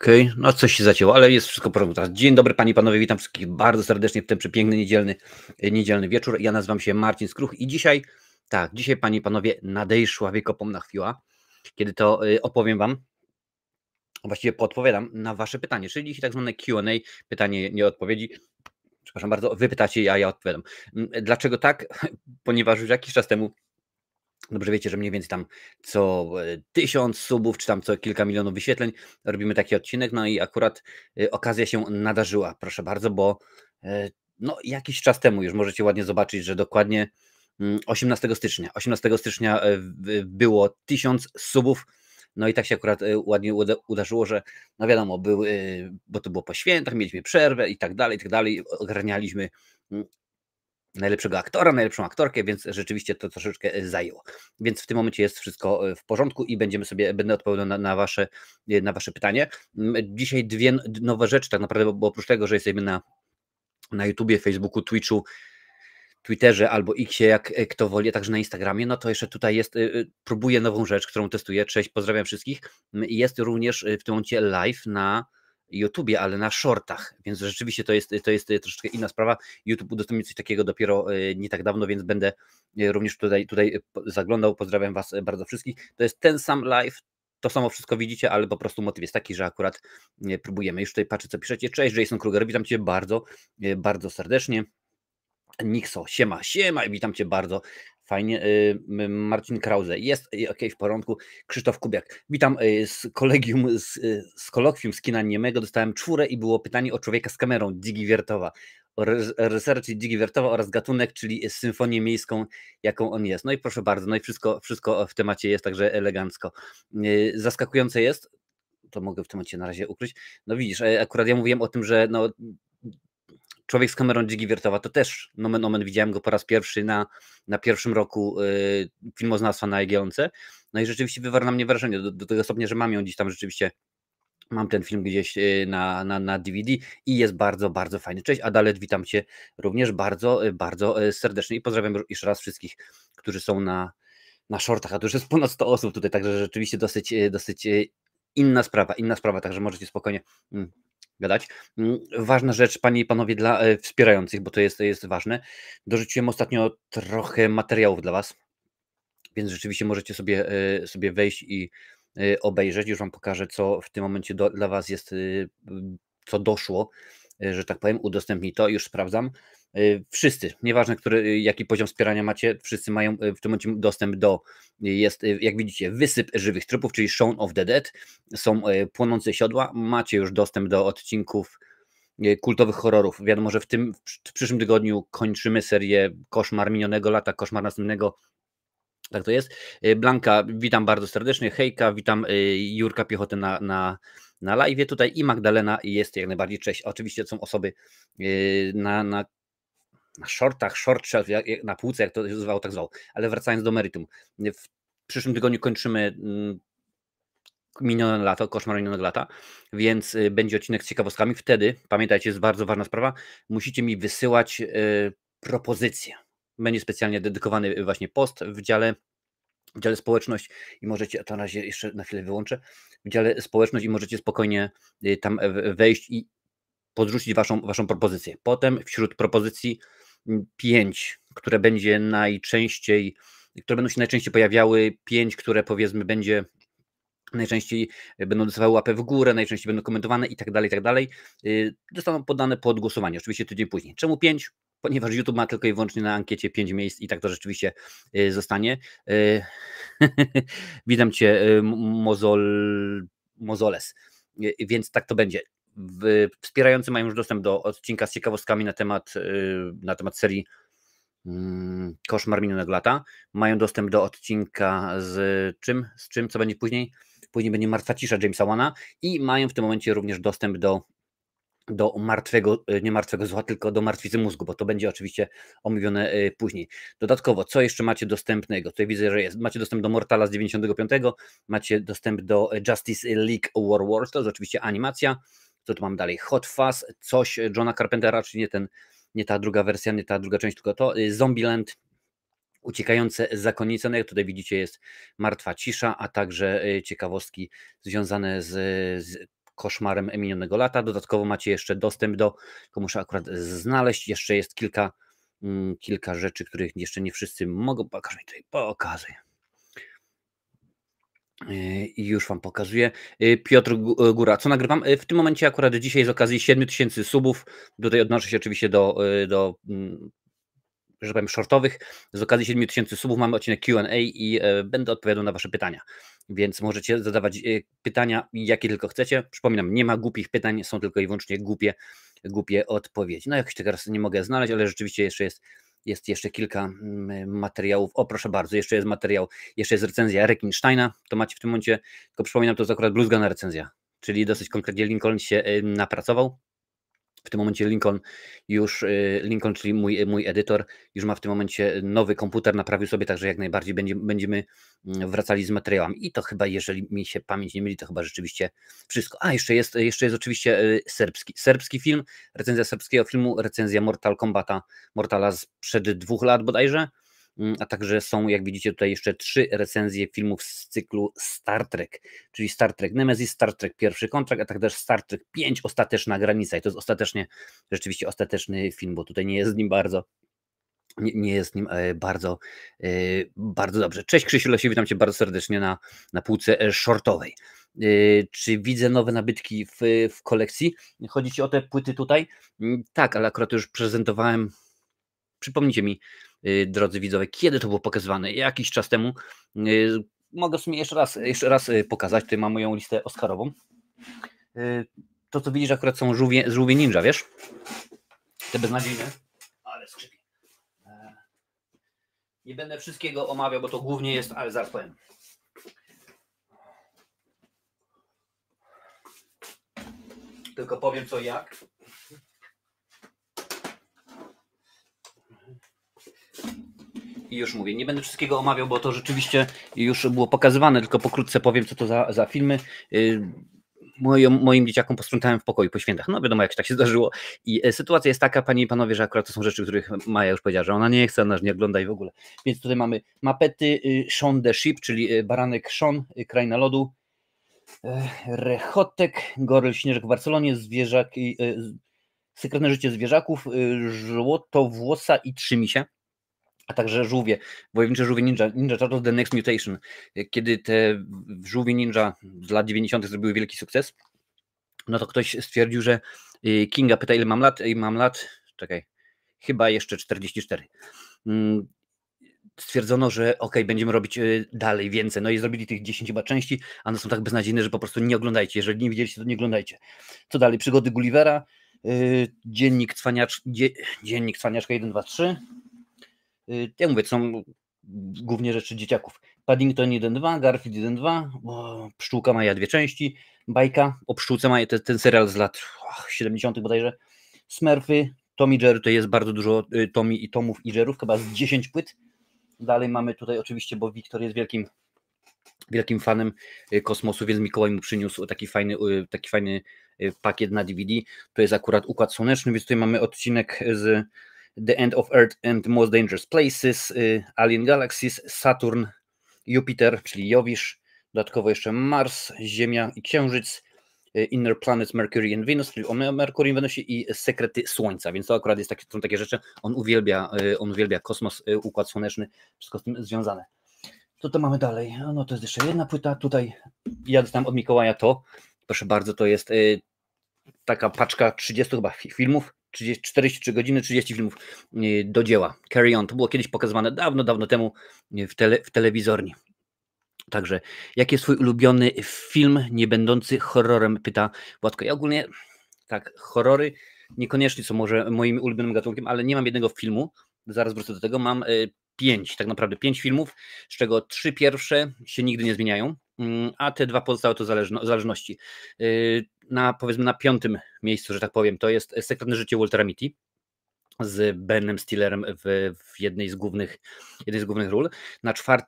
Okej, no coś się zacięło, ale jest wszystko w porządku teraz. Dzień dobry panie i panowie, witam wszystkich bardzo serdecznie w ten przepiękny niedzielny wieczór. Ja nazywam się Marcin Skruch i dzisiaj, tak, dzisiaj panie i panowie nadejszła wiekopomna chwila, kiedy to opowiem wam, właściwie podpowiadam na wasze pytanie, czyli dzisiaj tak zwane Q&A, pytanie, nie odpowiedzi. Przepraszam bardzo, wy pytacie, a ja odpowiadam. Dlaczego tak? Ponieważ już jakiś czas temu, dobrze wiecie, że mniej więcej tam co 1000 subów, czy tam co kilka milionów wyświetleń robimy taki odcinek, no i akurat okazja się nadarzyła, proszę bardzo, bo no jakiś czas temu już możecie ładnie zobaczyć, że dokładnie 18 stycznia. 18 stycznia było 1000 subów, no i tak się akurat ładnie udarzyło, że no wiadomo, bo to było po świętach, mieliśmy przerwę i tak dalej, ogarnialiśmy najlepszego aktora, najlepszą aktorkę, więc rzeczywiście to troszeczkę zajęło. Więc w tym momencie jest wszystko w porządku i będę odpowiadał na wasze pytanie. Dzisiaj dwie nowe rzeczy tak naprawdę, bo oprócz tego, że jesteśmy na YouTubie, Facebooku, Twitchu, Twitterze albo Xie, jak kto woli, a także na Instagramie, no to jeszcze tutaj jest, próbuję nową rzecz, którą testuję. Cześć, pozdrawiam wszystkich. Jest również w tym momencie live na YouTubie, ale na shortach, więc rzeczywiście to jest troszeczkę inna sprawa. YouTube udostępnił coś takiego dopiero nie tak dawno, więc będę również tutaj zaglądał. Pozdrawiam was bardzo wszystkich. To jest ten sam live, to samo wszystko widzicie, ale po prostu motyw jest taki, że akurat próbujemy. Już tutaj patrzę, co piszecie. Cześć, Jason Kruger, witam cię bardzo serdecznie. Nikso, siema, witam cię bardzo fajnie. Marcin Krause, jest okej, w porządku. Krzysztof Kubiak, witam z kolegium, z kolokwium z kina niemego, dostałem 4 i było pytanie o człowieka z kamerą, Dzigi Wiertowa, o reżysera, czyli Dzigi Wiertowa oraz gatunek, czyli symfonię miejską, jaką on jest. No i proszę bardzo, no i wszystko w temacie jest, także elegancko. Zaskakujące jest, to mogę w tym momencie na razie ukryć, no widzisz, akurat ja mówiłem o tym, że no Człowiek z kamerą Dzigi Wiertowa, to też nomen omen widziałem go po raz pierwszy na pierwszym roku filmoznawstwa na Jagiellonce. No i rzeczywiście wywarł na mnie wrażenie, do tego stopnia, że mam ją gdzieś tam rzeczywiście, mam ten film gdzieś na DVD i jest bardzo, bardzo fajny. Cześć Adalet, witam cię również bardzo serdecznie i pozdrawiam jeszcze raz wszystkich, którzy są na shortach, a to już jest ponad 100 osób tutaj, także rzeczywiście dosyć inna sprawa, także możecie spokojnie gadać. Ważna rzecz, panie i panowie, dla wspierających, bo to jest ważne. Dorzuciłem ostatnio trochę materiałów dla was, więc rzeczywiście możecie sobie wejść i obejrzeć. Już wam pokażę, co w tym momencie dla was jest, co doszło, że tak powiem, udostępnij to, już sprawdzam. Wszyscy, nieważne jaki poziom wspierania macie, wszyscy mają w tym momencie dostęp jest, jak widzicie, wysyp żywych trupów, czyli Shaun of the Dead, są płonące siodła, macie już dostęp do odcinków kultowych horrorów. Wiadomo, że w przyszłym tygodniu kończymy serię Koszmar minionego lata, Koszmar następnego. Tak to jest. Blanka, witam bardzo serdecznie. Hejka, witam Jurka Piechotę na live tutaj i Magdalena jest jak najbardziej. Cześć. Oczywiście są osoby na shortach, na półce, jak to się zwało, tak zwał. Ale wracając do meritum. W przyszłym tygodniu kończymy minione lato, Koszmar minionego lata, więc będzie odcinek z ciekawostkami. Wtedy, pamiętajcie, jest bardzo ważna sprawa, musicie mi wysyłać propozycje. Będzie specjalnie dedykowany właśnie post w dziale społeczność i możecie, to na razie jeszcze na chwilę wyłączę, w dziale społeczność i możecie spokojnie tam wejść i podrzucić waszą propozycję. Potem wśród propozycji 5, które będą się najczęściej pojawiały, 5, które powiedzmy najczęściej będą dostawały łapę w górę, najczęściej będą komentowane i tak dalej, zostaną poddane pod głosowanie, oczywiście tydzień później. Czemu 5? Ponieważ YouTube ma tylko i wyłącznie na ankiecie 5 miejsc i tak to rzeczywiście zostanie. Witam cię, Mozoles, więc tak to będzie. Wspierający mają już dostęp do odcinka z ciekawostkami na temat serii Koszmar minionego lata. Mają dostęp do odcinka z czym, co będzie później. Później będzie Martwa cisza Jamesa Wana i mają w tym momencie również dostęp do nie martwego zła, tylko do martwicy mózgu, bo to będzie oczywiście omówione później. Dodatkowo, co jeszcze macie dostępnego? Tutaj widzę, że macie dostęp do Mortala z 95, macie dostęp do Justice League War Wars, to jest oczywiście animacja. Co tu mam dalej? Hot Fuzz, coś Johna Carpentera, czyli nie ta druga wersja, nie ta druga część, tylko to. Zombieland, Uciekające zakonnice, no jak tutaj widzicie jest Martwa cisza, a także ciekawostki związane z koszmarem minionego lata. Dodatkowo macie jeszcze dostęp do, tylko muszę akurat znaleźć, jeszcze jest kilka rzeczy, których jeszcze nie wszyscy mogą. Pokaż mi tutaj, pokazuję. I już Wam pokazuję. Piotr Góra, co nagrywam? W tym momencie akurat dzisiaj z okazji 7000 subów, tutaj odnoszę się oczywiście do że powiem, shortowych. Z okazji 7000 subów mamy odcinek Q&A i będę odpowiadał na Wasze pytania. Więc możecie zadawać pytania, jakie tylko chcecie. Przypominam, nie ma głupich pytań, są tylko i wyłącznie głupie odpowiedzi. No jakoś teraz nie mogę znaleźć, ale rzeczywiście jest jeszcze kilka materiałów. O, proszę bardzo, jeszcze jest materiał, jeszcze jest recenzja Rekinsteina. To macie w tym momencie, tylko przypominam, to jest akurat bluzgana recenzja, czyli dosyć konkretnie Lincoln się napracował. W tym momencie Lincoln, czyli mój edytor, już ma w tym momencie nowy komputer, naprawił sobie, także jak najbardziej będziemy wracali z materiałami. I to chyba, jeżeli mi się pamięć nie myli, to chyba rzeczywiście wszystko. A, jeszcze jest oczywiście serbski film, recenzja serbskiego filmu, recenzja Mortala sprzed 2 lat bodajże. A także są, jak widzicie, tutaj jeszcze 3 recenzje filmów z cyklu Star Trek, czyli Star Trek Nemesis, Star Trek Pierwszy Kontrakt, a także też Star Trek 5 Ostateczna Granica. I to jest rzeczywiście ostateczny film, bo tutaj nie jest z nim bardzo dobrze. Cześć Krzysiu Lesiu, witam Cię bardzo serdecznie na półce shortowej. Czy widzę nowe nabytki w kolekcji? Chodzi Ci o te płyty tutaj? Tak, ale akurat już prezentowałem. Przypomnijcie mi, drodzy widzowie, kiedy to było pokazywane? Jakiś czas temu. Mogę w sumie jeszcze raz pokazać. Tutaj mam moją listę Oscarową. To, co widzisz, akurat są żółwie ninja, wiesz? Te beznadziejne, ale skrzypie. Nie będę wszystkiego omawiał, bo to głównie jest, ale zaraz powiem. Tylko powiem co i jak. I już mówię, nie będę wszystkiego omawiał, bo to rzeczywiście już było pokazywane, tylko pokrótce powiem, co to za filmy. Moim dzieciakom posprzątałem w pokoju po świętach. No wiadomo, jak się tak się zdarzyło. I sytuacja jest taka, panie i panowie, że akurat to są rzeczy, których Maja już powiedziała, że ona nie chce, ona nie ogląda i w ogóle. Więc tutaj mamy Mapety, Shaun the Sheep, czyli baranek Shaun, Kraina Lodu, Rechotek, Goryl Śnieżek w Barcelonie, Zwierzaki, Sekretne życie zwierzaków, Żłotowłosa i Trzymisie. A także żółwie, wojownicze żółwie Ninja Turtles The Next Mutation. Kiedy te żółwie ninja z lat 90. zrobiły wielki sukces, no to ktoś stwierdził, że Kinga pyta, ile mam lat? I mam lat, czekaj, chyba jeszcze 44. Stwierdzono, że będziemy robić dalej więcej. No i zrobili tych 10 chyba części, a one są tak beznadziejne, że po prostu nie oglądajcie. Jeżeli nie widzieliście, to nie oglądajcie. Co dalej? Przygody Gullivera, Dziennik Cwaniaczka 1, 2, 3. Ja mówię, to są głównie rzeczy dzieciaków. Paddington 1-2, Garfield 1-2, Pszczółka Maja 2 części, bajka o Pszczółce Maja, ten serial z lat 70. bodajże, Smurfy, Tom i Jerry, to jest bardzo dużo Tomów i Jerrów, chyba z 10 płyt. Dalej mamy tutaj oczywiście, bo Wiktor jest wielkim fanem kosmosu, więc Mikołaj mu przyniósł taki fajny pakiet na DVD. To jest akurat Układ Słoneczny, więc tutaj mamy odcinek z The End of Earth and the Most Dangerous Places, Alien Galaxies, Saturn, Jupiter, czyli Jowisz, dodatkowo jeszcze Mars, Ziemia i Księżyc, Inner Planets Mercury and Venus, czyli o Merkurii i Wenusie i Sekrety Słońca, więc to akurat są takie rzeczy, on uwielbia kosmos, Układ Słoneczny, wszystko z tym związane. Co to mamy dalej? No to jest jeszcze jedna płyta, tutaj ja dostałem od Mikołaja to, proszę bardzo, to jest taka paczka 30 chyba filmów, 43 godziny, 30 filmów do dzieła. Carry On. To było kiedyś pokazywane dawno temu w telewizorni. Także, jaki jest twój ulubiony film nie będący horrorem? Pyta Władko. Ja ogólnie tak, horrory niekoniecznie są może moim ulubionym gatunkiem, ale nie mam jednego filmu. Zaraz wrócę do tego. Mam 5, tak naprawdę 5 filmów, z czego 3 pierwsze się nigdy nie zmieniają, a te 2 pozostałe to zależności. Powiedzmy na 5. miejscu, że tak powiem, to jest Sekretne życie Waltera Mitty z Benem Stillerem w jednej z głównych ról. Na 4.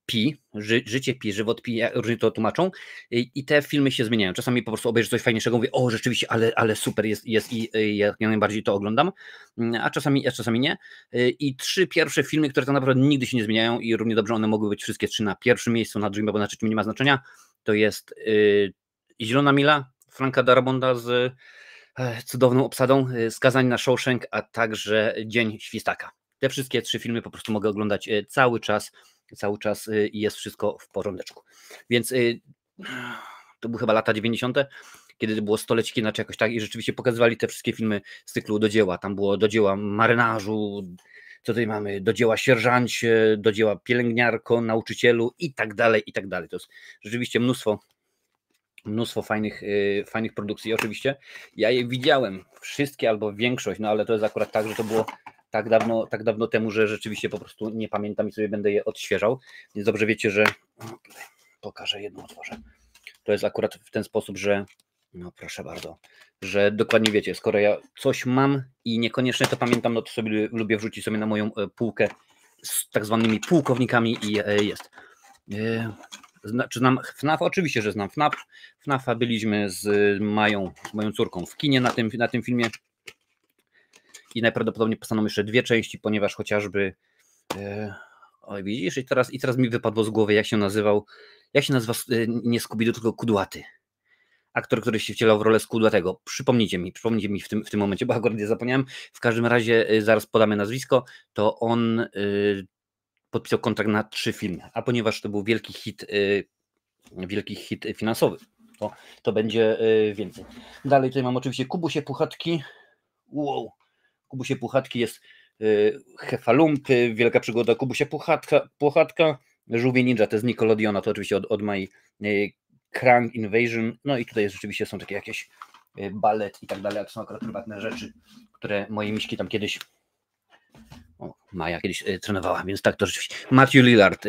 Pi, Życie Pi, Żywot Pi, różnie to tłumaczą. I te filmy się zmieniają. Czasami po prostu obejrzę coś fajniejszego, mówię, o rzeczywiście, ale super jest i ja najbardziej to oglądam, a czasami nie. I 3 pierwsze filmy, które tak naprawdę nigdy się nie zmieniają i równie dobrze one mogły być wszystkie 3 na pierwszym miejscu, na drugim albo na trzecim, nie ma znaczenia. To jest Zielona Mila, Franka Daramonda z cudowną obsadą, Skazani na Shawshank, a także Dzień Świstaka. Te wszystkie 3 filmy po prostu mogę oglądać cały czas i jest wszystko w porządeczku. Więc to były chyba lata 90., kiedy było stolecie kina czy jakoś tak i rzeczywiście pokazywali te wszystkie filmy z cyklu Do dzieła. Tam było Do dzieła Marynarzu, co tutaj mamy, Do dzieła Sierżancie, Do dzieła Pielęgniarko, Nauczycielu i tak dalej, i tak dalej. To jest rzeczywiście mnóstwo fajnych produkcji. Oczywiście ja je widziałem wszystkie albo większość, no ale to jest akurat tak, że to było tak dawno temu, że rzeczywiście po prostu nie pamiętam i sobie będę je odświeżał, więc dobrze wiecie, że pokażę, jedną otworzę. To jest akurat w ten sposób, że no proszę bardzo, że dokładnie wiecie, skoro ja coś mam i niekoniecznie to pamiętam, no to sobie lubię wrzucić sobie na moją półkę z tak zwanymi pułkownikami i jest. Czy znam FNAF? Oczywiście, że znam FNAF. FNAFa byliśmy z moją córką w kinie na tym filmie i najprawdopodobniej powstaną jeszcze 2 części, ponieważ chociażby oj widzisz, i teraz mi wypadło z głowy, jak się nazywa nie Scooby-Doo, tylko Kudłaty. Aktor, który się wcielał w rolę Skudłatego. Przypomnijcie mi w tym momencie, bo akurat nie zapomniałem. W każdym razie zaraz podamy nazwisko, to on podpisał kontrakt na 3 filmy, a ponieważ to był wielki hit finansowy, to będzie więcej. Dalej tutaj mam oczywiście Kubusie Puchatki. Wow. Kubusie Puchatki jest Hefalumpy, Wielka Przygoda Kubusia Puchatka, Żółwie Ninja, to jest Nickelodeona, to oczywiście od mojej Krang Invasion, no i tutaj rzeczywiście są takie jakieś balet i tak dalej, a to są akurat prywatne rzeczy, które moje miśki tam kiedyś Maja kiedyś trenowała, więc tak to rzeczywiście. Matthew Lillard,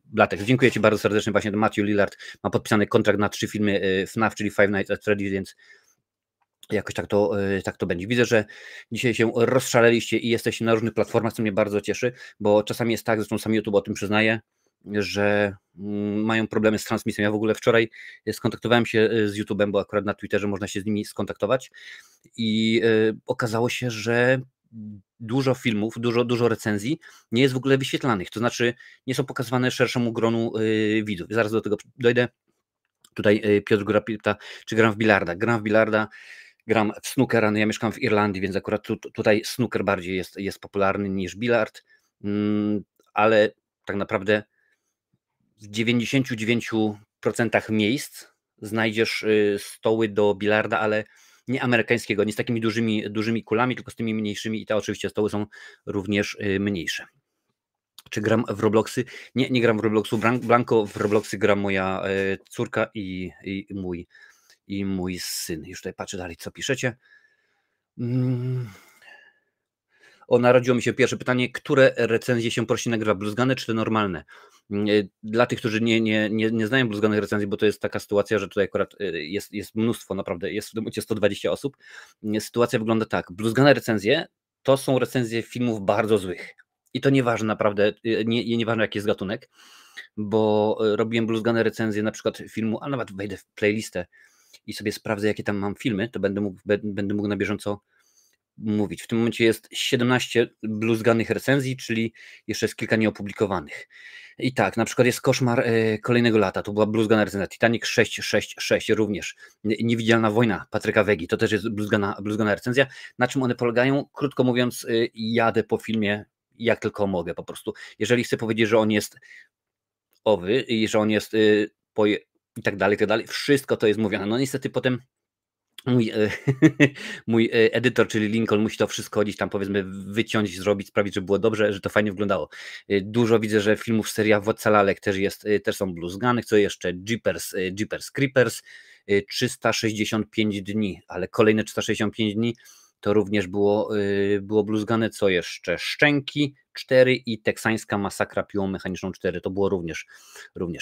Blatek, dziękuję Ci bardzo serdecznie, właśnie Matthew Lillard ma podpisany kontrakt na 3 filmy FNAF, czyli Five Nights at Freddy's, więc jakoś tak to będzie. Widzę, że dzisiaj się rozszaleliście i jesteście na różnych platformach, co mnie bardzo cieszy, bo czasami jest tak, zresztą sam YouTube o tym przyznaje, że mają problemy z transmisją. Ja w ogóle wczoraj skontaktowałem się z YouTube'em, bo akurat na Twitterze można się z nimi skontaktować i okazało się, że dużo filmów, dużo recenzji nie jest w ogóle wyświetlanych, to znaczy nie są pokazywane szerszemu gronu widzów. Zaraz do tego dojdę. Tutaj Piotr Góra pyta, czy gram w bilarda. Gram w bilarda, gram w snookera, no ja mieszkam w Irlandii, więc akurat tutaj snooker bardziej jest popularny niż bilard, ale tak naprawdę w 99% miejsc znajdziesz stoły do bilarda, ale nie amerykańskiego, nie z takimi dużymi kulami, tylko z tymi mniejszymi i te oczywiście stoły są również mniejsze. Czy gram w Robloxy? Nie gram w Robloxu. Blanko w Robloxy gra moja córka i mój syn. Już tutaj patrzę dalej, co piszecie. Narodziło mi się pierwsze pytanie, które recenzje się prosi nagrywa, bluzgane czy te normalne? Dla tych, którzy nie znają bluzganych recenzji, bo to jest taka sytuacja, że tutaj akurat jest mnóstwo, naprawdę, jest w tym momencie 120 osób. Sytuacja wygląda tak, bluzgane recenzje to są recenzje filmów bardzo złych. I to nieważne naprawdę, nieważne jaki jest gatunek, bo robiłem bluzgane recenzje na przykład filmu, a nawet wejdę w playlistę i sobie sprawdzę, jakie tam mam filmy, to będę mógł na bieżąco mówić. W tym momencie jest 17 bluzganych recenzji, czyli jeszcze jest kilka nieopublikowanych. I tak, na przykład jest Koszmar kolejnego lata, to była bluzgana recenzja, Titanic 666 również, Niewidzialna wojna Patryka Wegi, to też jest bluzgana recenzja. Na czym one polegają? Krótko mówiąc, jadę po filmie jak tylko mogę po prostu. Jeżeli chcę powiedzieć, że on jest owy i że on jest i tak dalej, wszystko to jest mówione. No niestety potem mój edytor, czyli Lincoln, musi to wszystko gdzieś tam powiedzmy wyciąć, zrobić, sprawić, żeby było dobrze, że to fajnie wyglądało. Dużo widzę, że filmów seria Władca Lalek też są bluzganych, co jeszcze Jeepers Creepers, 365 dni, ale kolejne 365 dni to również było bluzgane, co jeszcze Szczęki 4 i Teksańska masakra piłą mechaniczną 4, to było również.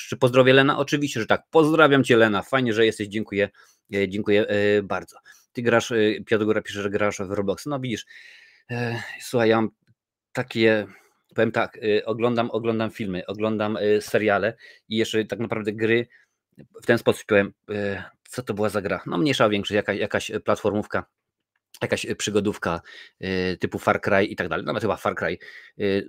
Czy pozdrowię Lena? Oczywiście, że tak. Pozdrawiam Cię Lena, fajnie, że jesteś, dziękuję bardzo. Ty grasz, Piotr Góra pisze, że grasz w Roblox. No widzisz, słuchaj, ja mam takie, powiem tak, oglądam filmy, oglądam seriale i jeszcze tak naprawdę gry w ten sposób powiem, co to była za gra? No mniejsza o większość, jakaś platformówka, jakaś przygodówka typu Far Cry i tak dalej, nawet chyba Far Cry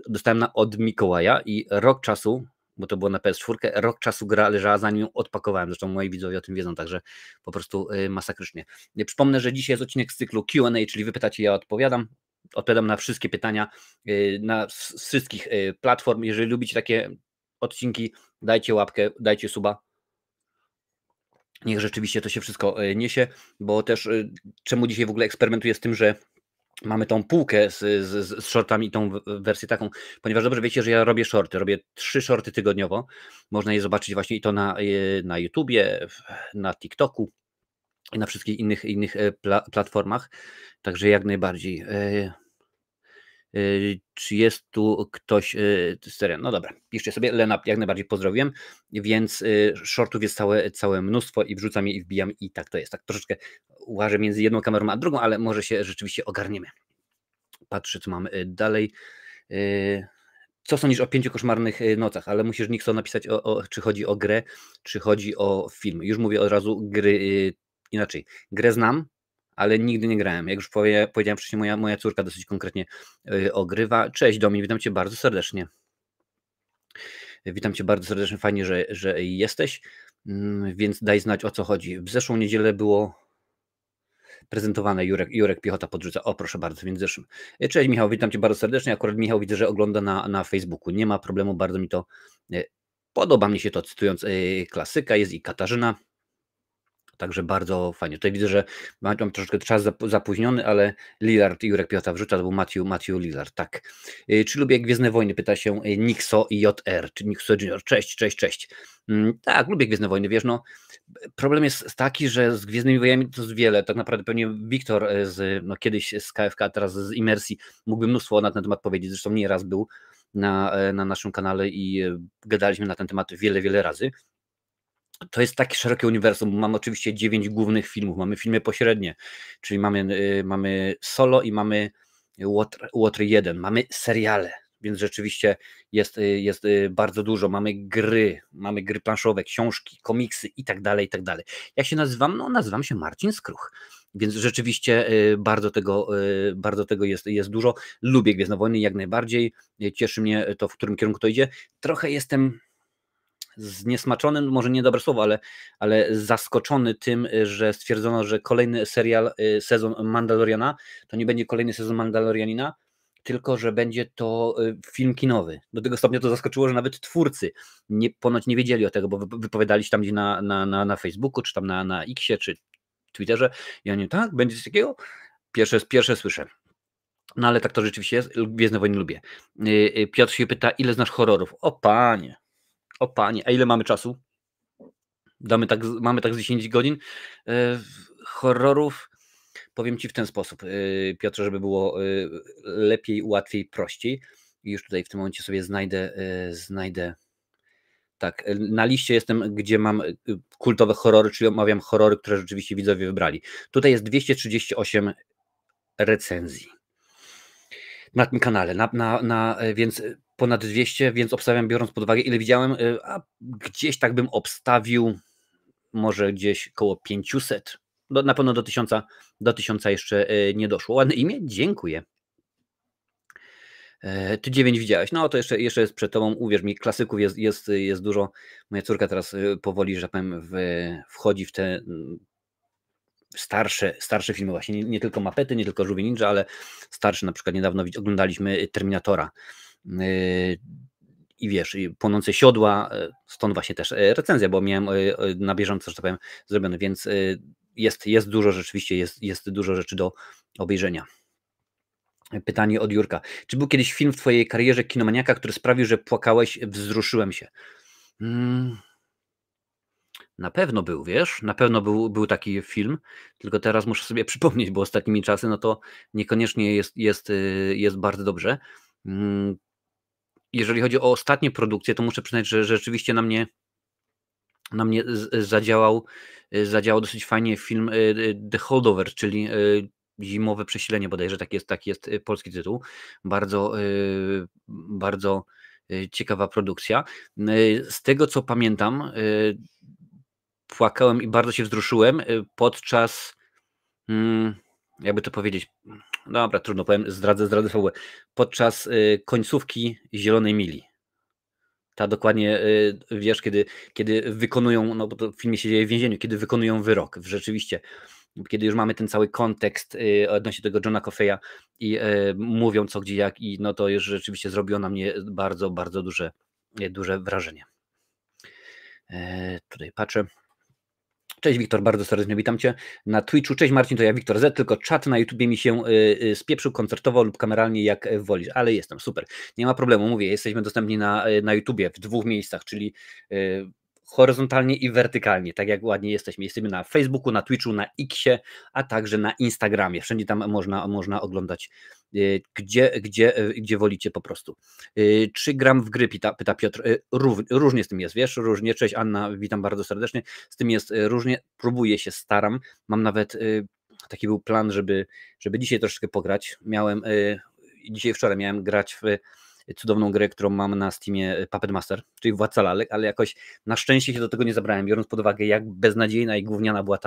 dostałem od Mikołaja i rok czasu bo to było na PS4. Rok czasu gra leżała, zanim ją odpakowałem. Zresztą moi widzowie o tym wiedzą, także po prostu masakrycznie. Przypomnę, że dzisiaj jest odcinek z cyklu Q&A, czyli wy pytacie, ja odpowiadam. Odpowiadam na wszystkie pytania z wszystkich platform. Jeżeli lubicie takie odcinki, dajcie łapkę, dajcie suba. Niech rzeczywiście to się wszystko niesie, bo też czemu dzisiaj w ogóle eksperymentuję z tym, że mamy tą półkę z shortami, tą wersję taką, ponieważ dobrze wiecie, że ja robię shorty, robię 3 shorty tygodniowo. Można je zobaczyć właśnie i to na YouTubie, na TikToku i na wszystkich innych platformach. Także jak najbardziej. Czy jest tu ktoś serio? No dobra, piszcie sobie, Lena, jak najbardziej pozdrowiłem, więc shortów jest całe mnóstwo i wrzucam je i wbijam i tak to jest. Tak troszeczkę łażę między jedną kamerą a drugą, ale może się rzeczywiście ogarniemy. Patrzę, co mamy dalej. Co sądzisz o 5 koszmarnych nocach? Ale musisz, Nixon, napisać, czy chodzi o grę, czy chodzi o film. Już mówię od razu, gry inaczej. Grę znam, ale nigdy nie grałem. Jak już powiedziałem wcześniej, moja córka dosyć konkretnie ogrywa. Cześć Domin, witam Cię bardzo serdecznie. Witam Cię bardzo serdecznie, fajnie, że jesteś, więc daj znać, o co chodzi. W zeszłą niedzielę było prezentowane, Jurek Piechota podrzuca. O, proszę bardzo, więc zeszłym. Cześć Michał, witam Cię bardzo serdecznie. Akurat Michał widzę, że ogląda na Facebooku. Nie ma problemu, bardzo mi to podoba, mi się to, cytując klasyka. Jest i Katarzyna. Także bardzo fajnie. Tutaj widzę, że mam troszeczkę czas zapóźniony, ale Lillard i Jurek Piechota wrzuca, to był Matthew Lillard, tak. Czy lubię Gwiezdne Wojny? Pyta się Nixo JR, czy Nixo Junior. Cześć. Tak, lubię Gwiezdne Wojny, wiesz, no. Problem jest taki, że z Gwiezdnymi Wojnami to jest wiele. Tak naprawdę pewnie Wiktor kiedyś z KFK, teraz z Imersji mógłby mnóstwo na ten temat powiedzieć. Zresztą nie raz był na naszym kanale i gadaliśmy na ten temat wiele razy. To jest takie szerokie uniwersum. Mamy oczywiście 9 głównych filmów, mamy filmy pośrednie, czyli mamy Solo i mamy Water 1, mamy seriale, więc rzeczywiście jest bardzo dużo. Mamy gry planszowe, książki, komiksy i tak dalej, i tak dalej. Jak się nazywam? No, nazywam się Marcin Skruch, więc rzeczywiście bardzo tego jest dużo. Lubię Gwiezdne Wojny jak najbardziej, cieszy mnie to, w którym kierunku to idzie. Trochę jestem zniesmaczony, może niedobre słowo, ale zaskoczony tym, że stwierdzono, że kolejny sezon Mandaloriana to nie będzie kolejny sezon Mandalorianina, tylko że będzie to film kinowy. Do tego stopnia to zaskoczyło, że nawet twórcy ponoć nie wiedzieli o tego, bo wypowiadali się tam gdzieś na Facebooku, czy tam na Xie, czy Twitterze i oni, tak, będzie coś takiego? Pierwsze słyszę. No ale tak to rzeczywiście jest. Gwiezdne Wojny lubię. Piotr się pyta, ile znasz horrorów? O panie, a ile mamy czasu? Mamy tak z 10 godzin. Horrorów powiem Ci w ten sposób, Piotrze, żeby było lepiej, łatwiej, prościej. I już tutaj w tym momencie sobie znajdę. Tak, na liście jestem, gdzie mam kultowe horrory, czyli omawiam horrory, które rzeczywiście widzowie wybrali. Tutaj jest 238 recenzji na tym kanale, więc ponad 200, więc obstawiam, biorąc pod uwagę, ile widziałem, a gdzieś tak bym obstawił, może gdzieś koło 500. Na pewno do 1000 jeszcze nie doszło. Ładne imię? Dziękuję. Ty 9 widziałeś. No to jeszcze jest przed tobą. Uwierz mi, klasyków jest dużo. Moja córka teraz powoli, że tak powiem, wchodzi w te starsze filmy właśnie. Nie tylko Mapety, nie tylko Żółwie Ninja, ale starsze. Na przykład niedawno oglądaliśmy Terminatora. I wiesz, Płonące siodła, stąd właśnie też recenzja, bo miałem na bieżąco, że tak powiem, zrobione, więc jest dużo, rzeczywiście jest dużo rzeczy do obejrzenia. Pytanie od Jurka. Czy był kiedyś film w twojej karierze kinomaniaka, który sprawił, że płakałeś, wzruszyłem się? Na pewno był, wiesz, na pewno był taki film, tylko teraz muszę sobie przypomnieć, bo ostatnimi czasy, no to niekoniecznie jest bardzo dobrze. Jeżeli chodzi o ostatnie produkcje, to muszę przyznać, że rzeczywiście na mnie zadziałał dosyć fajnie film The Holdover, czyli Zimowe przesilenie bodajże, taki jest polski tytuł. Bardzo ciekawa produkcja. Z tego co pamiętam, płakałem i bardzo się wzruszyłem podczas, jakby to powiedzieć, dobra, trudno powiem, zdradzę fabułę, podczas końcówki Zielonej Mili. Ta dokładnie, wiesz, kiedy wykonują, no bo to w filmie się dzieje w więzieniu, kiedy wykonują wyrok. Rzeczywiście, kiedy już mamy ten cały kontekst odnośnie tego Johna Coffeya i mówią co, gdzie, jak, i no to już rzeczywiście zrobiło na mnie bardzo, bardzo duże wrażenie. Tutaj patrzę. Cześć Wiktor, bardzo serdecznie witam Cię na Twitchu. Cześć Marcin, to ja Wiktor Z, tylko czat na YouTubie mi się spieprzył koncertowo lub kameralnie, jak wolisz, ale jestem, super. Nie ma problemu, mówię, jesteśmy dostępni na YouTubie w 2 miejscach, czyli horyzontalnie i wertykalnie, tak jak ładnie jesteśmy. Jesteśmy na Facebooku, na Twitchu, na Xie, a także na Instagramie. Wszędzie tam można oglądać, gdzie wolicie po prostu. Czy gram w gry, pyta Piotr. Różnie z tym jest, wiesz, różnie. Cześć Anna, witam bardzo serdecznie. Z tym jest różnie, próbuję się, staram. Mam nawet taki był plan, żeby dzisiaj troszeczkę pograć. Dzisiaj wczoraj miałem grać w cudowną grę, którą mam na Steamie, Puppet Master, czyli Władca Lalek, ale jakoś na szczęście się do tego nie zabrałem, biorąc pod uwagę, jak beznadziejna i gówniana była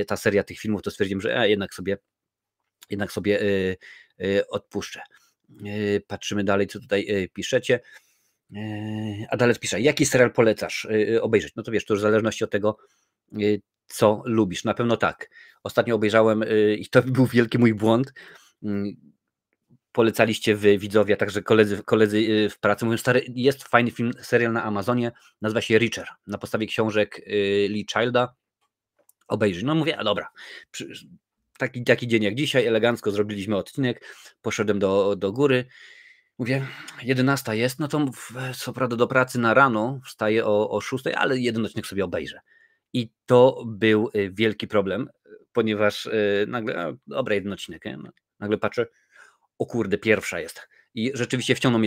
ta seria tych filmów, to stwierdziłem, że jednak sobie odpuszczę. Patrzymy dalej, co tutaj piszecie. Adalet pisze, jaki serial polecasz obejrzeć? No to wiesz, to już w zależności od tego, co lubisz. Na pewno tak. Ostatnio obejrzałem i to był wielki mój błąd. Polecaliście wy, widzowie, a także koledzy w pracy. Mówią, stary, jest fajny film, serial na Amazonie, nazywa się Reacher, na podstawie książek Lee Childa. Obejrzyj. No mówię, a dobra. Taki dzień jak dzisiaj, elegancko zrobiliśmy odcinek, poszedłem do góry. Mówię, 11 jest, no to co prawda do pracy na rano wstaję o 6, ale jeden odcinek sobie obejrzę. I to był wielki problem, ponieważ nagle, dobra, jeden odcinek, nie? Nagle patrzę, o kurde, pierwsza jest. I rzeczywiście wciągnął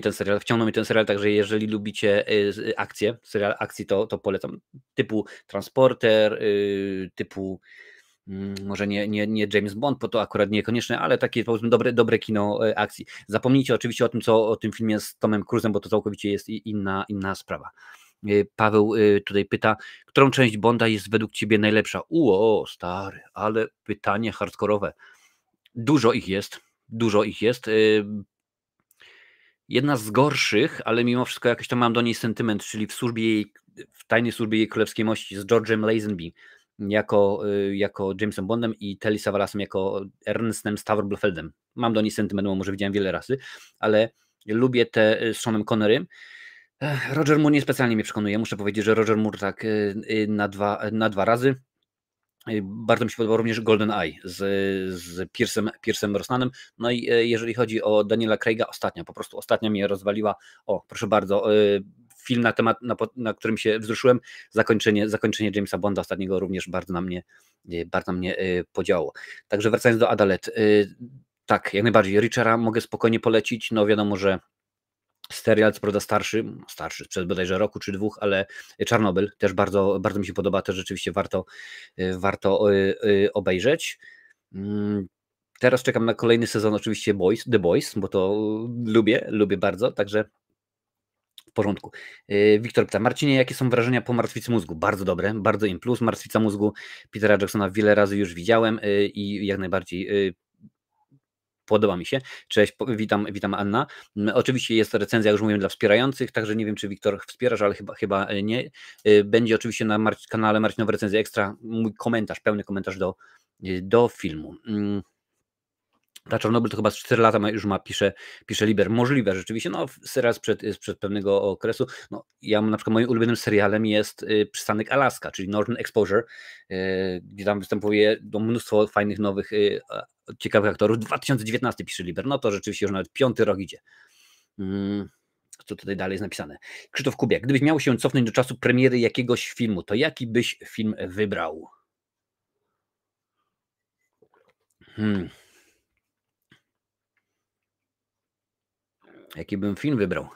mi ten serial, także jeżeli lubicie akcje, serial akcji, to polecam. Typu Transporter, typu może nie James Bond, bo to akurat niekoniecznie, ale takie powiedzmy dobre kino akcji. Zapomnijcie oczywiście o tym filmie z Tomem Cruise'em, bo to całkowicie jest inna sprawa. Paweł tutaj pyta, którą część Bonda jest według Ciebie najlepsza? Stary, ale pytanie hardkorowe. Dużo ich jest. Jedna z gorszych, ale mimo wszystko jakoś tam mam do niej sentyment, czyli w Tajnej Służbie Jej Królewskiej Mości z George'em Lazenby jako Jamesem Bondem i Telly Savalasem jako Ernestem Stavroblofeldem. Mam do niej sentyment, bo może widziałem wiele razy, ale lubię te z Seanem Connerym. Roger Moore niespecjalnie mnie przekonuje. Muszę powiedzieć, że Roger Moore tak na dwa razy. Bardzo mi się podobał również Golden Eye z Piersem Brosnanem. No i jeżeli chodzi o Daniela Craiga, ostatnia mnie rozwaliła. O, proszę bardzo, film na temat, na którym się wzruszyłem, zakończenie Jamesa Bonda ostatniego również bardzo na mnie podziałało. Także wracając do Adalet, tak, jak najbardziej, Reachera mogę spokojnie polecić, no wiadomo, że serial, co prawda starszy sprzed bodajże roku czy 2, ale Czarnobyl też bardzo, bardzo mi się podoba, też rzeczywiście warto obejrzeć. Teraz czekam na kolejny sezon oczywiście The Boys, bo to lubię bardzo, także w porządku. Wiktor pyta, Marcinie, jakie są wrażenia po Martwicy Mózgu? Bardzo dobre, bardzo im plus. Martwica Mózgu Petera Jacksona wiele razy już widziałem i jak najbardziej podoba mi się. Cześć, witam Anna. Oczywiście jest to recenzja, już mówiłem, dla wspierających, także nie wiem, czy Wiktor wspierasz, ale chyba nie. Będzie oczywiście na kanale Marcinowe Recenzje Ekstra mój pełny komentarz do filmu. Ta Czarnobyl to chyba z 4 lata już pisze Liber. Możliwe rzeczywiście, no serial sprzed pewnego okresu. No, ja na przykład moim ulubionym serialem jest Przystanek Alaska, czyli Northern Exposure, gdzie tam występuje mnóstwo fajnych, nowych, ciekawych aktorów. 2019 pisze Liber, no to rzeczywiście już nawet 5. rok idzie. Co tutaj dalej jest napisane? Krzysztof Kubiak, gdybyś miał się cofnąć do czasu premiery jakiegoś filmu, to jaki byś film wybrał? Jaki bym film wybrał?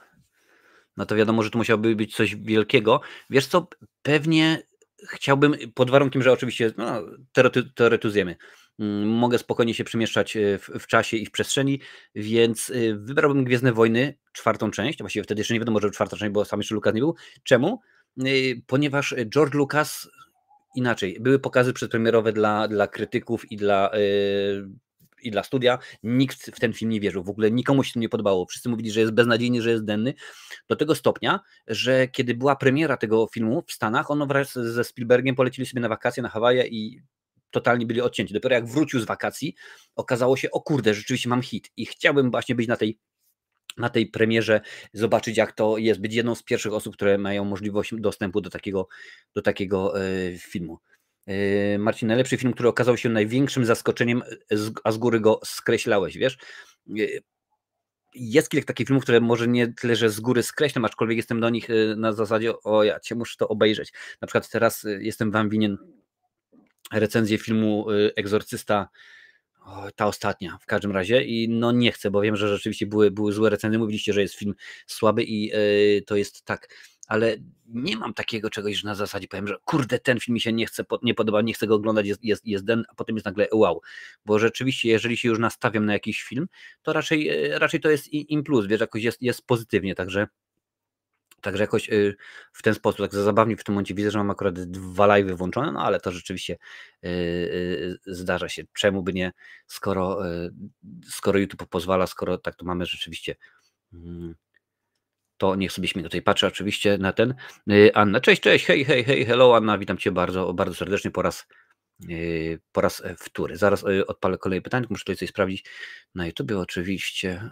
No to wiadomo, że to musiałoby być coś wielkiego. Wiesz co, pewnie chciałbym, pod warunkiem, że oczywiście teoretyzujemy, mogę spokojnie się przemieszczać w czasie i w przestrzeni, więc wybrałbym Gwiezdne Wojny, 4. część, właściwie wtedy jeszcze nie wiadomo, że 4. część, bo sam jeszcze Lucas nie był. Czemu? Ponieważ George Lucas, inaczej, były pokazy przedpremierowe dla krytyków i dla i dla studia. Nikt w ten film nie wierzył, w ogóle nikomu się to nie podobało. Wszyscy mówili, że jest beznadziejny, że jest denny. Do tego stopnia, że kiedy była premiera tego filmu w Stanach, ono wraz ze Spielbergiem polecili sobie na wakacje na Hawaje i totalnie byli odcięci. Dopiero jak wrócił z wakacji, okazało się, o kurde, rzeczywiście mam hit i chciałbym właśnie być na tej premierze, zobaczyć jak to jest, być jedną z pierwszych osób, które mają możliwość dostępu do takiego filmu. Marcin, najlepszy film, który okazał się największym zaskoczeniem, a z góry go skreślałeś, wiesz? Jest kilka takich filmów, które może nie tyle, że z góry skreślam, aczkolwiek jestem do nich na zasadzie, o ja cię muszę to obejrzeć. Na przykład teraz jestem wam winien recenzję filmu Egzorcysta, ta ostatnia w każdym razie i no nie chcę, bo wiem, że rzeczywiście były złe recenzje, mówiliście, że jest film słaby i to jest tak, ale nie mam takiego czegoś, że na zasadzie powiem, że kurde, ten film mi się nie podoba, nie chcę go oglądać, jest den, a potem jest nagle wow, bo rzeczywiście jeżeli się już nastawiam na jakiś film, to raczej to jest im plus, wiesz, jakoś jest pozytywnie, także jakoś w ten sposób, tak zabawnie w tym momencie widzę, że mam akurat 2 live'y włączone, no ale to rzeczywiście zdarza się. Czemu by nie, skoro YouTube pozwala, skoro tak to mamy rzeczywiście, to niech sobie śmieje. Tutaj patrzę oczywiście na ten. Anna, cześć, hej, hello Anna, witam Cię bardzo, bardzo serdecznie po raz wtóry. Zaraz odpalę kolejne pytanie, muszę tutaj coś sprawdzić na YouTubie oczywiście.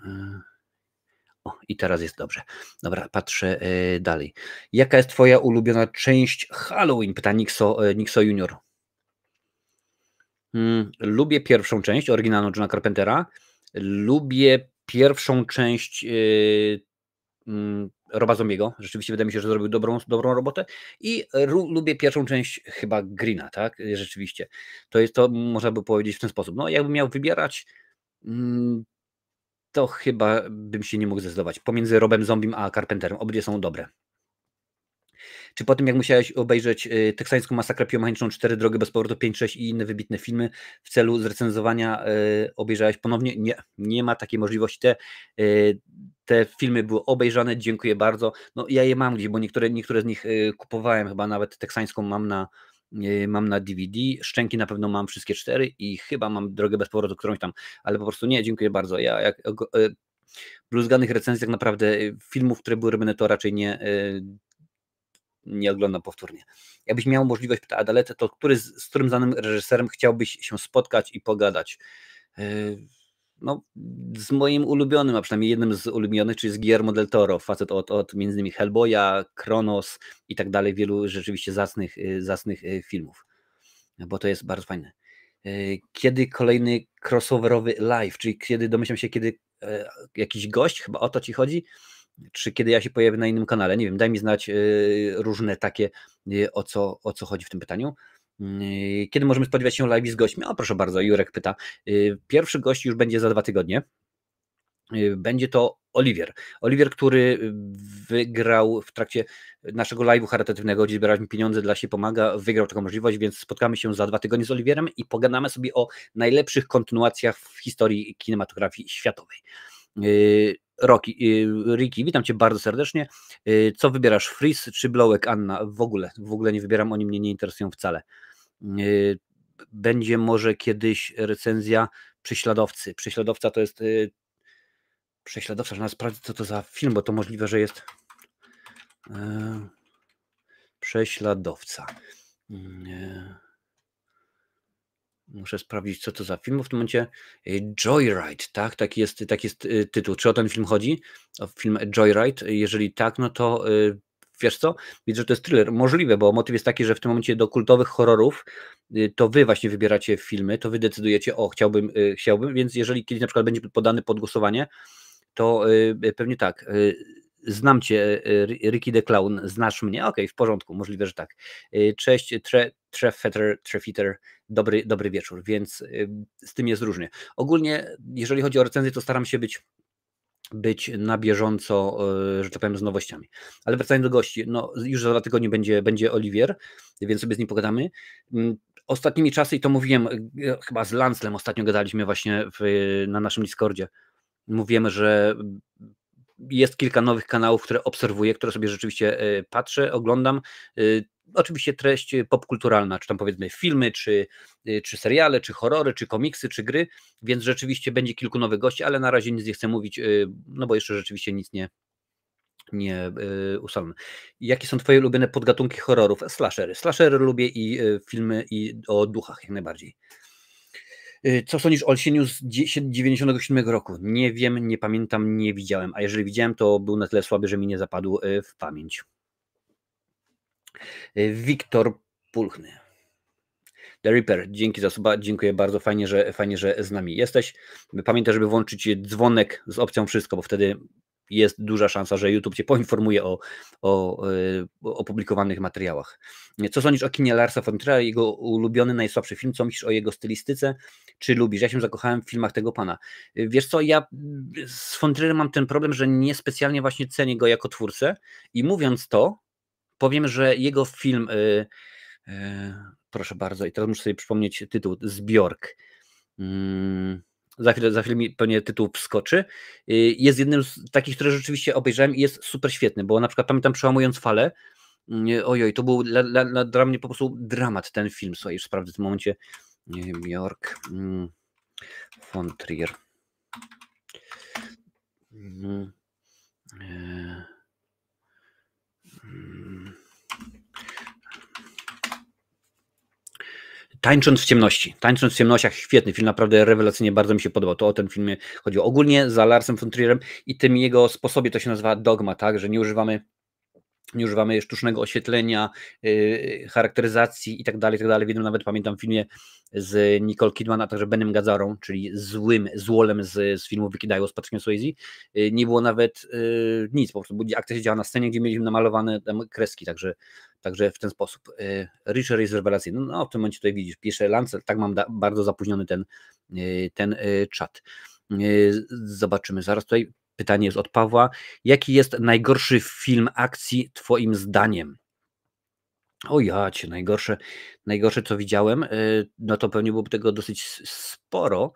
O, i teraz jest dobrze. Dobra, patrzę dalej. Jaka jest Twoja ulubiona część Halloween? Pyta Nixo Junior. Lubię pierwszą część, oryginalną Johna Carpentera. Lubię pierwszą część Roba Zombiego. Rzeczywiście wydaje mi się, że zrobił dobrą robotę. I lubię pierwszą część chyba Greena, tak? Rzeczywiście. To można by powiedzieć w ten sposób. No, jakbym miał wybierać, to chyba bym się nie mógł zdecydować. Pomiędzy Robem Zombiem a Carpenterem. Obydwie są dobre. Czy po tym, jak musiałeś obejrzeć Teksańską Masakrę Biomechaniczną, 4 Drogi bez powrotu, 5, 6 i inne wybitne filmy w celu zrecenzowania, obejrzałeś ponownie? Nie ma takiej możliwości. Te filmy były obejrzane, dziękuję bardzo. No ja je mam gdzieś, bo niektóre z nich kupowałem, chyba nawet Teksańską mam na DVD, Szczęki na pewno mam wszystkie 4 i chyba mam Drogę bez powrotu, którąś tam, ale po prostu nie, dziękuję bardzo. Ja jak bluzganych recenzji tak naprawdę filmów, które były robione, to raczej nie oglądam powtórnie. Jakbyś miał możliwość, pyta Adaletę, to z którym znanym reżyserem chciałbyś się spotkać i pogadać? No, z moim ulubionym, a przynajmniej jednym z ulubionych, czyli z Guillermo del Toro, facet od między innymi Hellboya, Kronos i tak dalej, wielu rzeczywiście zacnych filmów, bo to jest bardzo fajne. Kiedy kolejny crossoverowy live, czyli kiedy, domyślam się, kiedy jakiś gość, chyba o to Ci chodzi, czy kiedy ja się pojawię na innym kanale, nie wiem, daj mi znać różne takie, o co chodzi w tym pytaniu. Kiedy możemy spodziewać się live z gośćmi? O, proszę bardzo, Jurek pyta. Pierwszy gość już będzie za 2 tygodnie. Będzie to Oliwier, który wygrał w trakcie naszego live'u charytatywnego, gdzie zbieraliśmy pieniądze dla Się Pomaga, wygrał taką możliwość, więc spotkamy się za 2 tygodnie z Oliwierem i pogadamy sobie o najlepszych kontynuacjach w historii kinematografii światowej. Ricky, witam Cię bardzo serdecznie. Co wybierasz, Freeze czy Blowek, Anna? W ogóle nie wybieram, oni mnie nie interesują wcale. Będzie może kiedyś recenzja Prześladowcy. Prześladowca to jest Prześladowca, że nas sprawdzi, co to za film, bo to możliwe, że jest Prześladowca. Muszę sprawdzić, co to za film. W tym momencie Joyride, tak? Taki jest tytuł. Czy o ten film chodzi? O film Joyride? Jeżeli tak, no to wiesz co? Widzę, że to jest thriller. Możliwe, bo motyw jest taki, że w tym momencie do kultowych horrorów to wy właśnie wybieracie filmy, to wy decydujecie, chciałbym, więc jeżeli kiedyś na przykład będzie podany pod głosowanie, to pewnie tak. Znam Cię, Ricky the Clown, znasz mnie? Okej, w porządku, możliwe, że tak. Cześć, Trefiter, dobry wieczór, więc z tym jest różnie. Ogólnie, jeżeli chodzi o recenzję, to staram się być na bieżąco, że tak powiem, z nowościami. Ale wracając do gości, no już za 2 tygodnie będzie Oliwier, więc sobie z nim pogadamy. Ostatnimi czasy, i to mówiłem, chyba z Lanslem ostatnio gadaliśmy właśnie na naszym Discordzie, mówimy, że jest kilka nowych kanałów, które obserwuję, które sobie rzeczywiście patrzę, oglądam. Oczywiście treść popkulturalna, czy tam powiedzmy filmy, czy seriale, czy horrory, czy komiksy, czy gry, więc rzeczywiście będzie kilku nowych gości, ale na razie nic nie chcę mówić, no bo jeszcze rzeczywiście nic nie ustalone. Jakie są twoje ulubione podgatunki horrorów? Slashery. Slashery lubię i filmy i o duchach jak najbardziej. Co sądzisz o Olśnieniu z 97 roku? Nie wiem, nie pamiętam, nie widziałem, a jeżeli widziałem, to był na tyle słaby, że mi nie zapadł w pamięć. Wiktor Pulchny. The Reaper, dzięki za suba, dziękuję bardzo, fajnie, że z nami jesteś. Pamiętaj, żeby włączyć dzwonek z opcją wszystko, bo wtedy jest duża szansa, że YouTube Cię poinformuje o opublikowanych materiałach. Co sądzisz o kinie Larsa von Trier'a, jego ulubiony, najsłabszy film? Co myślisz o jego stylistyce? Czy lubisz? Ja się zakochałem w filmach tego pana. Wiesz co, ja z von Trierem mam ten problem, że niespecjalnie właśnie cenię go jako twórcę i mówiąc to, powiem, że jego film... proszę bardzo, i teraz muszę sobie przypomnieć tytuł, Zbiork. Za chwilę mi pewnie tytuł wskoczy. Jest jednym z takich, które rzeczywiście obejrzałem i jest super świetny, bo na przykład pamiętam Przełamując falę, ojoj, to był dla mnie po prostu dramat ten film. Słuchaj, już sprawdzę w tym momencie. Bjork, von Trier. Tańcząc w ciemności. Tańcząc w ciemnościach, świetny film, naprawdę rewelacyjnie, bardzo mi się podobał. To o ten film chodziło. Ogólnie za Larsem von Trierem i tym jego sposobie, to się nazywa dogma, tak, że nie używamy sztucznego oświetlenia, charakteryzacji i tak dalej. W jednym nawet pamiętam filmie z Nicole Kidman, a także Benem Gazzarą, czyli złolem z filmu Wikidajo z Patrickiem Swayze. Nie było nawet nic, po prostu akcja się działa na scenie, gdzie mieliśmy namalowane tam kreski, także w ten sposób. Richard jest rewelacyjny. No w tym momencie tutaj widzisz, pisze Lancel, tak mam bardzo zapóźniony ten czat. Zobaczymy zaraz tutaj. Pytanie jest od Pawła. Jaki jest najgorszy film akcji twoim zdaniem? O jacie, najgorsze co widziałem, no to pewnie byłoby tego dosyć sporo.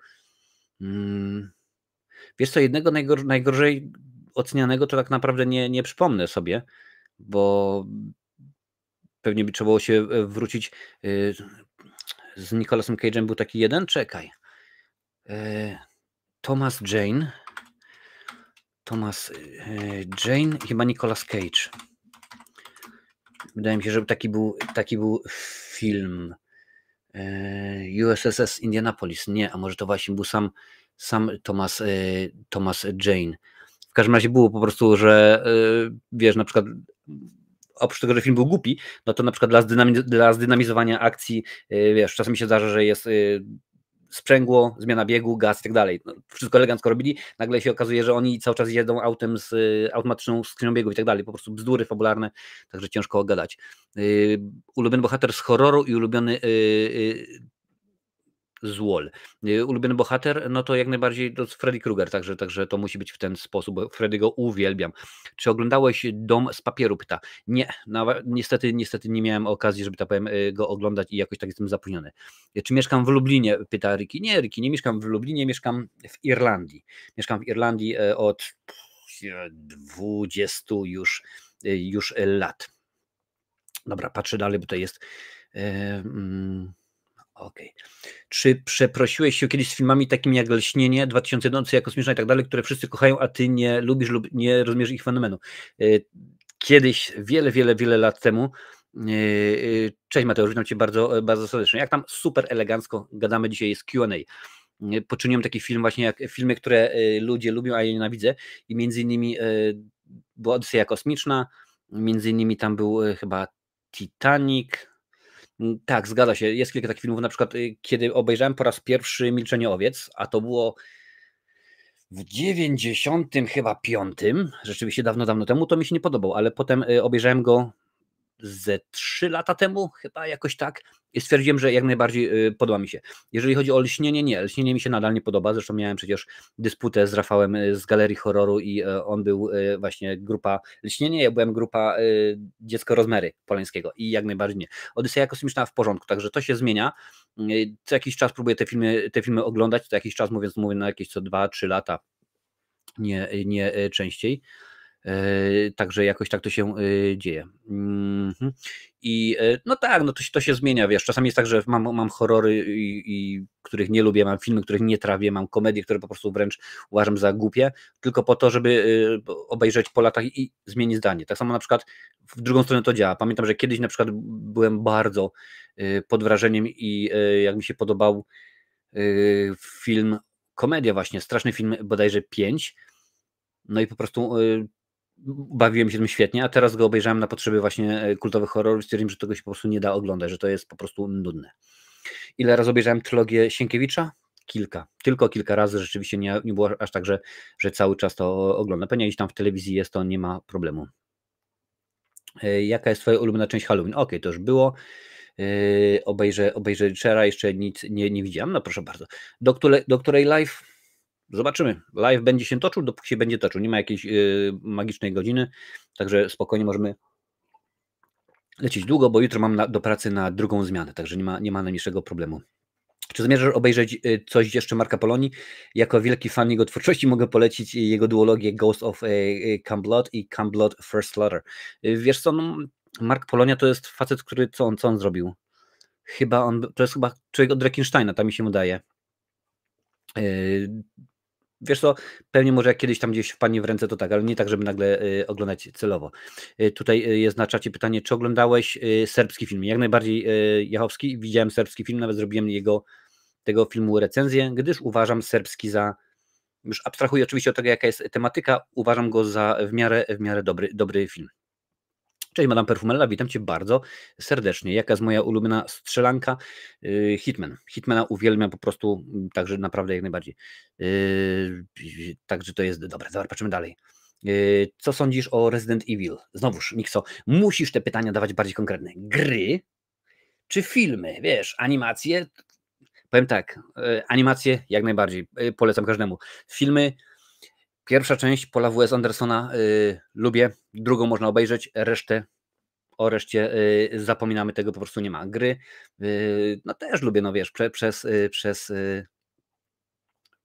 Wiesz co, jednego najgorzej ocenianego to tak naprawdę nie przypomnę sobie, bo pewnie by trzeba było się wrócić. Z Nicolasem Cage'em był taki jeden, czekaj. Thomas Jane, chyba Nicolas Cage. Wydaje mi się, że taki był film. USS Indianapolis. Nie, a może to właśnie był sam Thomas Jane. W każdym razie było po prostu, że wiesz, na przykład oprócz tego, że film był głupi, no to na przykład dla zdynamizowania akcji, wiesz, czasem się zdarza, że jest sprzęgło, zmiana biegu, gaz i tak dalej. No, wszystko elegancko robili, nagle się okazuje, że oni cały czas jedą autem z automatyczną skrzynią biegu i tak dalej, po prostu bzdury fabularne, także ciężko gadać. Ulubiony bohater z horroru i ulubiony złol. Ulubiony bohater, no to jak najbardziej to Freddy Krueger, także to musi być w ten sposób, bo Freddy'ego uwielbiam. Czy oglądałeś Dom z papieru? Pyta. Nie, niestety nie miałem okazji, żeby tak powiem, go oglądać i jakoś tak jestem zapóźniony. Czy mieszkam w Lublinie? Pyta Ricky. Nie, Ricky, nie mieszkam w Lublinie, mieszkam w Irlandii. Mieszkam w Irlandii od 20 już lat. Dobra, patrzę dalej, bo to jest... Okej. Czy przeprosiłeś się kiedyś z filmami takimi jak Lśnienie, 2001, Nocy jako kosmiczna i tak dalej, które wszyscy kochają, a ty nie lubisz lub nie rozumiesz ich fenomenu? Kiedyś, wiele lat temu, cześć Mateusz, witam cię bardzo serdecznie. Jak tam? Super elegancko gadamy, dzisiaj jest Q&A. Poczyniłem taki film właśnie jak filmy, które ludzie lubią, a ja nienawidzę i między innymi była Odyseja kosmiczna, między innymi tam był chyba Titanic. Tak, zgadza się. Jest kilka takich filmów, na przykład kiedy obejrzałem po raz pierwszy Milczenie owiec, a to było w 95 chyba, rzeczywiście dawno temu, to mi się nie podobał, ale potem obejrzałem go ze 3 lata temu, chyba jakoś tak, i stwierdziłem, że jak najbardziej podoba mi się. Jeżeli chodzi o Lśnienie, nie, Lśnienie mi się nadal nie podoba, zresztą miałem przecież dysputę z Rafałem z Galerii Horroru i on był właśnie grupa Lśnienie, ja byłem grupa Dziecko Rozmery Polańskiego i jak najbardziej nie. Odyseja kosmiczna w porządku, także to się zmienia. Co jakiś czas próbuję te filmy oglądać, co jakiś czas mówię na jakieś co 2-3 lata nie częściej. Także jakoś tak to się dzieje. I no tak, no to się zmienia, wiesz, czasami jest tak, że mam horrory, których nie lubię, mam filmy, których nie trawię, mam komedie, które po prostu wręcz uważam za głupie, tylko po to, żeby obejrzeć po latach i zmienić zdanie. Tak samo na przykład w drugą stronę to działa. Pamiętam, że kiedyś na przykład byłem bardzo pod wrażeniem i jak mi się podobał film, komedia właśnie, straszny film, bodajże 5, no i po prostu bawiłem się tym świetnie, a teraz go obejrzałem na potrzeby właśnie kultowych horrorów i stwierdziłem, że tego się po prostu nie da oglądać, że to jest po prostu nudne. Ile razy obejrzałem trylogię Sienkiewicza? Kilka. Tylko kilka razy, rzeczywiście nie było aż tak, że cały czas to oglądam. Pewnie gdzieś tam w telewizji jest, to nie ma problemu. Jaka jest twoja ulubiona część Halloween? Okej, to już było. Obejrzę Richera, jeszcze nic nie widziałem. No proszę bardzo. Do której live? Zobaczymy. Live będzie się toczył, dopóki się będzie toczył. Nie ma jakiejś magicznej godziny, także spokojnie możemy lecieć długo, bo jutro mam do pracy na drugą zmianę, także nie ma najmniejszego problemu. Czy zamierzasz obejrzeć coś jeszcze Marka Polonii? Jako wielki fan jego twórczości mogę polecić jego duologię Ghost of Camblood i Camblood First Slaughter. Wiesz co, no, Mark Polonia to jest facet, który, co on zrobił? To jest chyba człowiek od Dreckensteina, tam mi się wydaje. Wiesz co, pewnie może jak kiedyś tam gdzieś wpadnie w ręce, to tak, ale nie tak, żeby nagle oglądać celowo. Tutaj jest na czacie pytanie, czy oglądałeś serbski film? Jak najbardziej Jachowski. Widziałem serbski film, nawet zrobiłem tego filmu recenzję, gdyż uważam serbski za, już abstrahuję oczywiście od tego, jaka jest tematyka, uważam go za w miarę dobry film. Cześć, Madame Perfumella, witam Cię bardzo serdecznie. Jaka jest moja ulubiona strzelanka? Hitman. Hitmana uwielbiam po prostu, także naprawdę jak najbardziej. Także to jest dobre. Dobra, patrzymy dalej. Co sądzisz o Resident Evil? Znowuż, Mikso, musisz te pytania dawać bardziej konkretne. Gry czy filmy? Wiesz, animacje? Powiem tak, animacje jak najbardziej, polecam każdemu. Filmy, pierwsza część Paula W.S. Andersona lubię, drugą można obejrzeć, o reszcie zapominamy, tego po prostu nie ma. Gry, no też lubię, no wiesz,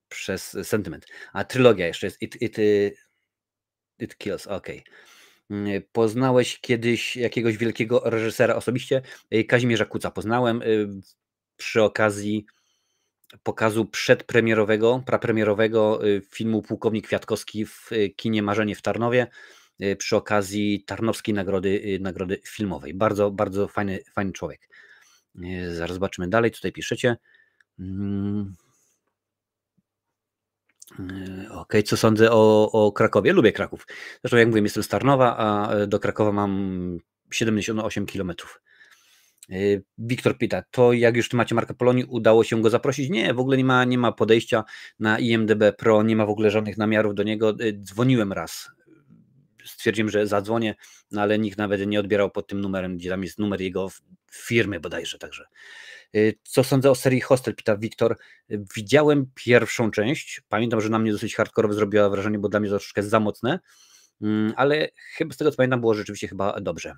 przez sentyment. A trylogia jeszcze jest It Kills, okej. Poznałeś kiedyś jakiegoś wielkiego reżysera osobiście? Kazimierza Kuca poznałem przy okazji pokazu prapremierowego filmu Pułkownik Kwiatkowski w kinie Marzenie w Tarnowie, przy okazji Tarnowskiej Nagrody Filmowej. Bardzo, bardzo fajny człowiek. Zaraz zobaczymy dalej, tutaj piszecie. Okej, co sądzę o Krakowie? Lubię Kraków. Zresztą jak mówię, jestem z Tarnowa, a do Krakowa mam 78 km. Wiktor pyta, to jak już macie Marka Polonii, udało się go zaprosić? Nie, w ogóle nie ma podejścia na IMDb Pro, nie ma w ogóle żadnych namiarów do niego. Dzwoniłem raz, stwierdziłem, że zadzwonię, no ale nikt nawet nie odbierał pod tym numerem, gdzie tam jest numer jego firmy bodajże, także. Co sądzę o serii Hostel, pyta Wiktor. Widziałem pierwszą część, pamiętam, że na mnie dosyć hardkorowo zrobiła wrażenie, bo dla mnie to troszkę za mocne, ale chyba z tego co pamiętam było rzeczywiście chyba dobrze.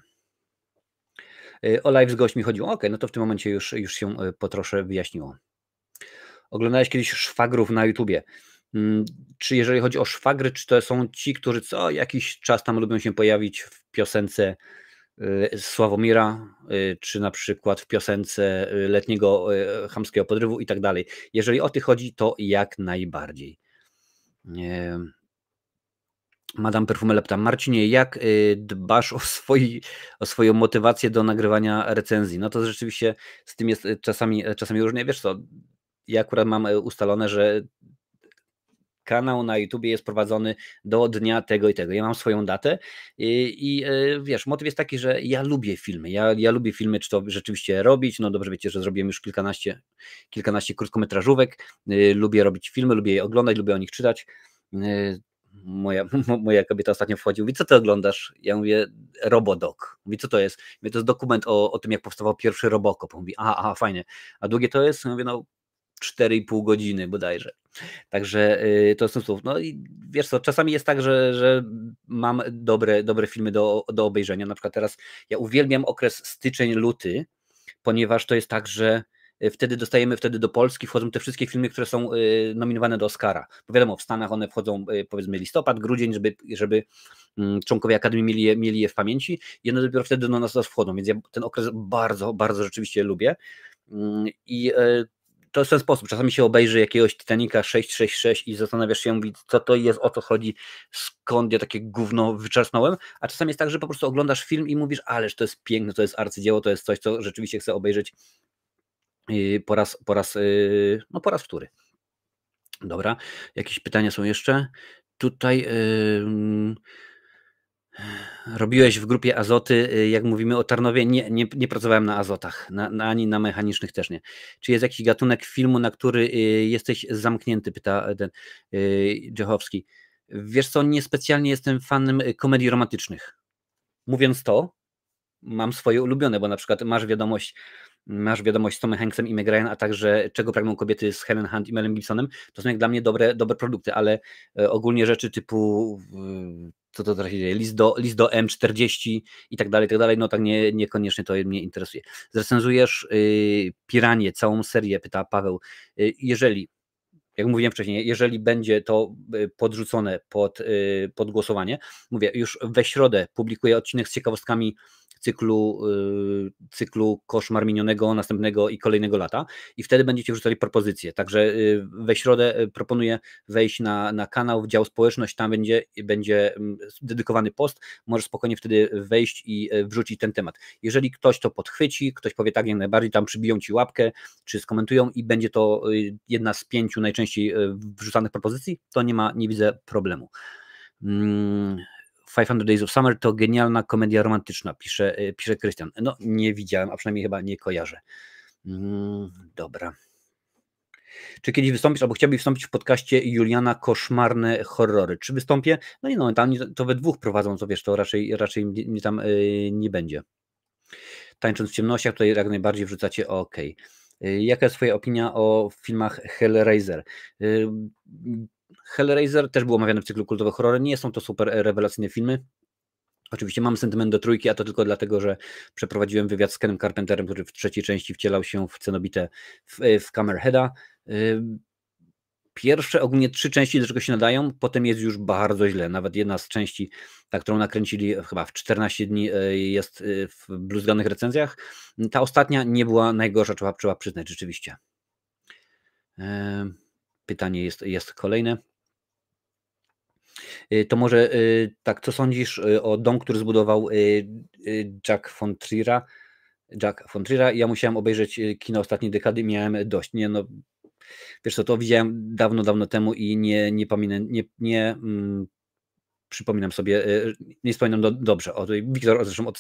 O live z gośćmi chodziło. Okej, no to w tym momencie już się po trosze wyjaśniło. Oglądałeś kiedyś szwagrów na YouTubie? Czy jeżeli chodzi o szwagry, czy to są ci, którzy co jakiś czas tam lubią się pojawić w piosence Sławomira, czy na przykład w piosence Letniego Chamskiego Podrywu i tak dalej. Jeżeli o tych chodzi, to jak najbardziej. Madame Perfumella pyta, Marcinie, jak dbasz o swoją motywację do nagrywania recenzji? No to rzeczywiście z tym jest czasami różnie. Wiesz co, ja akurat mam ustalone, że kanał na YouTubie jest prowadzony do dnia tego i tego. Ja mam swoją datę i wiesz, motyw jest taki, że ja lubię filmy. Ja lubię filmy, czy to rzeczywiście robić. No dobrze wiecie, że zrobiłem już kilkanaście krótkometrażówek. Lubię robić filmy, lubię je oglądać, lubię o nich czytać. Moja kobieta ostatnio wchodzi, mówi, co ty oglądasz? Ja mówię, Robodok. Mówi, co to jest? Mówię, to jest dokument o tym, jak powstawał pierwszy Robocop. Mówi, aha, fajnie. A długie to jest? Mówię, no 4,5 godziny bodajże. Także to jest słów. No i wiesz co, czasami jest tak, że mam dobre filmy do obejrzenia. Na przykład teraz ja uwielbiam okres styczeń, luty, ponieważ to jest tak, że wtedy do Polski wchodzą te wszystkie filmy, które są nominowane do Oscara. Bo wiadomo, w Stanach one wchodzą powiedzmy listopad, grudzień, żeby członkowie Akademii mieli je w pamięci i one dopiero wtedy do nas wchodzą, więc ja ten okres bardzo, bardzo rzeczywiście lubię. I to jest ten sposób. Czasami się obejrzy jakiegoś Titanica 666 i zastanawiasz się, mówi, co to jest, o co chodzi, skąd ja takie gówno wyczerpnąłem, a czasami jest tak, że po prostu oglądasz film i mówisz, ależ to jest piękne, to jest arcydzieło, to jest coś, co rzeczywiście chcę obejrzeć po raz wtóry. Dobra, jakieś pytania są jeszcze? Tutaj robiłeś w grupie Azoty, jak mówimy o Tarnowie, nie pracowałem na Azotach, ani na mechanicznych też nie. Czy jest jakiś gatunek filmu, na który jesteś zamknięty, pyta ten Dziechowski. Wiesz co, niespecjalnie jestem fanem komedii romantycznych. Mówiąc to, mam swoje ulubione, bo na przykład Masz wiadomość z Tomem Hanksem i Meg Ryan, a także Czego pragną kobiety z Helen Hunt i Melem Gibsonem, to są jak dla mnie dobre produkty, ale ogólnie rzeczy typu co to teraz się dzieje, list do M40 i tak dalej, no tak niekoniecznie to mnie interesuje. Zrecenzujesz Piranię, całą serię, pyta Paweł. Jeżeli, jak mówiłem wcześniej, jeżeli będzie to podrzucone pod głosowanie, mówię, już we środę publikuję odcinek z ciekawostkami cyklu Koszmar minionego, następnego i kolejnego lata i wtedy będziecie wrzucali propozycje. Także we środę proponuję wejść na kanał w dział społeczność, tam będzie dedykowany post, możesz spokojnie wtedy wejść i wrzucić ten temat. Jeżeli ktoś to podchwyci, ktoś powie tak jak najbardziej, tam przybiją ci łapkę, czy skomentują i będzie to jedna z 5 najczęściej wrzucanych propozycji, to nie widzę problemu. 500 Days of Summer to genialna komedia romantyczna, pisze Krystian. No nie widziałem, a przynajmniej chyba nie kojarzę. Dobra. Czy kiedyś wystąpisz, albo chciałbyś wystąpić w podcaście Juliana Koszmarne Horrory? Czy wystąpię? No nie, no tam to we dwóch prowadzą, to wiesz, to raczej mnie tam nie będzie. Tańcząc w ciemnościach, tutaj jak najbardziej wrzucacie OK. Jaka jest twoja opinia o filmach Hellraiser? Hellraiser też był omawiany w cyklu kultowe horrory. Nie są to super rewelacyjne filmy. Oczywiście mam sentyment do trójki, a to tylko dlatego, że przeprowadziłem wywiad z Kenem Carpenterem, który w trzeciej części wcielał się w Cenobitę w Hammerheada. Pierwsze ogólnie 3 części do czego się nadają, potem jest już bardzo źle. Nawet jedna z części, ta którą nakręcili chyba w 14 dni, jest w bluzganych recenzjach. Ta ostatnia nie była najgorsza, trzeba przyznać rzeczywiście. Pytanie jest kolejne. To może tak, co sądzisz o dom, który zbudował Jack von Trier'a? Ja musiałem obejrzeć kino ostatniej dekady, miałem dość. Nie, no, wiesz co, to widziałem dawno temu i nie pamiętam, nie przypominam sobie, nie wspominam dobrze. Wiktor zresztą o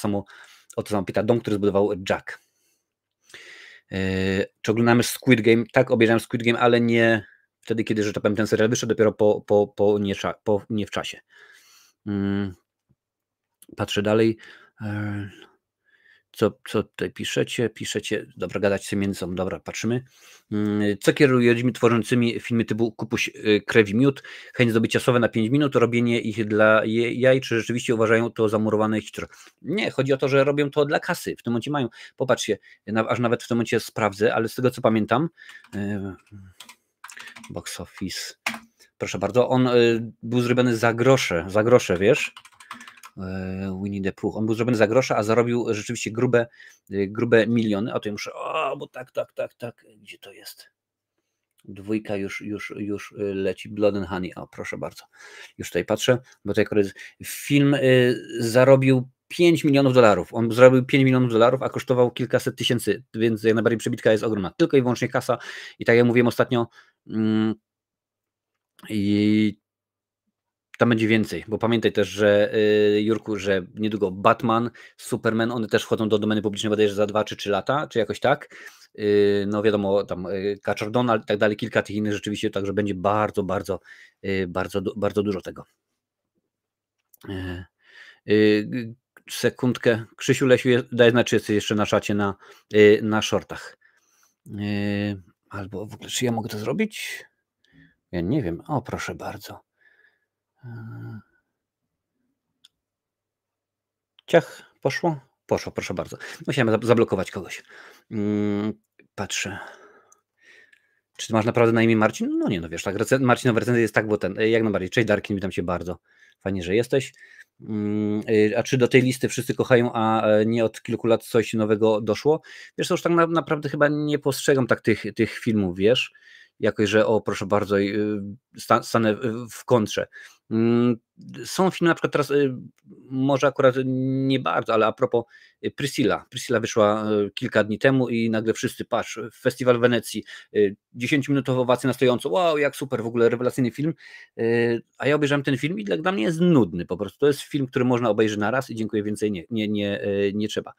to samo pyta, dom, który zbudował Jack. Czy oglądamy Squid Game? Tak, obejrzałem Squid Game, ale nie wtedy, kiedy, że tak powiem, ten serial wyszedł, dopiero nie w czasie. Patrzę dalej. Co tutaj piszecie? Dobra, gadać sobie między sobą. Dobra, patrzymy. Co kieruje ludźmi tworzącymi filmy typu Kupuś, krew i miód, chęć zdobycia słowa na 5 minut, robienie ich dla jaj, czy rzeczywiście uważają to za murowane hitro? Nie, chodzi o to, że robią to dla kasy. W tym momencie mają, popatrzcie, aż nawet w tym momencie sprawdzę, ale z tego co pamiętam, box office, proszę bardzo, on był zrobiony za grosze, wiesz? Winnie the Pooh. On był zrobiony za grosze, a zarobił rzeczywiście grube miliony. A to ja muszę, bo tak, gdzie to jest? 2 już leci, Blood and Honey. O, proszę bardzo. Już tutaj patrzę, bo tutaj film zarobił $5 milionów. On zarobił $5 milionów, a kosztował kilkaset tysięcy, więc jak najbardziej przebitka jest ogromna. Tylko i wyłącznie kasa. I tak jak mówiłem ostatnio, i tam będzie więcej, bo pamiętaj też, że Jurku, że niedługo Batman, Superman, one też wchodzą do domeny publicznej, bodajże za 2 czy 3 lata, czy jakoś tak. No wiadomo, tam Kaczor Donald i tak dalej, kilka tych innych rzeczywiście, także będzie bardzo dużo tego. Sekundkę. Krzysiu Lesiu, daj znać, czy jesteś jeszcze na czacie na shortach. Albo w ogóle, czy ja mogę to zrobić? Ja nie wiem. O, proszę bardzo. Ciach, poszło? Poszło, proszę bardzo. Musiałem zablokować kogoś. Patrzę. Czy ty masz naprawdę na imię Marcin? No nie, no wiesz, tak, Marcinowa recenzja jest tak, bo jak najbardziej. Cześć Darkin, witam cię bardzo. Fajnie, że jesteś. A czy do tej listy wszyscy kochają, a nie od kilku lat coś nowego doszło? Wiesz, to już tak naprawdę chyba nie postrzegam tak tych filmów, wiesz, jakoś, że o proszę bardzo, stanę w kontrze. Są filmy na przykład teraz, może akurat nie bardzo, ale a propos Priscilla. Priscilla wyszła kilka dni temu i nagle wszyscy, patrz, Festiwal w Wenecji, 10-minutowe owacje na stojąco, wow, jak super, w ogóle rewelacyjny film, a ja obejrzałem ten film i dla mnie jest nudny po prostu. To jest film, który można obejrzeć na raz i dziękuję, więcej nie trzeba.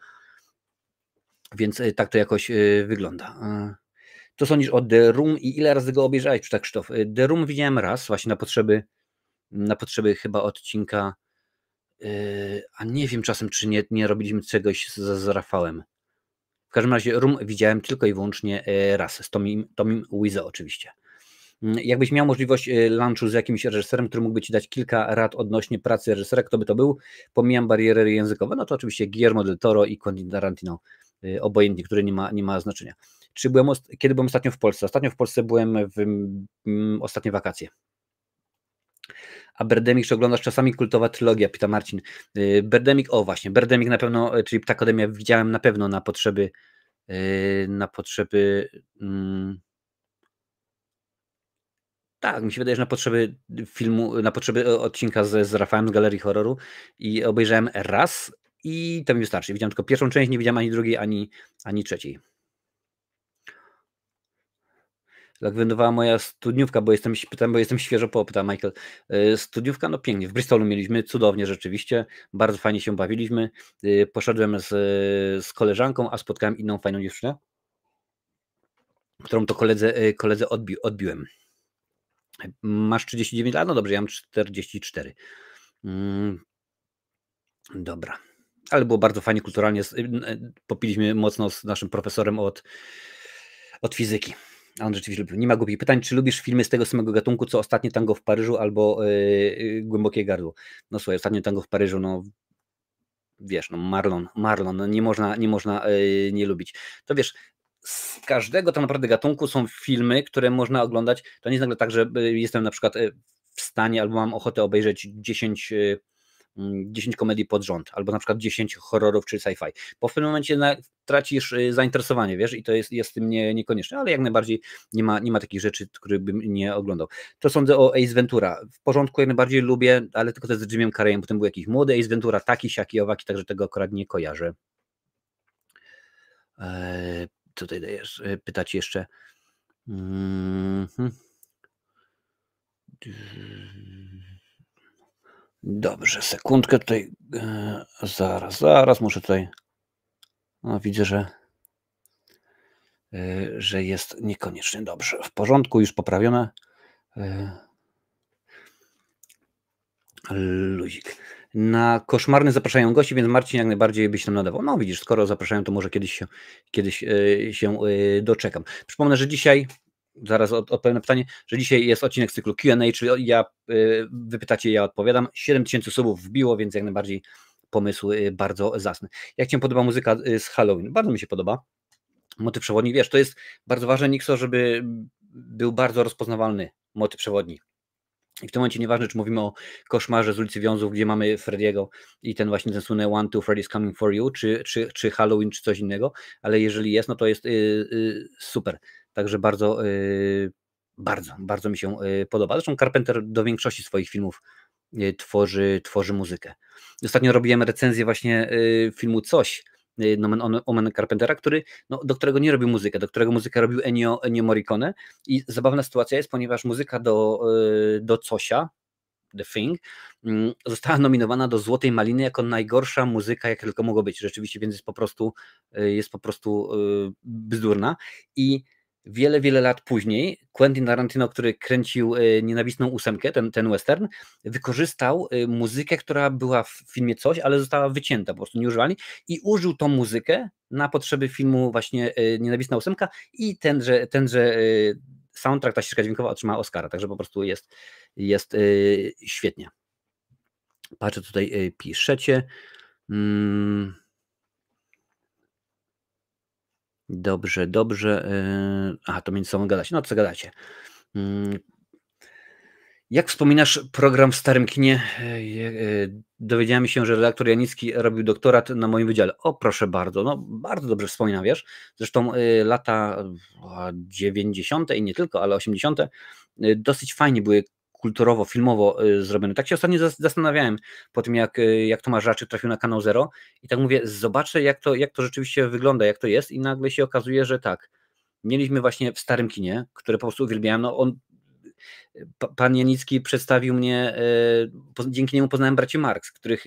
Więc tak to jakoś wygląda. To sądzisz o The Room i ile razy go obejrzałeś, tak Krzysztof? The Room widziałem raz, właśnie na potrzeby chyba odcinka, a nie wiem czasem, czy nie robiliśmy czegoś z Rafałem. W każdym razie Room widziałem tylko i wyłącznie raz, z Tomim Wiseau oczywiście. Jakbyś miał możliwość lunchu z jakimś reżyserem, który mógłby ci dać kilka rad odnośnie pracy reżysera, kto by to był? Pomijam bariery językowe, no to oczywiście Guillermo del Toro i Quentin Tarantino, obojętnie, który nie ma znaczenia. Kiedy byłem ostatnio w Polsce? Ostatnio w Polsce byłem w ostatnie wakacje. A Birdemic, czy oglądasz czasami? Kultowa trylogia, pyta Marcin. Birdemic, o właśnie, Birdemic na pewno, czyli Ptakodemia widziałem na pewno na potrzeby tak, mi się wydaje, że na potrzeby filmu, na potrzeby odcinka z Rafałem z Galerii Horroru i obejrzałem raz i to mi wystarczy. Widziałem tylko pierwszą część, nie widziałem ani drugiej, ani trzeciej. Jak wylądowała moja studniówka, bo jestem świeżo po, pyta Michael. Studniówka, no pięknie, w Bristolu mieliśmy, cudownie rzeczywiście, bardzo fajnie się bawiliśmy. Poszedłem z koleżanką, a spotkałem inną fajną dziewczynę, którą to koledze odbiłem. Masz 39 lat? No dobrze, ja mam 44. Dobra. Ale było bardzo fajnie, kulturalnie. Popiliśmy mocno z naszym profesorem od fizyki. A on rzeczywiście lubił. Nie ma głupich pytań. Czy lubisz filmy z tego samego gatunku, co Ostatnie tango w Paryżu albo Głębokie gardło? No słuchaj, Ostatnie tango w Paryżu, no wiesz, no Marlon, no nie można nie lubić. To wiesz, z każdego tak naprawdę gatunku są filmy, które można oglądać. To nie jest nagle tak, że jestem na przykład w stanie albo mam ochotę obejrzeć 10 komedii pod rząd, albo na przykład 10 horrorów czy sci-fi. Bo w pewnym momencie tracisz zainteresowanie, wiesz, i to jest z tym niekonieczne, ale jak najbardziej nie ma takich rzeczy, których bym nie oglądał. To sądzę o Ace Ventura. W porządku, jak najbardziej lubię, ale tylko to z Jimem Carreyem, potem był jakiś młody Ace Ventura, taki, siaki, owaki, także tego akurat nie kojarzę. Tutaj dajesz pytać jeszcze. Dobrze, sekundkę tutaj. Zaraz muszę tutaj. No, widzę, że jest niekoniecznie dobrze. W porządku, już poprawione. Luzik. Na koszmarny zapraszają gości, więc Marcin jak najbardziej byś tam nadawał. No widzisz, skoro zapraszają, to może kiedyś się doczekam. Przypomnę, że dzisiaj, zaraz odpowiem na pytanie, że dzisiaj jest odcinek z cyklu Q&A, czyli wy pytacie, ja odpowiadam. 7000 subów wbiło, więc jak najbardziej pomysł bardzo zacny. Jak Ci podoba muzyka z Halloween? Bardzo mi się podoba. Motyw przewodni, wiesz, to jest bardzo ważne, Nixo, żeby był bardzo rozpoznawalny motyw przewodni. I w tym momencie nieważne, czy mówimy o Koszmarze z ulicy Wiązów, gdzie mamy Freddy'ego i ten słynny One, Two, Freddy's Coming For You, czy Halloween, czy coś innego, ale jeżeli jest, no to jest super. Także bardzo mi się podoba. Zresztą Carpenter do większości swoich filmów tworzy muzykę. Ostatnio robiłem recenzję właśnie filmu Coś, nomen omen Carpentera, do którego nie robił muzykę, do którego muzykę robił Ennio Morricone i zabawna sytuacja jest, ponieważ muzyka do Cosia, The Thing, została nominowana do Złotej Maliny jako najgorsza muzyka, jaka tylko mogło być. Rzeczywiście, więc jest po prostu bzdurna i wiele lat później Quentin Tarantino, który kręcił Nienawistną ósemkę, ten western, wykorzystał muzykę, która była w filmie Coś, ale została wycięta, po prostu nie używali i użył tą muzykę na potrzeby filmu właśnie Nienawistna ósemka i tenże soundtrack, ta ścieżka dźwiękowa otrzymała Oscara, także po prostu jest świetnie. Patrzę, tutaj piszecie. Dobrze, dobrze. To między sobą gadacie. No co gadacie? Jak wspominasz program w starym kinie? Dowiedziałem się, że redaktor Janicki robił doktorat na moim wydziale. O, proszę bardzo, no bardzo dobrze wspominam, wiesz. Zresztą lata 90. i nie tylko, ale 80. Dosyć fajnie były kulturowo, filmowo zrobione. Tak się ostatnio zastanawiałem po tym, jak Tomasz Raczyk trafił na Kanał Zero i tak mówię, zobaczę jak to rzeczywiście wygląda, jak to jest i nagle się okazuje, że tak. Mieliśmy właśnie w starym kinie, które po prostu uwielbiałem. No pan Janicki przedstawił mnie, dzięki niemu poznałem braci Marx, których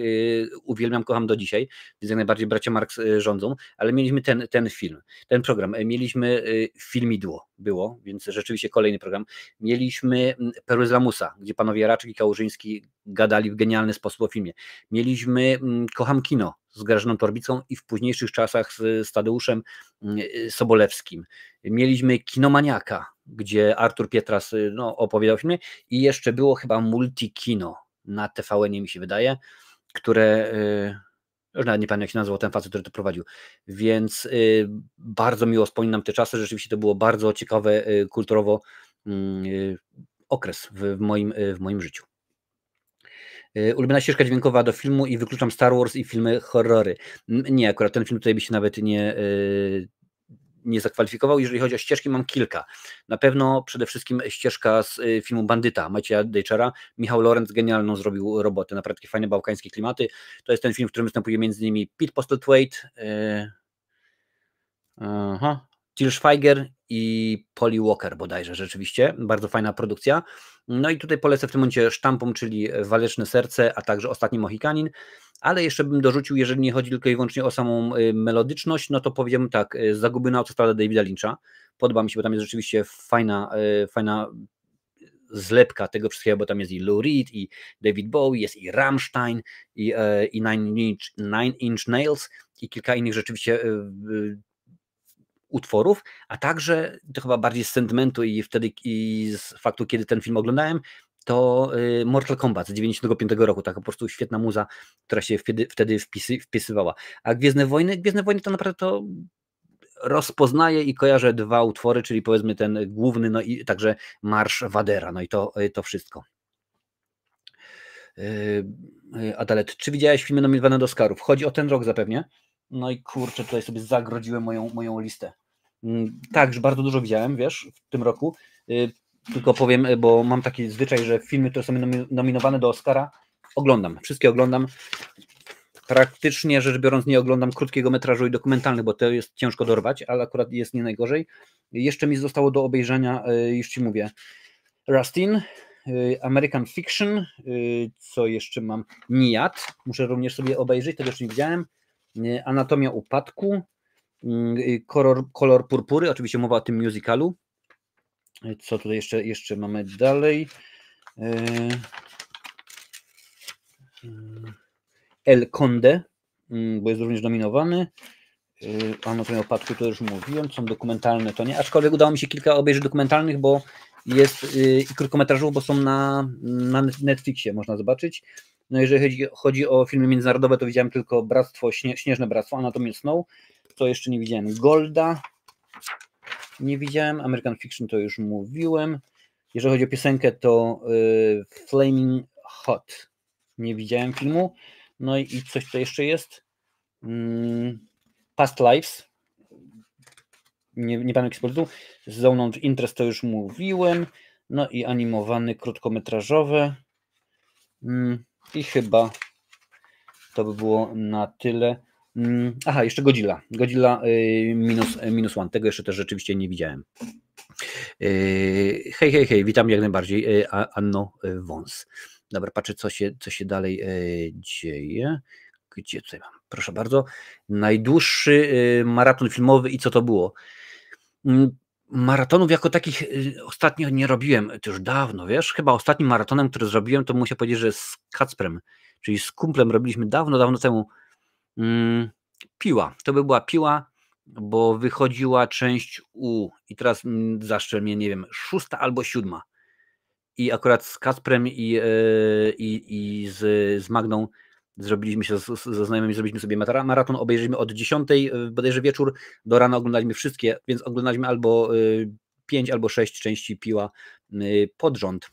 uwielbiam, kocham do dzisiaj, więc jak najbardziej bracia Marx rządzą, ale mieliśmy ten film, ten program, mieliśmy Filmidło było, więc rzeczywiście kolejny program, mieliśmy Perły z Lamusa, gdzie panowie Raczyk i Kałużyński gadali w genialny sposób o filmie, mieliśmy Kocham kino z Grażyną Torbicą i w późniejszych czasach z Tadeuszem Sobolewskim, mieliśmy Kinomaniaka, gdzie Artur Pietras opowiadał o filmie i jeszcze było chyba Multikino na TVN-ie, mi się wydaje, które, już nawet nie pamiętam jak się nazywał ten facet, który to prowadził, więc bardzo miło wspominam te czasy, rzeczywiście to było bardzo ciekawe kulturowo okres w moim życiu. Ulubiona ścieżka dźwiękowa do filmu i wykluczam Star Wars i filmy horrory. Nie, akurat ten film tutaj by się nawet nie zakwalifikował. Jeżeli chodzi o ścieżki, mam kilka. Na pewno przede wszystkim ścieżka z filmu Bandyta Macieja Dejczera. Michał Lorenz genialną zrobił robotę, naprawdę takie fajne bałkańskie klimaty. To jest ten film, w którym występuje m.in. Pete Postlethwaite, Til Schweiger i Polly Walker bodajże, rzeczywiście. Bardzo fajna produkcja. No i tutaj polecę w tym momencie Sztampom, czyli Waleczne Serce, a także Ostatni Mohikanin, ale jeszcze bym dorzucił, jeżeli nie chodzi tylko i wyłącznie o samą melodyczność, no to powiem tak, Zagubiona autostrada Davida Lyncha. Podoba mi się, bo tam jest rzeczywiście fajna zlepka tego wszystkiego, bo tam jest i Lou Reed, i David Bowie, jest i Rammstein, i Nine Inch Nails, i kilka innych rzeczywiście utworów, a także to chyba bardziej z sentymentu i z faktu, kiedy ten film oglądałem, to Mortal Kombat z 95 roku, taka po prostu świetna muza, która się wtedy wpisywała. A Gwiezdne Wojny to naprawdę to rozpoznaję i kojarzę dwa utwory, czyli powiedzmy ten główny, no i także Marsz Vadera, no i to wszystko. Adalet, czy widziałeś filmy nominowane do Oscarów? Chodzi o ten rok zapewnie. No i kurczę, tutaj sobie zagrodziłem moją listę. Tak, już bardzo dużo widziałem, wiesz, w tym roku. Tylko powiem, bo mam taki zwyczaj, że filmy, które są nominowane do Oscara, oglądam. Wszystkie oglądam. Praktycznie rzecz biorąc nie oglądam krótkiego metrażu i dokumentalnych, bo to jest ciężko dorwać, ale akurat jest nie najgorzej. Jeszcze mi zostało do obejrzenia, już Ci mówię, Rustin, American Fiction, co jeszcze mam? Nijad, muszę również sobie obejrzeć, tego jeszcze nie widziałem. Anatomia upadku, Kolor purpury, oczywiście mowa o tym musicalu. Co tutaj jeszcze mamy dalej? El Conde, bo jest również nominowany. Anatomia upadku to już mówiłem, są dokumentalne, to nie, aczkolwiek udało mi się kilka obejrzeć dokumentalnych, bo jest i krótkometrażów, bo są na Netflixie, można zobaczyć. No jeżeli chodzi o filmy międzynarodowe, to widziałem tylko Bractwo, Śnieżne Bractwo, Anatomię Snow, to jeszcze nie widziałem. Golda nie widziałem, American Fiction to już mówiłem. Jeżeli chodzi o piosenkę, to Flaming Hot nie widziałem filmu. No i coś to jeszcze jest. Past Lives. Nie pamiętam jak się po Zone of Interest to już mówiłem. No i animowany, krótkometrażowe. I chyba to by było na tyle. Aha, jeszcze Godzilla. Godzilla minus one. Tego jeszcze też rzeczywiście nie widziałem. Hej, witam jak najbardziej. Anno Wąs. Dobra, patrzę co się dalej dzieje. Gdzie tutaj mam? Proszę bardzo. Najdłuższy maraton filmowy i co to było? Maratonów jako takich ostatnio nie robiłem, to już dawno, wiesz, chyba ostatnim maratonem, który zrobiłem, to muszę powiedzieć, że z Kacprem, czyli z kumplem robiliśmy dawno temu Piła, to by była Piła, bo wychodziła część U i teraz zaszczel mnie, nie wiem, 6. albo 7. I akurat z Kacprem i z Magdą Zrobiliśmy się ze znajomymi, zrobiliśmy sobie maraton, obejrzeliśmy od 10 bodajże wieczór do rana, oglądaliśmy wszystkie, więc oglądaliśmy albo 5 albo 6 części Piła pod rząd.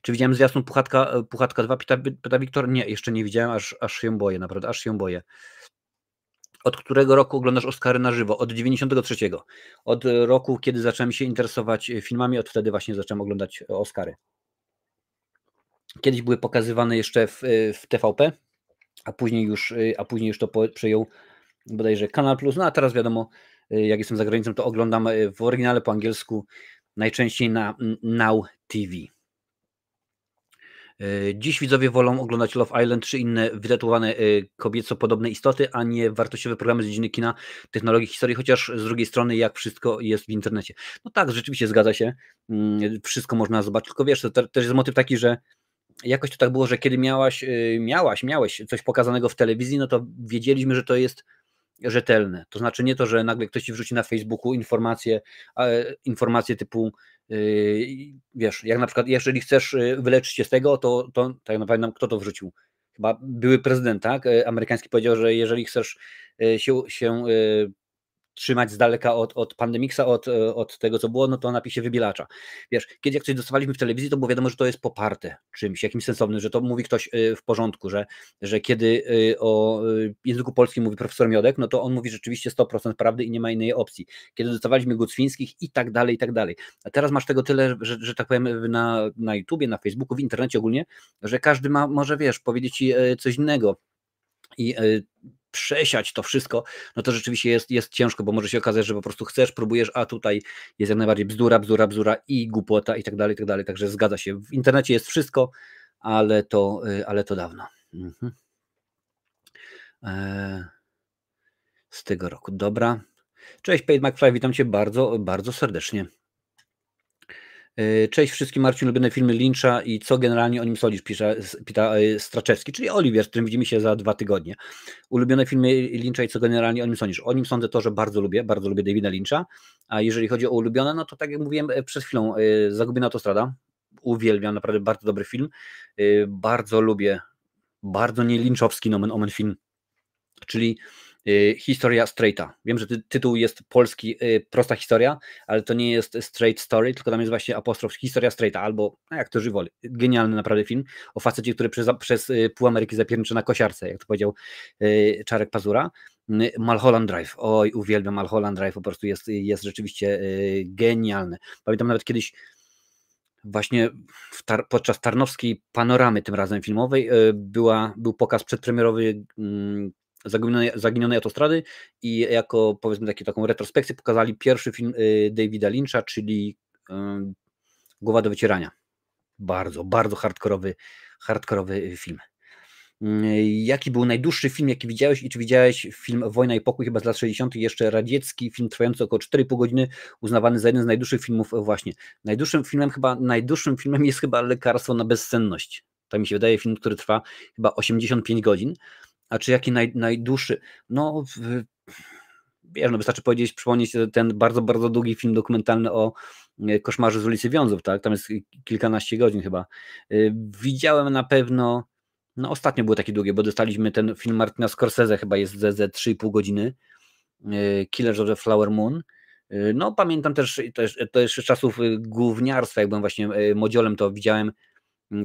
Czy widziałem zwiastun Puchatka 2, pyta Wiktor? Nie, jeszcze nie widziałem, aż się boję, naprawdę, aż się boję. Od którego roku oglądasz Oscary na żywo? Od 93. Od roku, kiedy zacząłem się interesować filmami, od wtedy właśnie zacząłem oglądać Oscary. Kiedyś były pokazywane jeszcze w TVP, a później już to przejął bodajże Kanal Plus, no a teraz wiadomo, jak jestem za granicą, to oglądam w oryginale po angielsku, najczęściej na Now TV. Dziś widzowie wolą oglądać Love Island czy inne wytatuowane kobieco podobne istoty, a nie wartościowe programy z dziedziny kina, technologii, historii, chociaż z drugiej strony jak wszystko jest w internecie. No tak, rzeczywiście zgadza się, wszystko można zobaczyć, tylko wiesz, to też jest motyw taki, że jakoś to tak było, że kiedy miałeś coś pokazanego w telewizji, no to wiedzieliśmy, że to jest rzetelne. To znaczy nie to, że nagle ktoś ci wrzuci na Facebooku informacje typu wiesz, jak na przykład jeżeli chcesz wyleczyć się z tego, to tak naprawdę kto to wrzucił? Chyba były prezydent, tak? Amerykański powiedział, że jeżeli chcesz się trzymać z daleka od pandemiksa, od tego, co było, no to napij się wybielacza. Wiesz, kiedy jak coś dostawaliśmy w telewizji, to było wiadomo, że to jest poparte czymś, jakimś sensownym, że to mówi ktoś w porządku, że kiedy o języku polskim mówi profesor Miodek, no to on mówi rzeczywiście 100% prawdy i nie ma innej opcji. Kiedy dostawaliśmy Gód Świńskich i tak dalej, i tak dalej. A teraz masz tego tyle, że tak powiem na YouTubie, na Facebooku, w internecie ogólnie, że każdy może, wiesz, powiedzieć ci coś innego. I przesiać to wszystko, no to rzeczywiście jest ciężko, bo może się okazać, że po prostu chcesz, próbujesz, a tutaj jest jak najbardziej bzdura i głupota i tak dalej, także zgadza się. W internecie jest wszystko, ale to dawno. Z tego roku. Dobra. Cześć, Paid McFly, witam Cię bardzo, bardzo serdecznie. Cześć wszystkim, Marcin, ulubione filmy Lyncha i co generalnie o nim sądzisz, pyta Straczewski, czyli Oliwier, z którym widzimy się za 2 tygodnie. Ulubione filmy Lyncha i co generalnie o nim sądzisz? O nim sądzę to, że bardzo lubię Davida Lyncha, a jeżeli chodzi o ulubione, no to tak jak mówiłem przed chwilą, Zagubiona autostrada, uwielbiam, naprawdę bardzo dobry film, bardzo lubię, bardzo nie lynchowski nomen omen film, czyli Historia Straighta. Wiem, że tytuł jest polski, prosta historia, ale to nie jest straight story, tylko tam jest właśnie apostrof Historia Straighta, albo jak to woli. Genialny naprawdę film o facecie, który przez pół Ameryki zapierniczy na kosiarce, jak to powiedział Czarek Pazura. Mulholland Drive. Oj, uwielbiam Mulholland Drive, po prostu jest rzeczywiście genialny. Pamiętam nawet kiedyś właśnie podczas Tarnowskiej Panoramy, tym razem filmowej, był pokaz przedpremierowy Zaginionej autostrady i jako, powiedzmy, taką retrospekcję pokazali pierwszy film Davida Lyncha, czyli Głowa do wycierania. Bardzo, bardzo hardkorowy film. Jaki był najdłuższy film, jaki widziałeś i czy widziałeś film Wojna i pokój, chyba z lat 60., jeszcze radziecki film trwający około 4,5 godziny, uznawany za jeden z najdłuższych filmów właśnie. Najdłuższym filmem jest chyba Lekarstwo na bezsenność. To mi się wydaje, film, który trwa chyba 85 godzin. A czy jaki najdłuższy? No, wiesz, wystarczy przypomnieć ten bardzo, bardzo długi film dokumentalny o koszmarze z ulicy Wiązów, tak? Tam jest kilkanaście godzin chyba. Widziałem na pewno, no ostatnio było takie długie, bo dostaliśmy ten film Martina Scorsese, chyba jest ze 3,5 godziny, Killers of the Flower Moon. No pamiętam też, to jeszcze z czasów gówniarstwa, jak byłem właśnie młodziolem, to widziałem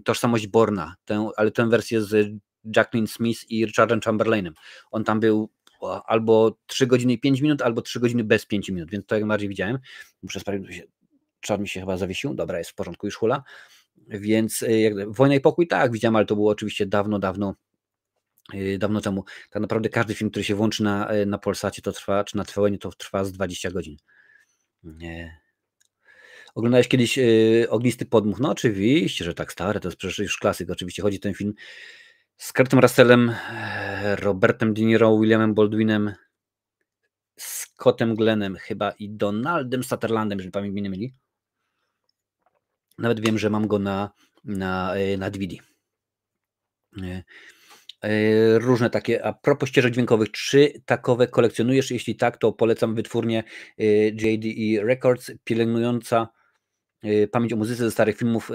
Tożsamość Borna, ale tę wersję z Jacqueline Smith i Richardem Chamberlainem. On tam był albo 3 godziny i 5 minut, albo 3 godziny bez 5 minut, więc to jak najbardziej widziałem. Muszę sprawdzić, czar mi się chyba zawiesił. Dobra, jest w porządku, już hula. Więc Wojna i pokój, tak, widziałem, ale to było oczywiście dawno temu. Tak naprawdę każdy film, który się włączy na Polsacie, to trwa, czy na TVN, to trwa z 20 godzin. Nie. Oglądałeś kiedyś Ognisty podmuch? No oczywiście, że tak, stary, to jest przecież już klasyk. Oczywiście chodzi ten film z Kurtem Russellem, Robertem De Niro, Williamem Baldwinem, Scottem Glennem chyba i Donaldem Sutherlandem, jeżeli pamięć mnie nie myli. Nawet wiem, że mam go na DVD. Różne takie, a propos ścieżek dźwiękowych, czy takowe kolekcjonujesz? Jeśli tak, to polecam wytwórnię JDE Records, pielęgnująca Pamięć o muzyce ze starych filmów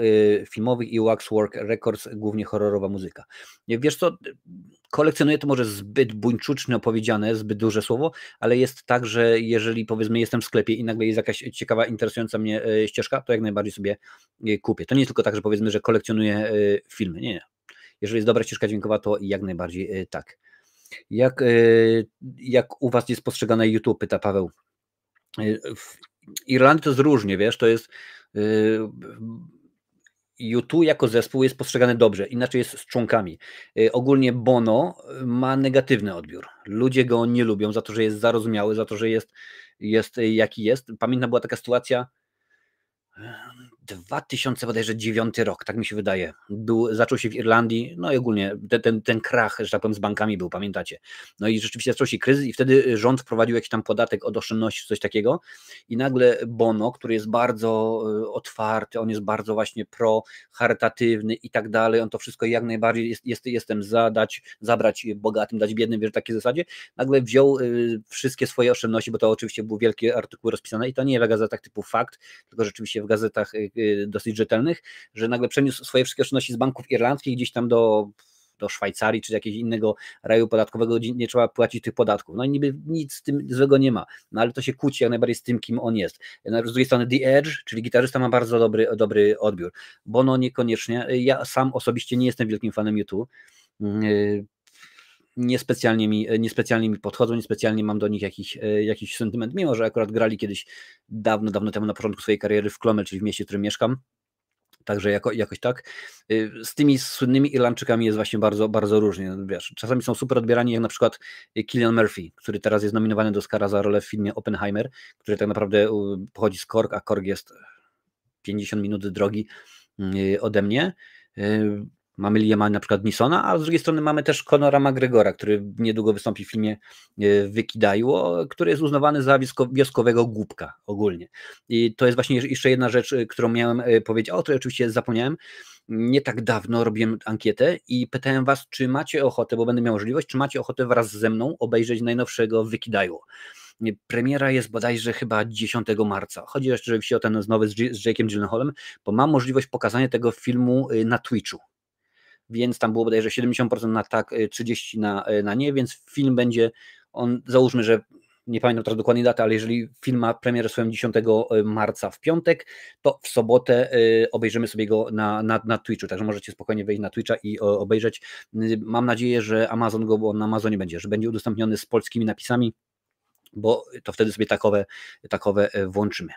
filmowych i Waxwork Records, głównie horrorowa muzyka. Wiesz co, kolekcjonuję to może zbyt buńczucznie opowiedziane, zbyt duże słowo, ale jest tak, że jeżeli powiedzmy jestem w sklepie i nagle jest jakaś ciekawa, interesująca mnie ścieżka, to jak najbardziej sobie kupię. To nie jest tylko tak, że powiedzmy, że kolekcjonuję filmy. Nie, nie. Jeżeli jest dobra ścieżka dźwiękowa, to jak najbardziej tak. Jak u was jest postrzegane YouTube, pyta Paweł. W Irlandii to jest różnie, wiesz, to jest U2 jako zespół jest postrzegany dobrze, inaczej jest z członkami. Ogólnie Bono ma negatywny odbiór. Ludzie go nie lubią za to, że jest zarozumiały, za to, że jest jaki jest. Pamiętam, była taka sytuacja 2009 rok, tak mi się wydaje. Zaczął się w Irlandii, no i ogólnie ten krach, że tak powiem, z bankami był, pamiętacie. No i rzeczywiście zaczął się kryzys i wtedy rząd wprowadził jakiś tam podatek od oszczędności, coś takiego i nagle Bono, który jest bardzo otwarty, on jest bardzo właśnie pro-charytatywny i tak dalej, on to wszystko jak najbardziej jestem zabrać bogatym, dać biednym, wiesz, w takiej zasadzie, nagle wziął wszystkie swoje oszczędności, bo to oczywiście były wielkie artykuły rozpisane i to nie w gazetach typu Fakt, tylko rzeczywiście w gazetach dosyć rzetelnych, że nagle przeniósł swoje wszystkie oszczędności z banków irlandzkich gdzieś tam do Szwajcarii czy jakiegoś innego raju podatkowego, gdzie nie trzeba płacić tych podatków. No i niby nic z tym złego nie ma, no ale to się kłóci jak najbardziej z tym, kim on jest. Z drugiej strony The Edge, czyli gitarzysta, ma bardzo dobry odbiór. Bono niekoniecznie. Ja sam osobiście nie jestem wielkim fanem U2. Niespecjalnie mi podchodzą, niespecjalnie mam do nich jakiś sentyment, mimo że akurat grali kiedyś dawno temu na początku swojej kariery w Clomel, czyli w mieście, w którym mieszkam. Także jakoś tak. Z tymi słynnymi Irlandczykami jest właśnie bardzo, bardzo różnie. Wiesz, czasami są super odbierani, jak na przykład Cillian Murphy, który teraz jest nominowany do Oscara za rolę w filmie Oppenheimer, który tak naprawdę pochodzi z Cork, a Cork jest 50 minut drogi ode mnie. Mamy Liama na przykład Neesona, a z drugiej strony mamy też Conora McGregora, który niedługo wystąpi w filmie Wykidajło, który jest uznawany za wioskowego głupka ogólnie. I to jest właśnie jeszcze jedna rzecz, którą miałem powiedzieć, o której oczywiście zapomniałem. Nie tak dawno robiłem ankietę i pytałem was, czy macie ochotę, bo będę miał możliwość, czy macie ochotę wraz ze mną obejrzeć najnowszego Wykidajło. Premiera jest bodajże chyba 10 marca. Chodzi oczywiście o ten nowy z Jake'em Gyllenhaalem, bo mam możliwość pokazania tego filmu na Twitchu. Więc tam było bodajże 70% na tak, 30% na nie, więc film będzie, załóżmy, że nie pamiętam teraz dokładnie daty, ale jeżeli film ma premierę swoją 10 marca w piątek, to w sobotę obejrzymy sobie go na Twitchu, także możecie spokojnie wejść na Twitcha i obejrzeć. Mam nadzieję, że Amazon go, bo na Amazonie będzie, że będzie udostępniony z polskimi napisami, bo to wtedy sobie takowe włączymy.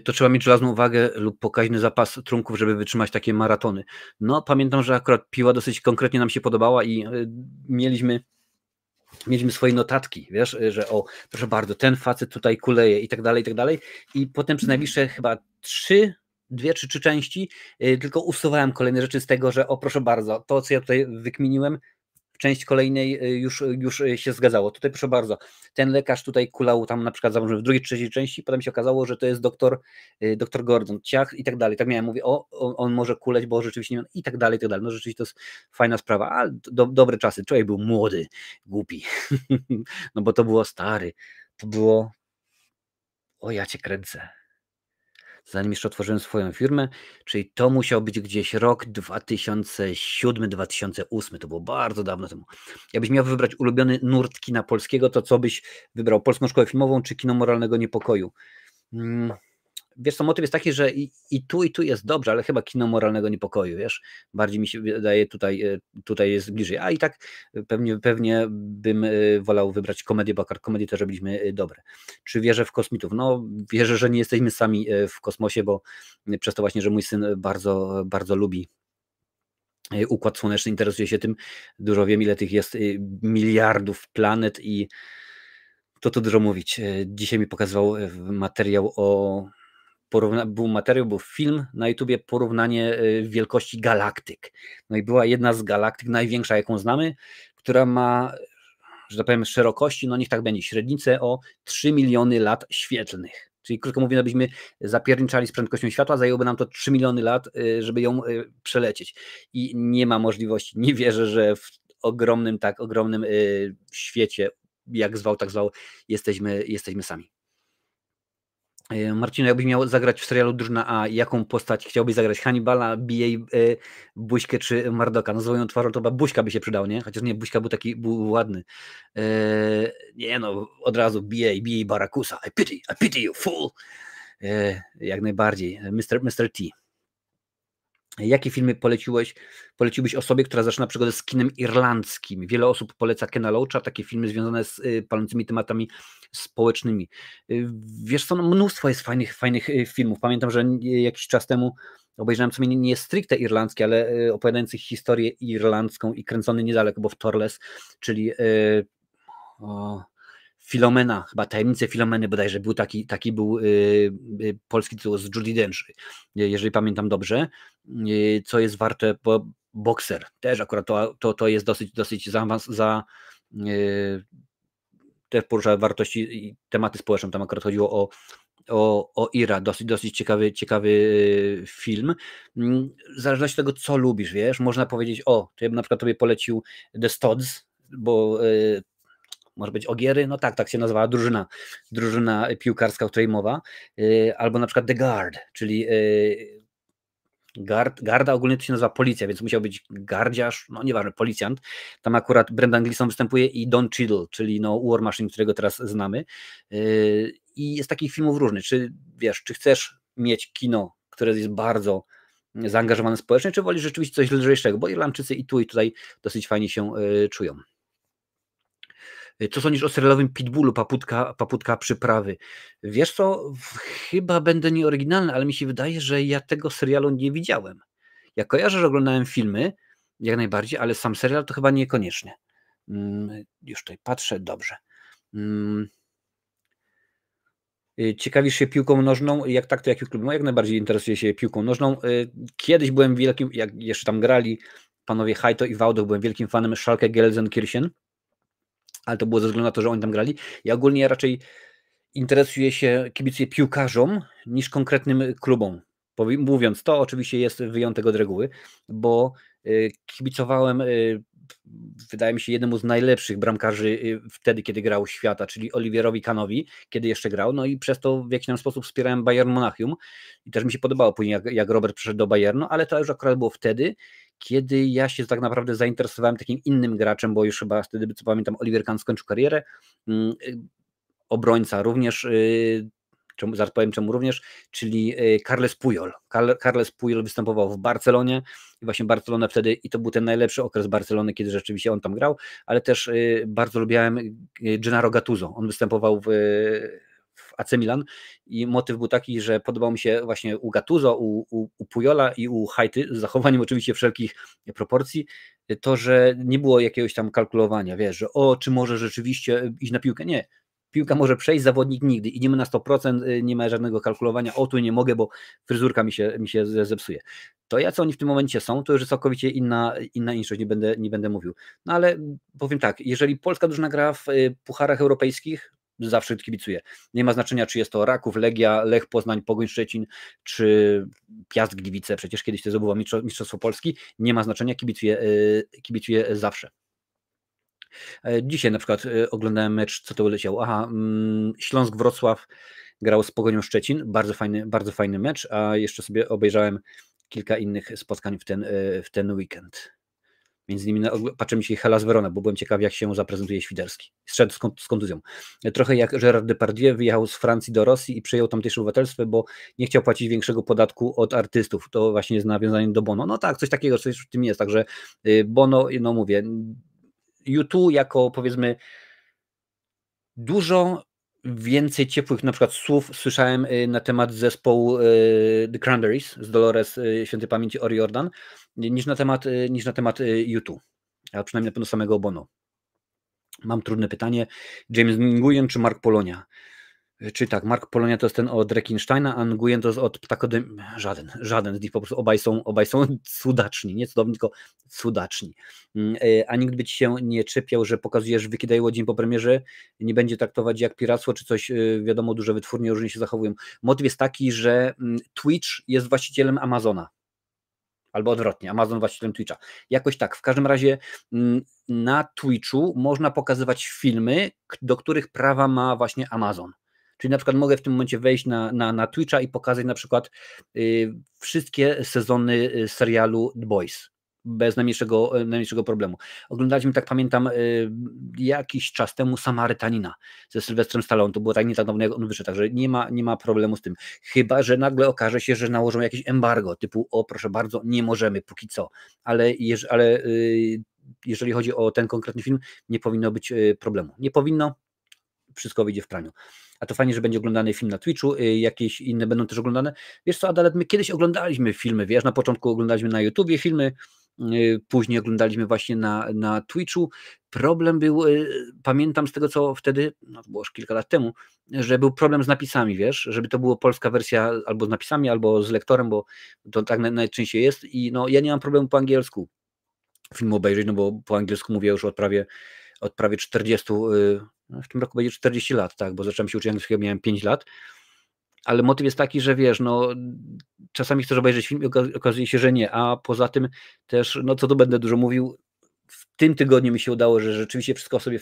To trzeba mieć żelazną uwagę lub pokaźny zapas trunków, żeby wytrzymać takie maratony. No, pamiętam, że akurat piła dosyć konkretnie nam się podobała i mieliśmy swoje notatki, wiesz, że proszę bardzo, ten facet tutaj kuleje i tak dalej, i potem przez najbliższe chyba 2 czy 3 części tylko usuwałem kolejne rzeczy z tego, że proszę bardzo, to co ja tutaj wykminiłem, w części kolejnej już się zgadzało. Tutaj proszę bardzo, ten lekarz tutaj kulał tam na przykład w drugiej, trzeciej części, potem się okazało, że to jest doktor Gordon, ciach i tak dalej. Tak miałem, mówię, on może kuleć, bo rzeczywiście nie i tak dalej, i tak dalej. No rzeczywiście to jest fajna sprawa, ale dobre czasy. Człowiek był młody, głupi. No bo to było stary. To było, ja cię kręcę. Zanim jeszcze otworzyłem swoją firmę, czyli to musiał być gdzieś rok 2007-2008, to było bardzo dawno temu. Jakbyś miał wybrać ulubiony nurt kina polskiego, to co byś wybrał? Polską Szkołę Filmową czy Kino Moralnego Niepokoju? Wiesz co, motyw jest taki, że i tu jest dobrze, ale chyba Kino Moralnego Niepokoju, wiesz, bardziej mi się wydaje tutaj jest bliżej, a i tak pewnie bym wolał wybrać komedię, bo komedie też robiliśmy dobre. Czy wierzę w kosmitów? No wierzę, że nie jesteśmy sami w kosmosie, bo przez to właśnie, że mój syn bardzo, bardzo lubi Układ Słoneczny, interesuje się tym, dużo wiem, ile tych jest miliardów planet i to tu dużo mówić. Dzisiaj mi pokazywał materiał był film na YouTubie, porównanie wielkości galaktyk. No i była jedna z galaktyk, największa jaką znamy, która ma, że tak powiem, szerokości, no niech tak będzie, średnicę o 3 miliony lat świetlnych. Czyli krótko mówiąc, abyśmy zapierniczali z prędkością światła, zajęłoby nam to 3 miliony lat, żeby ją przelecieć. I nie ma możliwości, nie wierzę, że w ogromnym świecie, jak zwał, tak zwał, jesteśmy sami. Marcinu, jakbyś miał zagrać w serialu Drużyna A, jaką postać chciałbyś zagrać? Hannibala, B.A. Buźkę czy Mardoka? No swoją twarzą to chyba Buźka by się przydał, nie? Chociaż nie, Buźka był ładny. Nie no, od razu B.A. Barracuda. I pity you, fool! Jak najbardziej. Mr. T. Jakie filmy poleciłbyś osobie, która zaczyna przygodę z kinem irlandzkim? Wiele osób poleca Kena Loacha, takie filmy związane z palącymi tematami społecznymi. Wiesz co, no mnóstwo jest fajnych filmów. Pamiętam, że jakiś czas temu obejrzałem co nie stricte irlandzkie, ale opowiadających historię irlandzką i kręcony niedaleko, bo w Torles, czyli Filomena, chyba Tajemnice Filomeny bodajże, był taki był polski tytuł z Judi Dench, jeżeli pamiętam dobrze, co jest warte, bo Boxer też akurat to jest dosyć też porusza wartości i tematy społeczne, tam akurat chodziło o Ira, dosyć ciekawy film. W zależności od tego, co lubisz, wiesz, można powiedzieć, to ja bym na przykład tobie polecił The Stods, bo może być Ogiery, no tak się nazywała drużyna piłkarska, o której mowa, albo na przykład The Guard, czyli garda ogólnie to się nazywa policja, więc musiał być gardziarz, no nieważne, policjant. Tam akurat Brendan Gleeson występuje i Don Cheadle, czyli War Machine, którego teraz znamy. I jest takich filmów różnych. Czy chcesz mieć kino, które jest bardzo zaangażowane społecznie, czy wolisz rzeczywiście coś lżejszego, bo Irlandczycy i tutaj dosyć fajnie się czują. Co sądzisz o serialowym Pitbullu, Paputka przyprawy? Wiesz co, chyba będę nieoryginalny, ale mi się wydaje, że ja tego serialu nie widziałem. Ja kojarzę, że oglądałem filmy, jak najbardziej, ale sam serial to chyba niekoniecznie. Już tutaj patrzę, dobrze. Ciekawisz się piłką nożną? Jak tak, to jaki klub? No jak najbardziej interesuję się piłką nożną. Kiedyś byłem wielkim, jak jeszcze tam grali panowie Hajto i Wałdoch, byłem wielkim fanem Schalke Gelsenkirchen, ale to było ze względu na to, że oni tam grali. Ja ogólnie raczej interesuję się, kibicuję piłkarzom niż konkretnym klubom. Mówiąc to, oczywiście jest wyjątek od reguły, bo kibicowałem, wydaje mi się, jednemu z najlepszych bramkarzy wtedy, kiedy grał świata, czyli Olivierowi Kahnowi, kiedy jeszcze grał, no i przez to w jakiś tam sposób wspierałem Bayern Monachium i też mi się podobało później, jak Robert przyszedł do Bayernu, ale to już akurat było wtedy, kiedy ja się tak naprawdę zainteresowałem takim innym graczem, bo już chyba wtedy, co pamiętam, Oliver Kahn skończył karierę, obrońca również, zaraz powiem czemu również, czyli Carles Puyol. Carles Puyol występował w Barcelonie i właśnie Barcelona wtedy, i to był ten najlepszy okres Barcelony, kiedy rzeczywiście on tam grał, ale też bardzo lubiałem Gennaro Gattuso. On występował w AC Milan i motyw był taki, że podobał mi się właśnie u Gattuso, u Pujola i u Hajty, z zachowaniem oczywiście wszelkich proporcji, to, że nie było jakiegoś tam kalkulowania, wiesz, że czy może rzeczywiście iść na piłkę. Nie. Piłka może przejść, zawodnik nigdy. Idziemy na 100%, nie ma żadnego kalkulowania. Tu nie mogę, bo fryzurka mi się zepsuje. To jacy oni w tym momencie są, to już jest całkowicie inna inszość, nie będę mówił. No ale powiem tak, jeżeli polska drużyna gra w pucharach europejskich, zawsze kibicuję. Nie ma znaczenia, czy jest to Raków, Legia, Lech Poznań, Pogoń Szczecin, czy Piast Gliwice, przecież kiedyś to zdobyło Mistrzostwo Polski. Nie ma znaczenia, kibicuję zawsze. Dzisiaj na przykład oglądałem mecz, co to leciał? Śląsk Wrocław grał z Pogonią Szczecin, bardzo fajny mecz, a jeszcze sobie obejrzałem kilka innych spotkań w ten weekend. Między innymi patrzę mi się Hellas Verona, bo byłem ciekaw, jak się zaprezentuje Świderski. Zszedł z kontuzją. Trochę jak Gérard Depardieu wyjechał z Francji do Rosji i przyjął tamtejsze obywatelstwo, bo nie chciał płacić większego podatku od artystów. To właśnie jest nawiązanie do Bono. No tak, coś takiego, coś w tym jest. Także Bono, no mówię, U2 jako, powiedzmy, dużo więcej ciepłych na przykład słów słyszałem na temat zespołu The Cranberries z Dolores świętej pamięci O'Riordan niż na temat U2, a przynajmniej na pewno samego Bono. Mam trudne pytanie. James Nguyen czy Mark Polonia? Czy tak, Mark Polonia to jest ten od Rekinsteina, a Nguyen to jest od Ptakodem. Żaden z nich, po prostu obaj są cudaczni, nie cudowni, tylko cudaczni. A nikt by ci się nie czepiał, że pokazujesz Wykidajło dzień po premierze, nie będzie traktować jak piractwo czy coś, wiadomo, duże wytwórnie różnie się zachowują. Motyw jest taki, że Twitch jest właścicielem Amazona. Albo odwrotnie, Amazon właścicielem Twitcha. Jakoś tak. W każdym razie na Twitchu można pokazywać filmy, do których prawa ma właśnie Amazon. Czyli na przykład mogę w tym momencie wejść na Twitcha i pokazać na przykład wszystkie sezony serialu The Boys. Bez najmniejszego problemu. Oglądaliśmy, tak pamiętam, jakiś czas temu Samarytanina ze Sylwestrem Stallone. To było tak nie tak dawno, jak on wyszedł, także nie ma problemu z tym. Chyba że nagle okaże się, że nałożą jakieś embargo, typu o proszę bardzo, nie możemy póki co. Ale jeżeli chodzi o ten konkretny film, nie powinno być problemu. Nie powinno, wszystko wyjdzie w praniu. A to fajnie, że będzie oglądany film na Twitchu, jakieś inne będą też oglądane. Wiesz co, Adalet, my kiedyś oglądaliśmy filmy, wiesz, na początku oglądaliśmy na YouTubie filmy, później oglądaliśmy właśnie na Twitchu. Problem był, pamiętam z tego, co wtedy, no to było już kilka lat temu, że był problem z napisami, wiesz, żeby to była polska wersja albo z napisami, albo z lektorem, bo to tak najczęściej jest i no ja nie mam problemu po angielsku film obejrzeć, no bo po angielsku mówię już od prawie 40, no w tym roku będzie 40 lat, tak, bo zacząłem się uczyć angielskiego, miałem 5 lat, ale motyw jest taki, że wiesz, no czasami chcesz obejrzeć film i okazuje się, że nie, a poza tym też, no co tu będę dużo mówił, w tym tygodniu mi się udało, że rzeczywiście wszystko sobie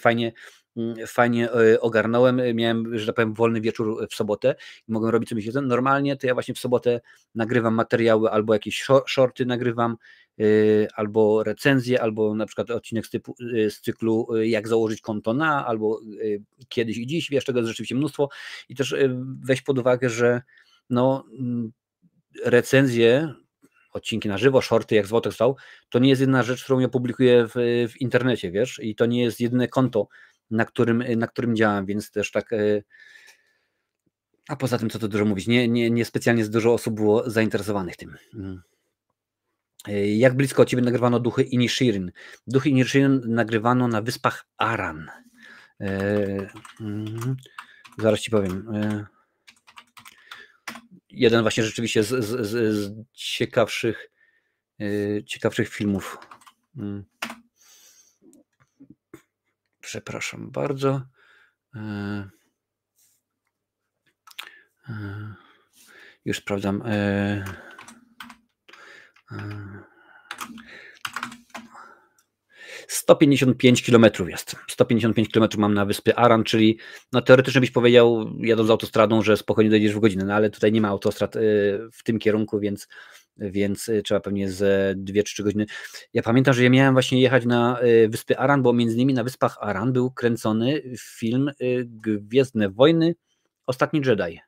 fajnie ogarnąłem, miałem, że tak powiem, wolny wieczór w sobotę i mogłem robić co mi się chce. Normalnie to ja właśnie w sobotę nagrywam materiały, albo jakieś shorty nagrywam, albo recenzje, albo na przykład odcinek z cyklu jak założyć konto albo kiedyś i dziś, wiesz, tego jest rzeczywiście mnóstwo i też weź pod uwagę, że no recenzje, odcinki na żywo, shorty, jak Złotek stał, to nie jest jedna rzecz, którą ja publikuję w internecie, wiesz, i to nie jest jedyne konto, na którym działam, więc też tak. A poza tym, co tu dużo mówić, nie specjalnie dużo osób było zainteresowanych tym. Jak blisko Ciebie nagrywano Duchy Inisherin? Duchy Inisherin nagrywano na wyspach Aran. Zaraz Ci powiem. Jeden właśnie rzeczywiście z ciekawszych filmów. Przepraszam bardzo. Już sprawdzam. 155 km jest. 155 km mam na wyspy Aran, czyli no teoretycznie byś powiedział, jadąc autostradą, że spokojnie dojedziesz w godzinę, no ale tutaj nie ma autostrad w tym kierunku, więc trzeba pewnie ze 2-3 godziny. Ja pamiętam, że ja miałem właśnie jechać na wyspy Aran, bo między innymi na wyspach Aran był kręcony film Gwiezdne Wojny, Ostatni Jedi.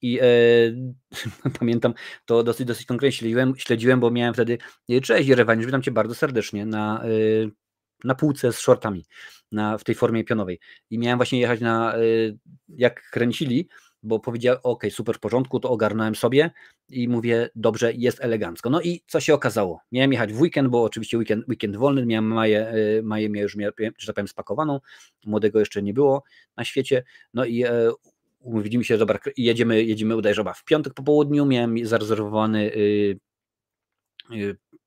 I pamiętam, to dosyć konkretnie śledziłem, bo miałem wtedy, cześć Jerewaniusz, witam Cię bardzo serdecznie na półce z shortami, w tej formie pionowej. I miałem właśnie jechać jak kręcili, bo powiedział, ok, super, w porządku, to ogarnąłem sobie i mówię, dobrze, jest elegancko. No i co się okazało? Miałem jechać w weekend, bo oczywiście weekend wolny, miałem Maję już, że tak powiem, spakowaną, młodego jeszcze nie było na świecie, no i umówiliśmy się, dobra, jedziemy bodajże w piątek po południu, miałem zarezerwowany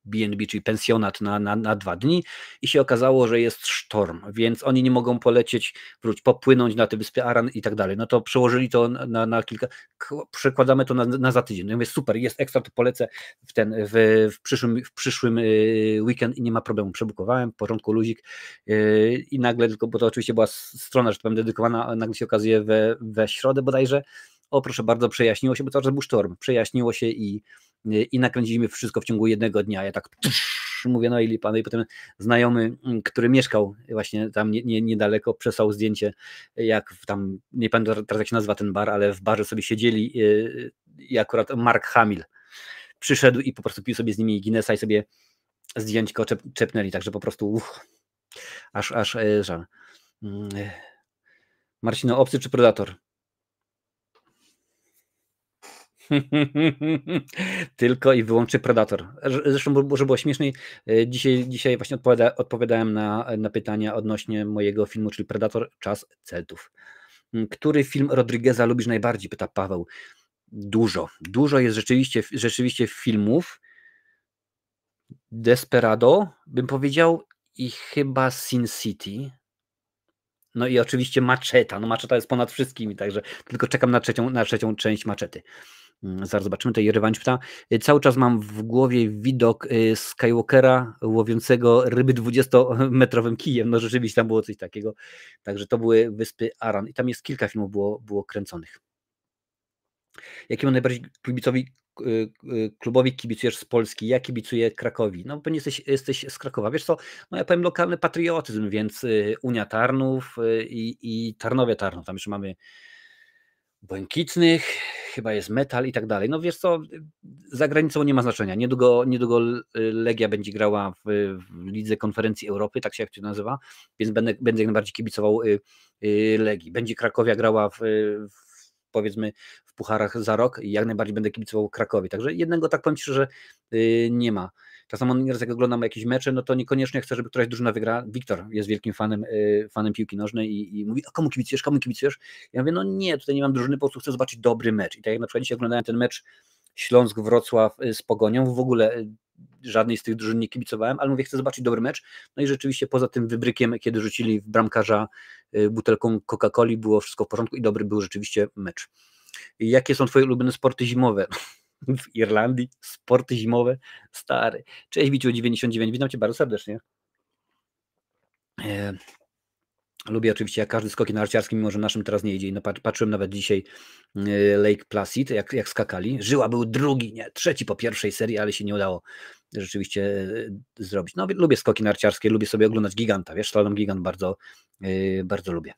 B&B, czyli pensjonat na 2 dni i się okazało, że jest sztorm, więc oni nie mogą polecieć, popłynąć na te wyspy Aran i tak dalej. No to przełożyli to na kilka, przekładamy to na za tydzień. No ja mówię, super, jest ekstra, to polecę w przyszłym weekend i nie ma problemu. Przebukowałem, w porządku, luzik i nagle, tylko bo to oczywiście była strona, że to powiem, dedykowana, nagle się okazuje we środę bodajże, o proszę bardzo, przejaśniło się, bo to był sztorm, przejaśniło się i nakręciliśmy wszystko w ciągu jednego dnia. Ja tak mówię, no i lipa. No i potem znajomy, który mieszkał właśnie tam niedaleko, przesłał zdjęcie, jak tam, nie pamiętam teraz jak się nazywa ten bar, ale w barze sobie siedzieli i akurat Mark Hamill przyszedł i po prostu pił sobie z nimi Guinnessa i sobie zdjęćko czepnęli, także po prostu aż żal. Marcino, obcy czy predator? Tylko i wyłącznie Predator. Zresztą, żeby było śmieszniej, dzisiaj właśnie odpowiadałem na pytania odnośnie mojego filmu, czyli Predator, Czas Celtów. Który film Rodrigueza lubisz najbardziej? Pyta Paweł. Dużo jest rzeczywiście filmów. Desperado, bym powiedział, i chyba Sin City. No i oczywiście Macheta. No Macheta jest ponad wszystkimi, także tylko czekam na trzecią część Machety. Zaraz zobaczymy. Tutaj Rywanić pyta. Cały czas mam w głowie widok Skywalkera łowiącego ryby 20-metrowym kijem. No rzeczywiście tam było coś takiego. Także to były wyspy Aran. I tam jest kilka filmów było kręconych. Jakiemu najbardziej klubowi kibicujesz z Polski? Ja kibicuję Krakowi. No pewnie jesteś z Krakowa. Wiesz co, no ja powiem lokalny patriotyzm, więc Unia Tarnów i Tarnowie Tarnów. Tam jeszcze mamy Błękitnych, chyba jest Metal i tak dalej. No wiesz co, za granicą nie ma znaczenia. Niedługo Legia będzie grała w Lidze Konferencji Europy, tak się jak to nazywa, więc będę jak najbardziej kibicował Legii. Będzie Krakowia grała powiedzmy w pucharach za rok i jak najbardziej będę kibicował Krakowi. Także jednego tak powiem Ci, że nie ma. Tak samo nieraz jak oglądam jakieś mecze, no to niekoniecznie chcę, żeby któraś drużyna wygra. Wiktor jest wielkim fanem piłki nożnej i mówi, a komu kibicujesz, komu kibicujesz? Ja mówię, no nie, tutaj nie mam drużyny, po prostu chcę zobaczyć dobry mecz. I tak jak na przykład dzisiaj oglądałem ten mecz Śląsk-Wrocław z Pogonią, w ogóle żadnej z tych drużyn nie kibicowałem, ale mówię, chcę zobaczyć dobry mecz. No i rzeczywiście poza tym wybrykiem, kiedy rzucili w bramkarza butelką Coca-Coli, było wszystko w porządku i dobry był rzeczywiście mecz. Jakie są Twoje ulubione sporty zimowe? W Irlandii sporty zimowe? Stary. Cześć Wiciu 99, witam Cię bardzo serdecznie. Lubię oczywiście jak każdy skoki narciarski, mimo że naszym teraz nie idzie. No, patrzyłem nawet dzisiaj Lake Placid, jak skakali. Żyła był drugi, nie, trzeci po pierwszej serii, ale się nie udało rzeczywiście zrobić. No lubię skoki narciarskie, lubię sobie oglądać giganta, wiesz, slalom gigant bardzo lubię.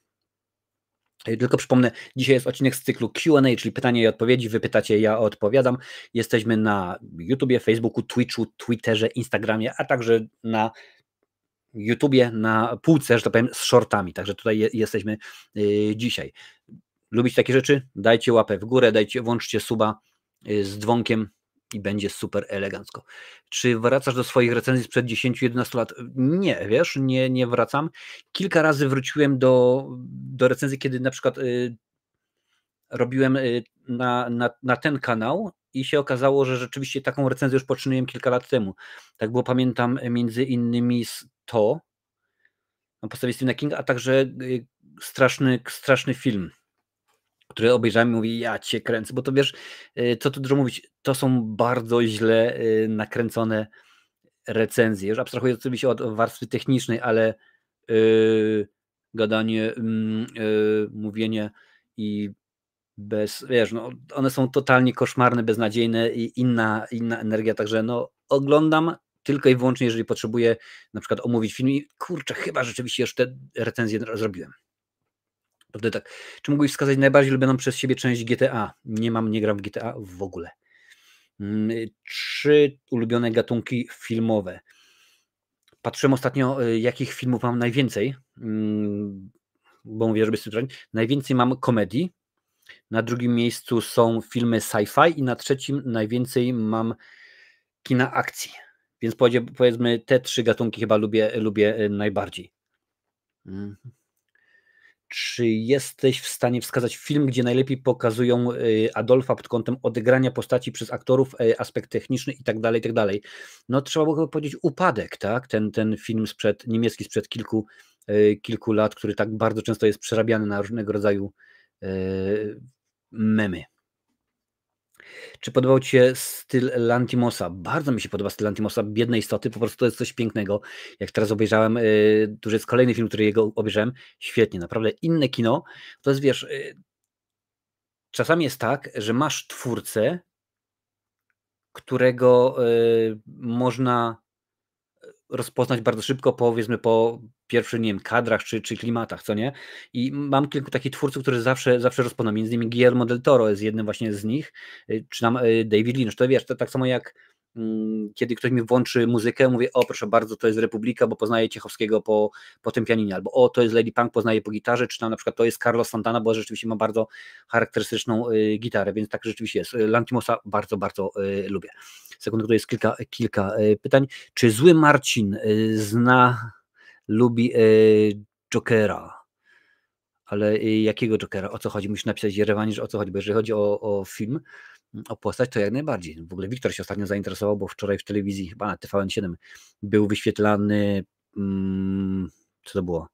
Tylko przypomnę, dzisiaj jest odcinek z cyklu Q&A, czyli pytania i odpowiedzi. Wy pytacie, ja odpowiadam. Jesteśmy na YouTubie, Facebooku, Twitchu, Twitterze, Instagramie, a także na YouTubie, na półce, że tak powiem, z shortami. Także tutaj jesteśmy dzisiaj. Lubicie takie rzeczy? Dajcie łapę w górę, włączcie suba z dzwonkiem i będzie super elegancko. Czy wracasz do swoich recenzji sprzed 10-11 lat? Nie, wiesz, nie wracam. Kilka razy wróciłem do recenzji, kiedy na przykład robiłem na ten kanał i się okazało, że rzeczywiście taką recenzję już poczyniłem kilka lat temu. Tak było, pamiętam między innymi to na podstawie Stephena Kinga, a także straszny film, który obejrzałem i mówię, ja cię kręcę, bo to wiesz, co tu dużo mówić, to są bardzo źle nakręcone recenzje. Już abstrahuję oczywiście od warstwy technicznej, ale gadanie, mówienie i wiesz, no, one są totalnie koszmarne, beznadziejne i inna energia, także no oglądam tylko i wyłącznie, jeżeli potrzebuję na przykład omówić film i kurczę, chyba rzeczywiście już te recenzje zrobiłem. Prawda, tak. Czy mógłbyś wskazać najbardziej ulubioną przez siebie część GTA? Nie gram w GTA w ogóle. 3 ulubione gatunki filmowe. Patrzyłem ostatnio, jakich filmów mam najwięcej, bo mówię, żeby sobie najwięcej mam komedii, na drugim miejscu są filmy sci-fi i na trzecim najwięcej mam kina akcji. Więc powiedzmy te 3 gatunki chyba lubię najbardziej. Czy jesteś w stanie wskazać film, gdzie najlepiej pokazują Adolfa pod kątem odegrania postaci przez aktorów, aspekt techniczny i tak dalej? No trzeba było powiedzieć Upadek, tak? Ten film niemiecki sprzed kilku lat, który tak bardzo często jest przerabiany na różnego rodzaju memy. Czy podobał Ci się styl Lantimosa? Bardzo mi się podoba styl Lantimosa, Biedne istoty, po prostu to jest coś pięknego. Jak teraz obejrzałem, to już jest kolejny film, który jego obejrzałem, świetnie, naprawdę inne kino. To jest, wiesz, czasami jest tak, że masz twórcę, którego można rozpoznać bardzo szybko, powiedzmy po pierwszych, nie wiem, kadrach czy klimatach, co nie? I mam kilku takich twórców, których zawsze rozpoznam, między innymi Guillermo del Toro jest jednym właśnie z nich, czy tam David Lynch, to wiesz, to tak samo jak kiedy ktoś mi włączy muzykę, mówię, o proszę bardzo, to jest Republika, bo poznaję Ciechowskiego po tym pianinie, albo o, to jest Lady Punk, poznaję po gitarze, czy tam na przykład to jest Carlos Santana, bo rzeczywiście ma bardzo charakterystyczną gitarę, więc tak rzeczywiście jest. Lantimosa bardzo lubię. Sekundę, to jest kilka pytań. Czy Zły Marcin lubi Jokera? Ale jakiego Jokera? O co chodzi? Musisz napisać Jerewanisz, o co chodzi, bo jeżeli chodzi o film, o postać, to jak najbardziej. W ogóle Wiktor się ostatnio zainteresował, bo wczoraj w telewizji, chyba na TVN7 był wyświetlany, co to było?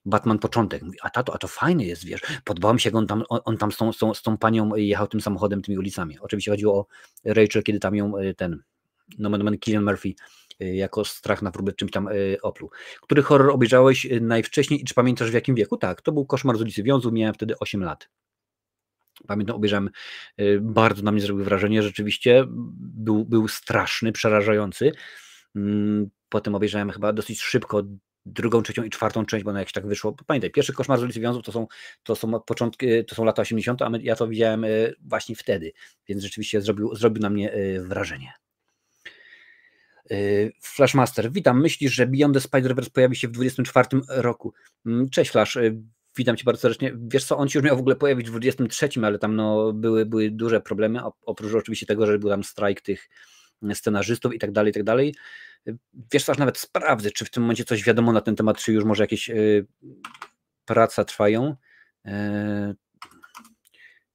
Batman początek. Mówi, a tato, a to fajny jest, wiesz. Podobało mi się, jak on tam z tą panią jechał tym samochodem, tymi ulicami. Oczywiście chodziło o Rachel, kiedy tam ją nomen omen Cillian Murphy jako strach na wróble czymś tam opluł. Który horror obejrzałeś najwcześniej i czy pamiętasz w jakim wieku? Tak, to był Koszmar z ulicy Wiązu, miałem wtedy 8 lat. Pamiętam, obejrzałem, bardzo na mnie zrobił wrażenie, rzeczywiście był straszny, przerażający. Potem obejrzałem chyba dosyć szybko drugą, trzecią i czwartą część, bo ona jak się tak wyszło. Pamiętaj, pierwszy Koszmar z ulicy Wiązów to są początki, to są lata 80., a ja to widziałem właśnie wtedy, więc rzeczywiście zrobił na mnie wrażenie. Flashmaster, witam. Myślisz, że Beyond the Spider-Verse pojawi się w 2024 roku? Cześć Flash, witam Cię bardzo serdecznie. Wiesz co, on się już miał w ogóle pojawić w 2023, ale tam były duże problemy, oprócz oczywiście tego, że był tam strajk tych scenarzystów i tak dalej, i tak dalej. Wiesz co, aż nawet sprawdzę, czy w tym momencie coś wiadomo na ten temat, czy już może jakieś praca trwają.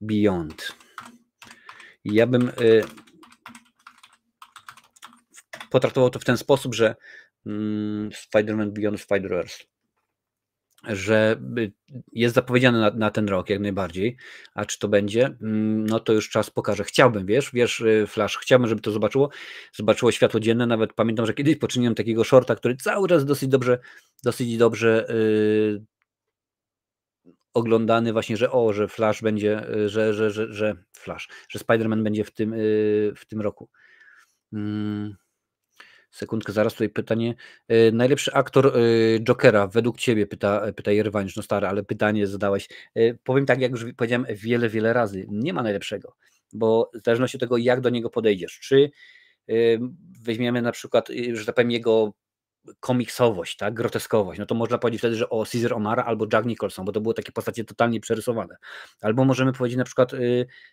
Beyond. Ja bym potraktował to w ten sposób, że Spider-Man Beyond Spider-Verse, że jest zapowiedziany na ten rok jak najbardziej, a czy to będzie, no to już czas pokaże. Chciałbym, wiesz Flash, chciałbym, żeby to zobaczyło światło dzienne. Nawet pamiętam, że kiedyś poczyniłem takiego shorta, który cały czas dosyć dobrze oglądany właśnie, że Flash będzie, że Spider-Man będzie w tym roku. Sekundkę, zaraz tutaj pytanie. Najlepszy aktor Jokera według Ciebie, pyta Jerwanisz, no stary, ale pytanie zadałeś. Powiem tak, jak już powiedziałem wiele razy, nie ma najlepszego, bo w zależności od tego, jak do niego podejdziesz, czy weźmiemy na przykład, że tak powiem, jego komiksowość, tak, groteskowość, no to można powiedzieć wtedy, że o Cesar O'Mara albo Jack Nicholson, bo to były takie postacie totalnie przerysowane. Albo możemy powiedzieć na przykład,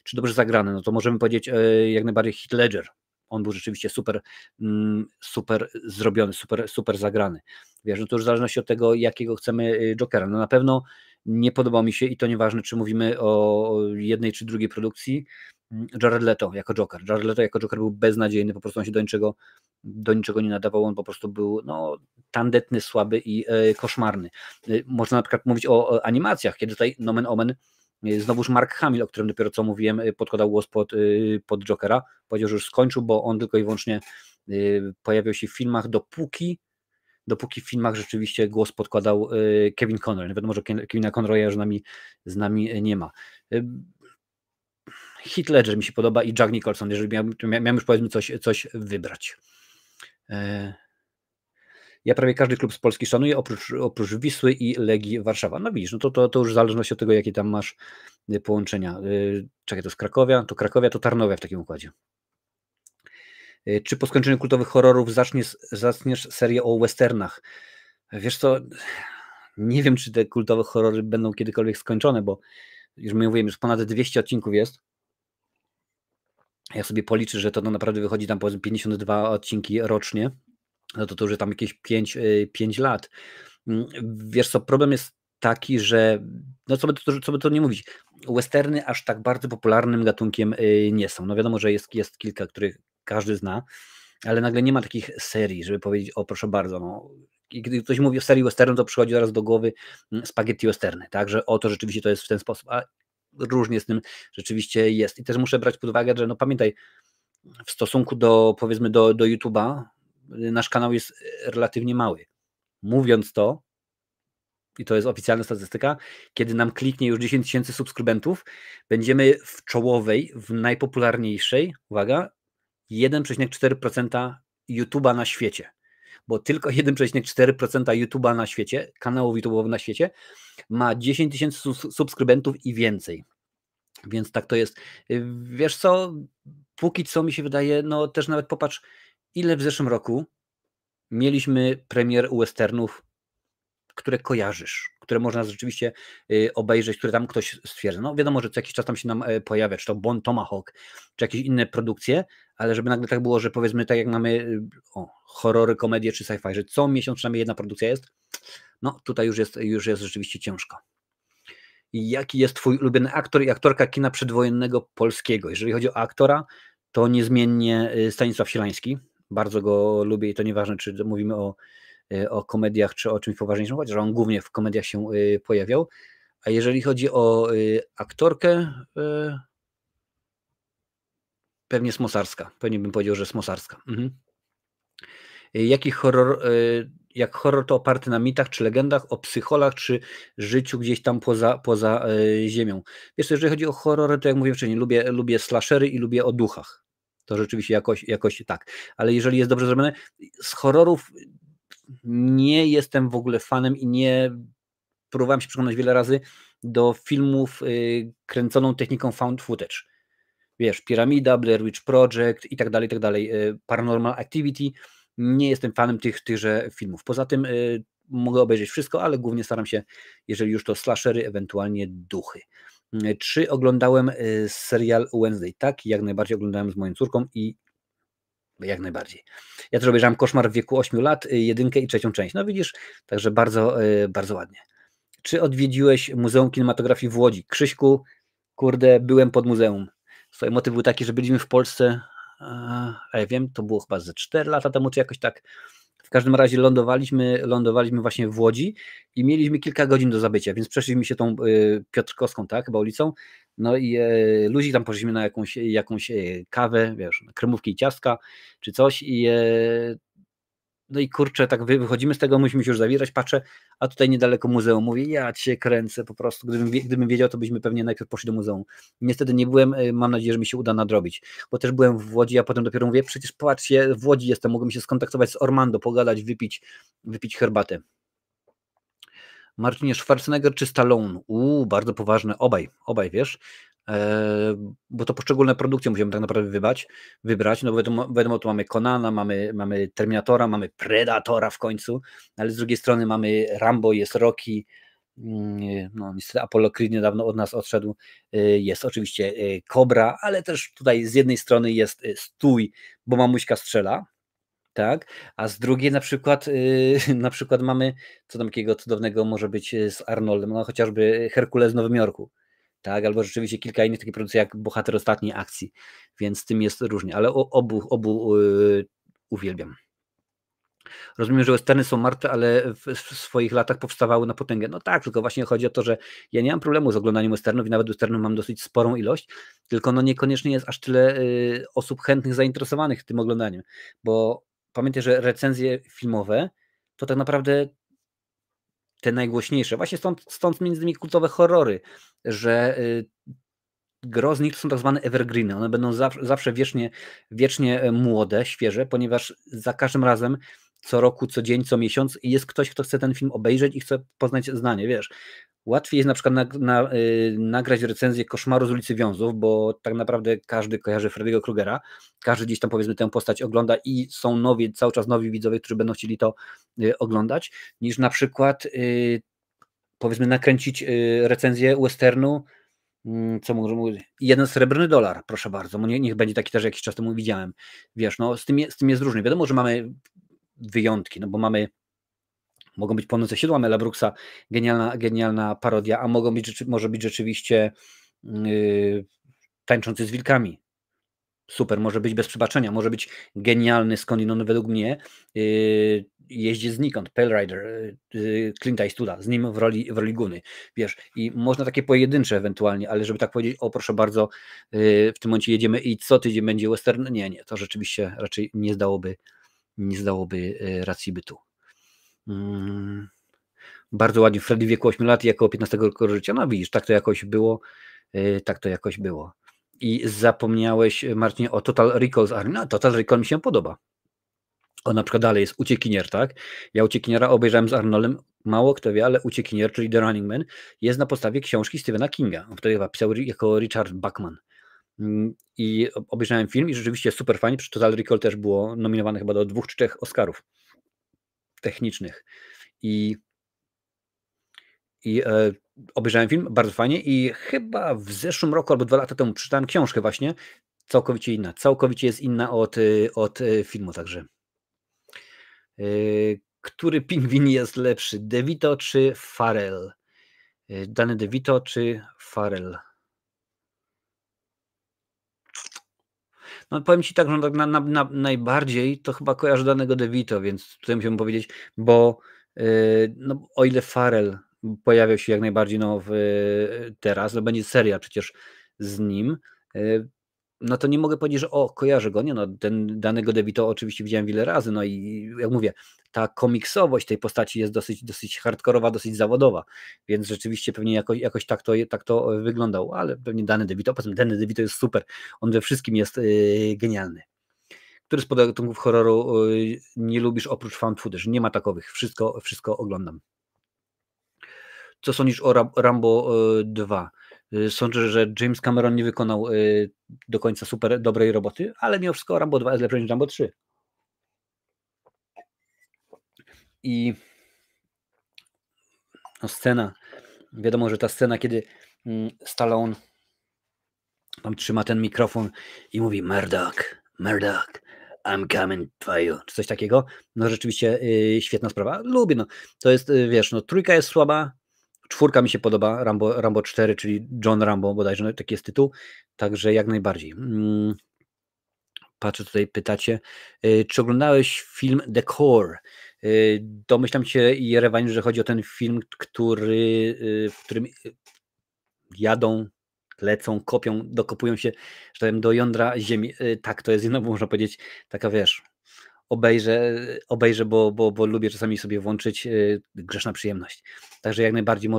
czy dobrze zagrane, no to możemy powiedzieć jak najbardziej Heath Ledger. On był rzeczywiście super zrobiony, super zagrany. Wiesz, no to już w zależności od tego, jakiego chcemy Jokera. No na pewno nie podobał mi się i to nieważne, czy mówimy o jednej czy drugiej produkcji, Jared Leto jako Joker. Jared Leto jako Joker był beznadziejny, po prostu on się do niczego nie nadawał, on po prostu był tandetny, słaby i koszmarny. Można na przykład mówić o animacjach, kiedy tutaj nomen omen znowuż Mark Hamill, o którym dopiero co mówiłem, podkładał głos pod Jokera, powiedział, że już skończył, bo on tylko i wyłącznie pojawiał się w filmach, dopóki w filmach rzeczywiście głos podkładał Kevin Conroy. No wiadomo, że Kevina Conroya już z nami nie ma. Heath Ledger mi się podoba i Jack Nicholson, jeżeli miałem już powiedzmy coś wybrać. Ja prawie każdy klub z Polski szanuję, oprócz Wisły i Legii Warszawa. No widzisz, no to już w zależności od tego, jakie tam masz połączenia. Czekaj, to jest Krakowia, to Tarnowia w takim układzie. Czy po skończeniu kultowych horrorów zaczniesz serię o westernach? Wiesz co, nie wiem, czy te kultowe horrory będą kiedykolwiek skończone, bo już mówiłem, już ponad 200 odcinków jest. Ja sobie policzę, że to naprawdę wychodzi tam powiedzmy 52 odcinki rocznie. No to już tam jakieś 5 lat. Wiesz co, problem jest taki, że no co by to nie mówić, westerny aż tak bardzo popularnym gatunkiem nie są. No wiadomo, że jest kilka, których każdy zna, ale nagle nie ma takich serii, żeby powiedzieć, o proszę bardzo, no. I gdy ktoś mówi o serii westernu, to przychodzi zaraz do głowy spaghetti westerny, tak, że oto rzeczywiście to jest w ten sposób, a różnie z tym rzeczywiście jest. I też muszę brać pod uwagę, że no pamiętaj, w stosunku powiedzmy do YouTube'a, nasz kanał jest relatywnie mały. Mówiąc to, i to jest oficjalna statystyka, kiedy nam kliknie już 10 tysięcy subskrybentów, będziemy w czołowej, w najpopularniejszej, uwaga, 1,4% YouTube'a na świecie. Bo tylko 1,4% YouTube'a na świecie, kanałów YouTube'owych na świecie, ma 10 tysięcy subskrybentów i więcej. Więc tak to jest. Wiesz co, póki co mi się wydaje, no też nawet popatrz, ile w zeszłym roku mieliśmy premier westernów, które kojarzysz, które można rzeczywiście obejrzeć, które tam ktoś stwierdza. No wiadomo, że co jakiś czas tam się nam pojawia, czy to Bon Tomahawk, czy jakieś inne produkcje, ale żeby nagle tak było, że powiedzmy tak jak mamy horrory, komedie czy sci-fi, że co miesiąc przynajmniej jedna produkcja jest, no tutaj już jest rzeczywiście ciężko. I jaki jest twój ulubiony aktor i aktorka kina przedwojennego polskiego? Jeżeli chodzi o aktora, to niezmiennie Stanisław Sielański. Bardzo go lubię i to nieważne, czy mówimy o o komediach czy o czymś poważniejszym, chociaż on głównie w komediach się pojawiał. A jeżeli chodzi o aktorkę, pewnie Smosarska. Pewnie bym powiedział, że Smosarska. Mhm. Jaki horror, jak horror to oparty na mitach czy legendach, o psycholach czy życiu gdzieś tam poza ziemią? Wiesz, jeżeli chodzi o horrory, to jak mówiłem wcześniej, lubię slashery i lubię o duchach. To rzeczywiście jakoś tak. Ale jeżeli jest dobrze zrobione, z horrorów nie jestem w ogóle fanem i nie próbowałem się przekonać wiele razy do filmów kręconą techniką found footage. Wiesz, Piramida, Blair Witch Project i tak dalej, Paranormal Activity. Nie jestem fanem tychże filmów. Poza tym mogę obejrzeć wszystko, ale głównie staram się, jeżeli już to slashery, ewentualnie duchy. Czy oglądałem serial Wednesday? Tak, jak najbardziej oglądałem z moją córką i jak najbardziej. Ja też obejrzałem Koszmar w wieku 8 lat, 1 i 3 część. No widzisz, także bardzo ładnie. Czy odwiedziłeś Muzeum Kinematografii w Łodzi? Krzyśku, kurde, byłem pod muzeum. Swoje motyw był taki, że byliśmy w Polsce, a ja wiem, to było chyba ze 4 lata temu, czy jakoś tak. W każdym razie lądowaliśmy właśnie w Łodzi i mieliśmy kilka godzin do zabycia, więc przeszliśmy się tą Piotrkowską, tak, chyba ulicą, no i ludzi tam poszliśmy na jakąś kawę, wiesz, kremówki i ciastka, czy coś i no i kurczę, tak wychodzimy z tego, musimy się już zawierać, patrzę, a tutaj niedaleko muzeum. Mówię, ja cię kręcę po prostu. Gdybym wiedział, to byśmy pewnie najpierw poszli do muzeum. Niestety nie byłem, mam nadzieję, że mi się uda nadrobić, bo też byłem w Łodzi, a potem dopiero mówię, przecież patrzcie, w Łodzi jestem, mogłem się skontaktować z Ormando, pogadać, wypić herbatę. Marcinie, Schwarzenegger czy Stallone? Bardzo poważne, obaj, wiesz, bo to poszczególne produkcje musimy tak naprawdę wybrać, no wiadomo, tu mamy Conana, mamy Terminatora, mamy Predatora w końcu, ale z drugiej strony mamy Rambo, jest Rocky, no niestety Apollo Creed niedawno od nas odszedł, jest oczywiście Cobra, ale też tutaj z jednej strony jest Stój, bo mamuśka strzela, tak, a z drugiej na przykład mamy, co tam takiego cudownego może być z Arnoldem, no chociażby Herkules w Nowym Jorku, tak, albo rzeczywiście kilka innych takich produkcji jak Bohater Ostatniej Akcji, więc z tym jest różnie, ale obu uwielbiam. Rozumiem, że westerny są martwe, ale w swoich latach powstawały na potęgę. No tak, tylko właśnie chodzi o to, że ja nie mam problemu z oglądaniem westernów i nawet westernów mam dosyć sporą ilość, tylko no niekoniecznie jest aż tyle osób chętnych, zainteresowanych tym oglądaniem, bo pamiętaj, że recenzje filmowe to tak naprawdę te najgłośniejsze, właśnie stąd między innymi kultowe horrory, że gro z nich to są tak zwane evergreeny. One będą zawsze wiecznie młode, świeże, ponieważ za każdym razem, co roku, co dzień, co miesiąc jest ktoś, kto chce ten film obejrzeć i chce poznać zdanie, wiesz. Łatwiej jest na przykład nagrać recenzję Koszmaru z ulicy Wiązów, bo tak naprawdę każdy kojarzy Freddy'ego Krugera, każdy gdzieś tam powiedzmy tę postać ogląda i są cały czas nowi widzowie, którzy będą chcieli to oglądać, niż na przykład powiedzmy nakręcić recenzję westernu, co może mówić? Jeden srebrny dolar, proszę bardzo. Niech będzie taki też jakiś czas temu widziałem. Wiesz, no z tym jest różnie. Wiadomo, że mamy wyjątki, no bo mogą być Płonące Siodła Mela Brooksa, genialna parodia, a może być rzeczywiście Tańczący z wilkami. Super, może być Bez przebaczenia, może być genialny skądinąd według mnie Jeździec znikąd, Pale Rider, Clint Eastwooda, z nim w roli Guny, wiesz, i można takie pojedyncze ewentualnie, ale żeby tak powiedzieć, o proszę bardzo, w tym momencie jedziemy i co tydzień będzie western, nie, to rzeczywiście raczej nie zdałoby racji bytu. Bardzo ładnie, Freddy w wieku 8 lat i około 15 roku życia, no widzisz, tak to jakoś było. I zapomniałeś, Marcinie, o Total Recall z Army. No, Total Recall mi się podoba. O, na przykład dalej jest Uciekinier, tak? Ja Uciekiniera obejrzałem z Arnoldem, mało kto wie, ale Uciekinier, czyli The Running Man, jest na podstawie książki Stephena Kinga. On wtedy chyba pisał jako Richard Bachman. I obejrzałem film i rzeczywiście super fajnie, przy Total Recall też było nominowane chyba do 2 czy 3 Oscarów technicznych. I obejrzałem film, bardzo fajnie i chyba w zeszłym roku albo 2 lata temu przeczytałem książkę właśnie, całkowicie jest inna od filmu, także. Który pingwin jest lepszy, DeVito czy Farrell? Danny DeVito czy Farrell? No powiem Ci tak, że tak najbardziej to chyba kojarzę Danego DeVito, więc tutaj musiałbym powiedzieć, bo no, o ile Farrell pojawiał się jak najbardziej teraz, no będzie seria przecież z nim, no to nie mogę powiedzieć, że kojarzę go, nie no, ten Danego DeVito oczywiście widziałem wiele razy, no i jak mówię, ta komiksowość tej postaci jest dosyć hardkorowa, dosyć zawodowa, więc rzeczywiście pewnie jakoś tak to wyglądał, ale pewnie Danny DeVito, poza tym Danny DeVito jest super, on we wszystkim jest genialny. Który z gatunków horroru nie lubisz oprócz found footage? Nie ma takowych, wszystko oglądam. Co sądzisz o Rambo 2? Sądzę, że James Cameron nie wykonał do końca super dobrej roboty, ale mimo wszystko Rambo 2 jest lepsze niż Rambo 3. I no, scena, wiadomo, że ta scena, kiedy Stallone tam trzyma ten mikrofon i mówi Murdoch, I'm coming for you, czy coś takiego, no rzeczywiście świetna sprawa, lubię, no, to jest, wiesz, no trójka jest słaba, 4 mi się podoba, Rambo 4, czyli John Rambo bodajże, no, taki jest tytuł, także jak najbardziej. Patrzę tutaj, pytacie, czy oglądałeś film The Core? Domyślam się, Jerewanie, że chodzi o ten film, w którym jadą, lecą, kopią, dokopują się, że tak powiem, do jądra Ziemi. Tak, to jest jedno, można powiedzieć, taka wiesz, obejrzę, bo lubię czasami sobie włączyć grzeszna przyjemność. Także jak najbardziej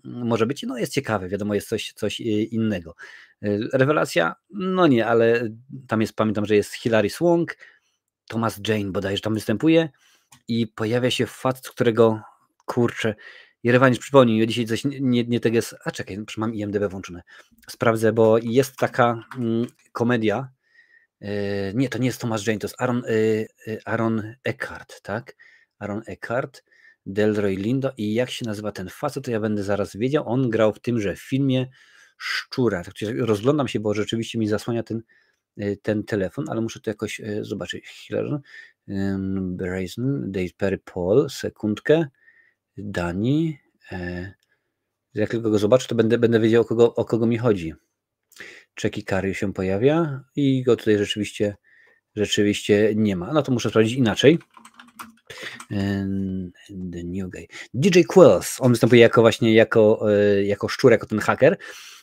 może być, no jest ciekawe, wiadomo, jest coś innego. Rewelacja? No nie, ale tam jest, pamiętam, że jest Hilary Swank, Thomas Jane bodajże tam występuje i pojawia się facet, którego, kurczę, Jerewanisz, przypomnij, ja dzisiaj coś nie tego jest, a czekaj, mam IMDb włączone, sprawdzę, bo jest taka komedia, nie, to nie jest Thomas Jane, to jest Aaron Eckhart, tak? Aaron Eckhart, Delroy Lindo i jak się nazywa ten facet, to ja będę zaraz wiedział. On grał w tymże filmie Szczura. Tak, rozglądam się, bo rzeczywiście mi zasłania ten telefon, ale muszę to jakoś zobaczyć. Hiller, Brazen, Dave Perry, Paul, sekundkę, Dani. Jak tylko go zobaczę, to będę wiedział, o kogo mi chodzi. Jackie Carey się pojawia i go tutaj rzeczywiście nie ma. No to muszę sprawdzić inaczej. The New Guy. DJ Quills. On występuje jako szczur, jako ten haker.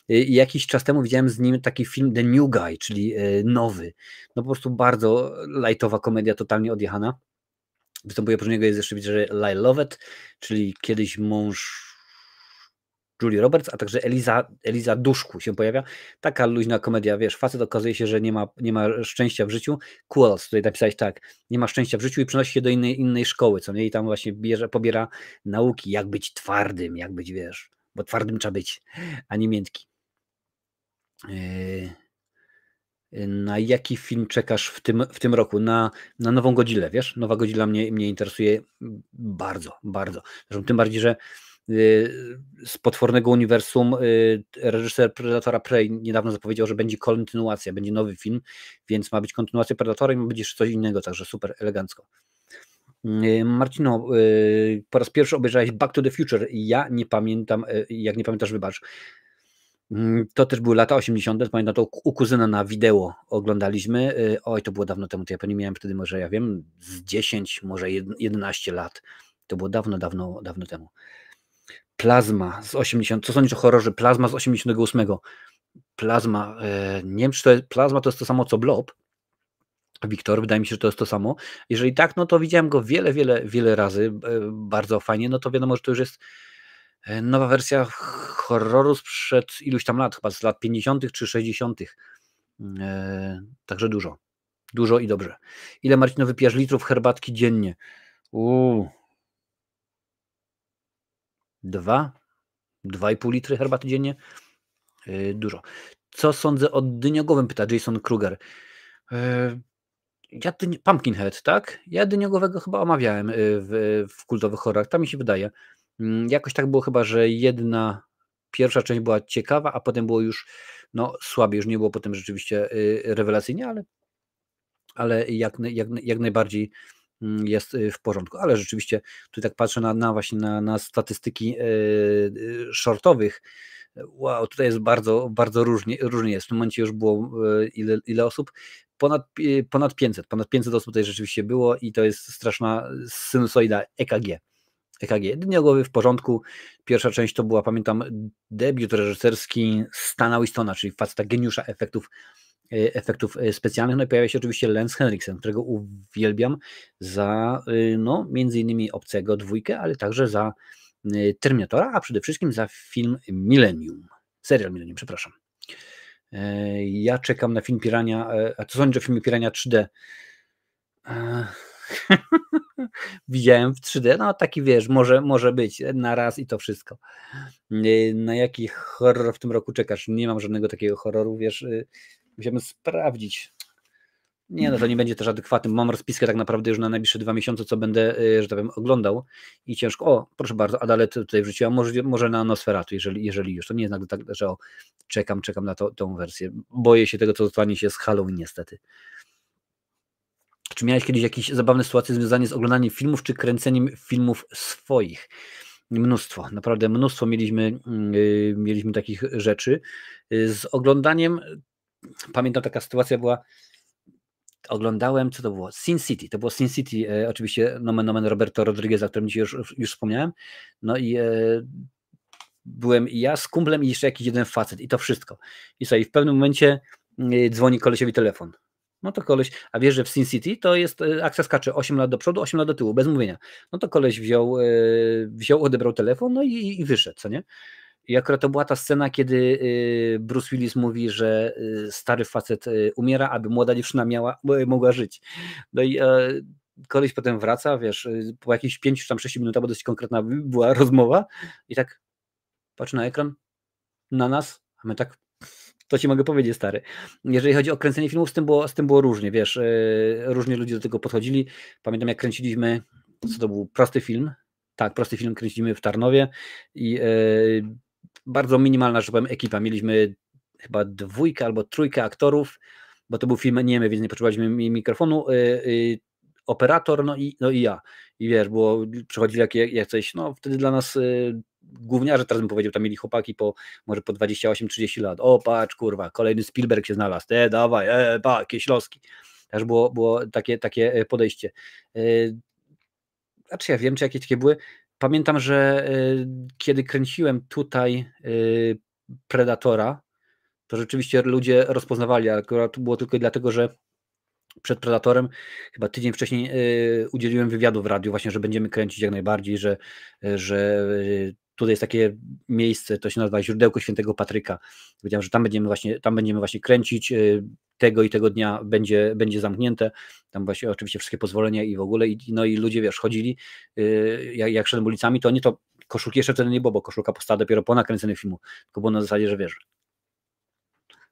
I jakiś czas temu widziałem z nim taki film The New Guy, czyli nowy. No po prostu bardzo lightowa komedia, totalnie odjechana. Występuje oprócz niego jest jeszcze, widzę, że Lyle Lovett, czyli kiedyś mąż Julie Roberts, a także Eliza Duszku się pojawia. Taka luźna komedia, wiesz, facet okazuje się, że nie ma szczęścia w życiu. Quills, tutaj napisałeś tak, nie ma szczęścia w życiu i przenosi się do innej szkoły, co nie? I tam właśnie pobiera nauki, jak być twardym, jak być, wiesz, bo twardym trzeba być, a nie miętki. Na jaki film czekasz w tym roku? Na nową Godzillę, wiesz? Nowa Godzilla mnie interesuje bardzo, bardzo. Zresztą tym bardziej, że z potwornego uniwersum reżyser Predatora Prey niedawno zapowiedział, że będzie kontynuacja, będzie nowy film, więc ma być kontynuacja Predatora i ma być jeszcze coś innego, także super elegancko. Marcino, po raz pierwszy obejrzałeś Back to the Future. Ja nie pamiętam, jak nie pamiętasz, wybacz. To też były lata 80. Pamiętam to u kuzyna na wideo oglądaliśmy. Oj, to było dawno temu, to ja pewnie miałem wtedy, może ja wiem, z 10, może 11 lat. To było dawno temu. Plazma z 80. Co sądzisz o horrorze Plazma z 88? Plazma, nie wiem, czy to jest, Plazma to jest to samo co Blob. Wiktor, wydaje mi się, że to jest to samo. Jeżeli tak, no to widziałem go wiele razy, bardzo fajnie, no to wiadomo, że to już jest nowa wersja horroru sprzed iluś tam lat, chyba z lat 50. czy 60. Także dużo i dobrze. Ile, Marcino, wypijasz litrów herbatki dziennie? 2,5 litry herbaty dziennie? Dużo. Co sądzę o dyniogowym, pyta Jason Kruger. Ja Pumpkinhead, tak? Ja dyniogowego chyba omawiałem w kultowych horrorach, tak mi się wydaje. Jakoś tak było chyba, że pierwsza część była ciekawa, a potem było już słabiej, już nie było potem rzeczywiście rewelacyjnie, ale jak najbardziej jest w porządku, ale rzeczywiście tu tak patrzę właśnie na statystyki shortowych Wow, tutaj jest bardzo, bardzo różnie jest. W tym momencie już było ile osób? Ponad 500. Ponad 500 osób tutaj rzeczywiście było i to jest straszna sinusoida EKG. EKG. Dnia głowy w porządku. Pierwsza część to była, pamiętam, debiut reżyserski Stana Wistona, czyli faceta geniusza efektów specjalnych. No i pojawia się oczywiście Lance Henriksen, którego uwielbiam za no, między innymi Obcego 2, ale także za Terminatora, a przede wszystkim za film Millennium. Serial Millennium, przepraszam. Ja czekam na film Pirania. A co sądzisz o filmie Pirania 3D? Widziałem w 3D, no taki wiesz, może być na raz i to wszystko. Na jaki horror w tym roku czekasz? Nie mam żadnego takiego horroru, wiesz, musimy sprawdzić. Nie, no to nie będzie też adekwatny. Mam rozpiskę tak naprawdę już na najbliższe 2 miesiące, co będę, że tak powiem, oglądał i ciężko. O, proszę bardzo, Adalet tutaj wrzuciłam, może na Nosferatu, jeżeli już. To nie jest tak, że czekam na tą wersję. Boję się tego, co stanie się z Halloween niestety. Czy miałeś kiedyś jakieś zabawne sytuacje związane z oglądaniem filmów, czy kręceniem filmów swoich? Mnóstwo, naprawdę mnóstwo mieliśmy takich rzeczy. Z oglądaniem, pamiętam taka sytuacja była, oglądałem, co to było? Sin City, to było Sin City, oczywiście nomen omen Roberto Rodrigueza, o którym dzisiaj już wspomniałem, no i byłem ja z kumplem i jeszcze jakiś jeden facet i to wszystko. I słuchaj, w pewnym momencie dzwoni kolesiowi telefon. No to koleś, a wiesz, że w Sin City to jest, akcja skacze 8 lat do przodu, 8 lat do tyłu, bez mówienia. No to koleś wziął, odebrał telefon, no i wyszedł, co nie? I akurat to była ta scena, kiedy Bruce Willis mówi, że stary facet umiera, aby młoda dziewczyna mogła żyć. No i koleś potem wraca, wiesz, po jakichś 5 czy 6 minutach, bo dość konkretna była rozmowa i tak patrzy na ekran, na nas, a my tak, to ci mogę powiedzieć, stary. Jeżeli chodzi o kręcenie filmów, z tym było różnie, wiesz, różnie ludzie do tego podchodzili. Pamiętam, jak kręciliśmy, co to był, prosty film. Tak, prosty film kręciliśmy w Tarnowie i bardzo minimalna, że powiem, ekipa. Mieliśmy chyba 2 albo 3 aktorów, bo to był film niemy, więc nie potrzebowaliśmy mikrofonu, operator, no i ja. I wiesz, przychodzili jak coś, no wtedy dla nas gówniarze, teraz bym powiedział, tam mieli chłopaki może po 28-30 lat. O, patrz, kurwa, kolejny Spielberg się znalazł. Dawaj, Kieślowski. Też było takie podejście. Znaczy ja wiem, czy jakieś takie były. Pamiętam, że kiedy kręciłem tutaj Predatora, to rzeczywiście ludzie rozpoznawali, ale akurat to było tylko dlatego, że przed Predatorem chyba tydzień wcześniej udzieliłem wywiadu w radiu właśnie, że będziemy kręcić jak najbardziej, że tutaj jest takie miejsce, to się nazywa Źródełko Świętego Patryka. Powiedziałem, że tam będziemy właśnie kręcić, tego i tego dnia będzie zamknięte, tam właśnie oczywiście wszystkie pozwolenia i w ogóle, no i ludzie, wiesz, chodzili, jak szedłem ulicami, to nie to koszulki jeszcze wtedy nie było, bo koszulka powstała dopiero po nakręceniu filmu, tylko było na zasadzie, że wiesz,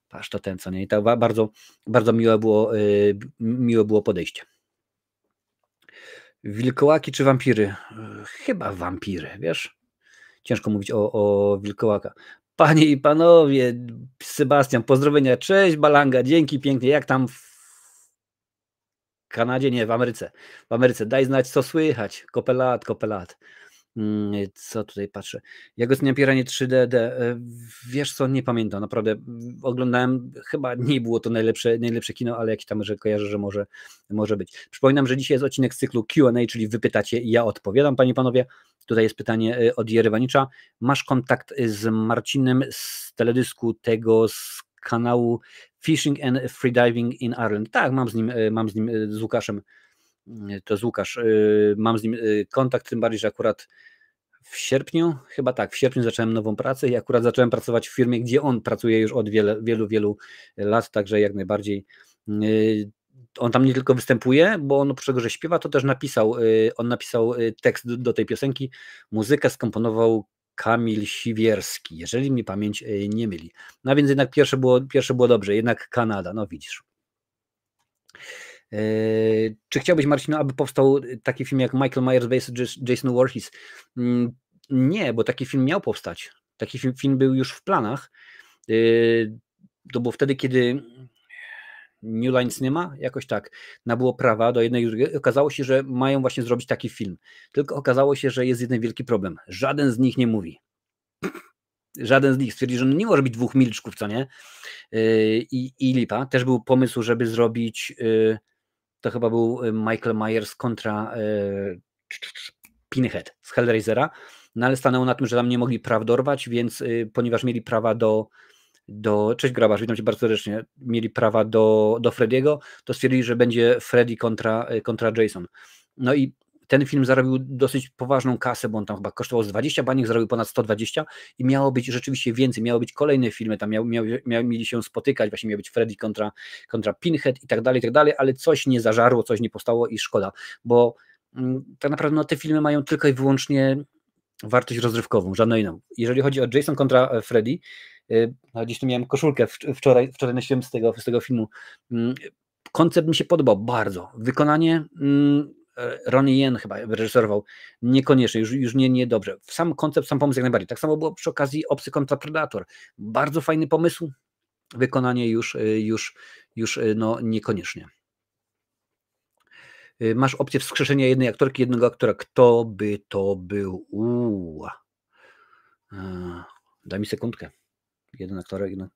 patrz, to ten, co nie, i tak bardzo, bardzo miłe było podejście. Wilkołaki czy wampiry? Chyba wampiry, wiesz? Ciężko mówić o wilkołaka. Panie i panowie, Sebastian, pozdrowienia, cześć Balanga, dzięki pięknie, jak tam w Kanadzie? Nie, w Ameryce, daj znać, co słychać, kopelat. Co tutaj patrzę? Jak oceniam Piranie 3D? Wiesz co, nie pamiętam, naprawdę oglądałem, chyba nie było to najlepsze kino, ale jakieś tam, że kojarzę, że może być. Przypominam, że dzisiaj jest odcinek z cyklu Q&A, czyli wy pytacie i ja odpowiadam, panie i panowie. Tutaj jest pytanie od Jerewanicza. Masz kontakt z Marcinem z teledysku tego z kanału Fishing and Freediving in Ireland? Tak, mam z nim z Łukaszem. To jest Łukasz, mam z nim kontakt, tym bardziej, że akurat w sierpniu zacząłem nową pracę i akurat zacząłem pracować w firmie, gdzie on pracuje już od wielu lat, także jak najbardziej on tam nie tylko występuje, bo on oprócz tego, że śpiewa, to też napisał tekst do tej piosenki, muzykę skomponował Kamil Siwierski, jeżeli mi pamięć nie myli. No więc jednak pierwsze było dobrze, jednak Kanada, no widzisz. Czy chciałbyś, Marcino, aby powstał taki film jak Michael Myers vs. Jason Voorhees? Nie, bo taki film miał powstać. Taki film był już w planach. To było wtedy, kiedy New Line Cinema, jakoś tak, nabyło prawa do jednej i drugiej. Okazało się, że mają właśnie zrobić taki film. Tylko okazało się, że jest jeden wielki problem. Żaden z nich nie mówi. Żaden z nich stwierdził, że nie może być dwóch Milczków, co nie? I lipa. Też był pomysł, żeby zrobić, to chyba był Michael Myers kontra Pinhead z Hellraisera, no ale stanęło na tym, że tam nie mogli praw dorwać, więc ponieważ mieli prawa cześć Grabarz, witam cię bardzo serdecznie, mieli prawa do Frediego, to stwierdzili, że będzie Freddy kontra Jason. No i ten film zarobił dosyć poważną kasę, bo on tam chyba kosztował z 20 baniek, zarobił ponad 120 i miało być rzeczywiście więcej, miały być kolejne filmy, tam mieli się spotykać, właśnie miał być Freddy kontra Pinhead i tak dalej, ale coś nie zażarło, coś nie powstało i szkoda, bo tak naprawdę no, te filmy mają tylko i wyłącznie wartość rozrywkową, żadną inną. Jeżeli chodzi o Jason kontra Freddy, gdzieś tu miałem koszulkę wczoraj nosiłem z tego filmu, koncept mi się podobał bardzo, wykonanie Ronnie Yen chyba reżyserował, niekoniecznie, już nie dobrze. Sam koncept, sam pomysł jak najbardziej. Tak samo było przy okazji Obcy kontra Predator. Bardzo fajny pomysł, wykonanie już no, niekoniecznie. Masz opcję wskrzeszenia jednej aktorki, jednego aktora. Kto by to był? Daj mi sekundkę. Jeden aktorek, jeden.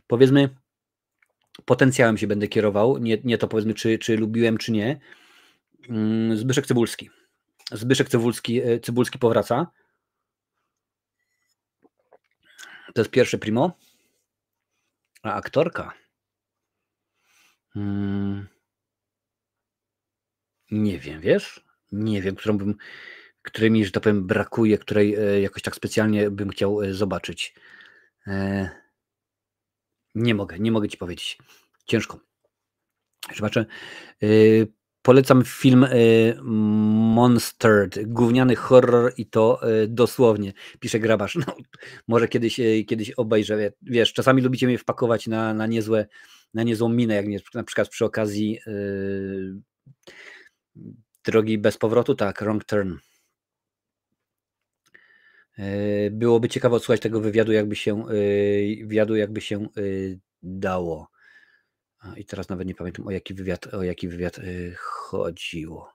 Powiedzmy, potencjałem się będę kierował, nie to powiedzmy, czy lubiłem, czy nie. Zbyszek Cybulski. Zbyszek Cybulski powraca. To jest pierwszy primo. A aktorka? Nie wiem, wiesz? Nie wiem, której mi, że tak powiem, brakuje, której jakoś tak specjalnie bym chciał zobaczyć. Nie mogę ci powiedzieć. Ciężko. Zobaczę. Polecam film Monstered, gówniany horror i to dosłownie, pisze Grabarz. No, może kiedyś obejrzę. Wiesz, czasami lubicie mnie wpakować na niezłą minę, jak na przykład przy okazji Drogi bez powrotu, tak, Wrong Turn. Byłoby ciekawe odsłuchać tego wywiadu, jakby się dało. I teraz nawet nie pamiętam, o jaki wywiad chodziło.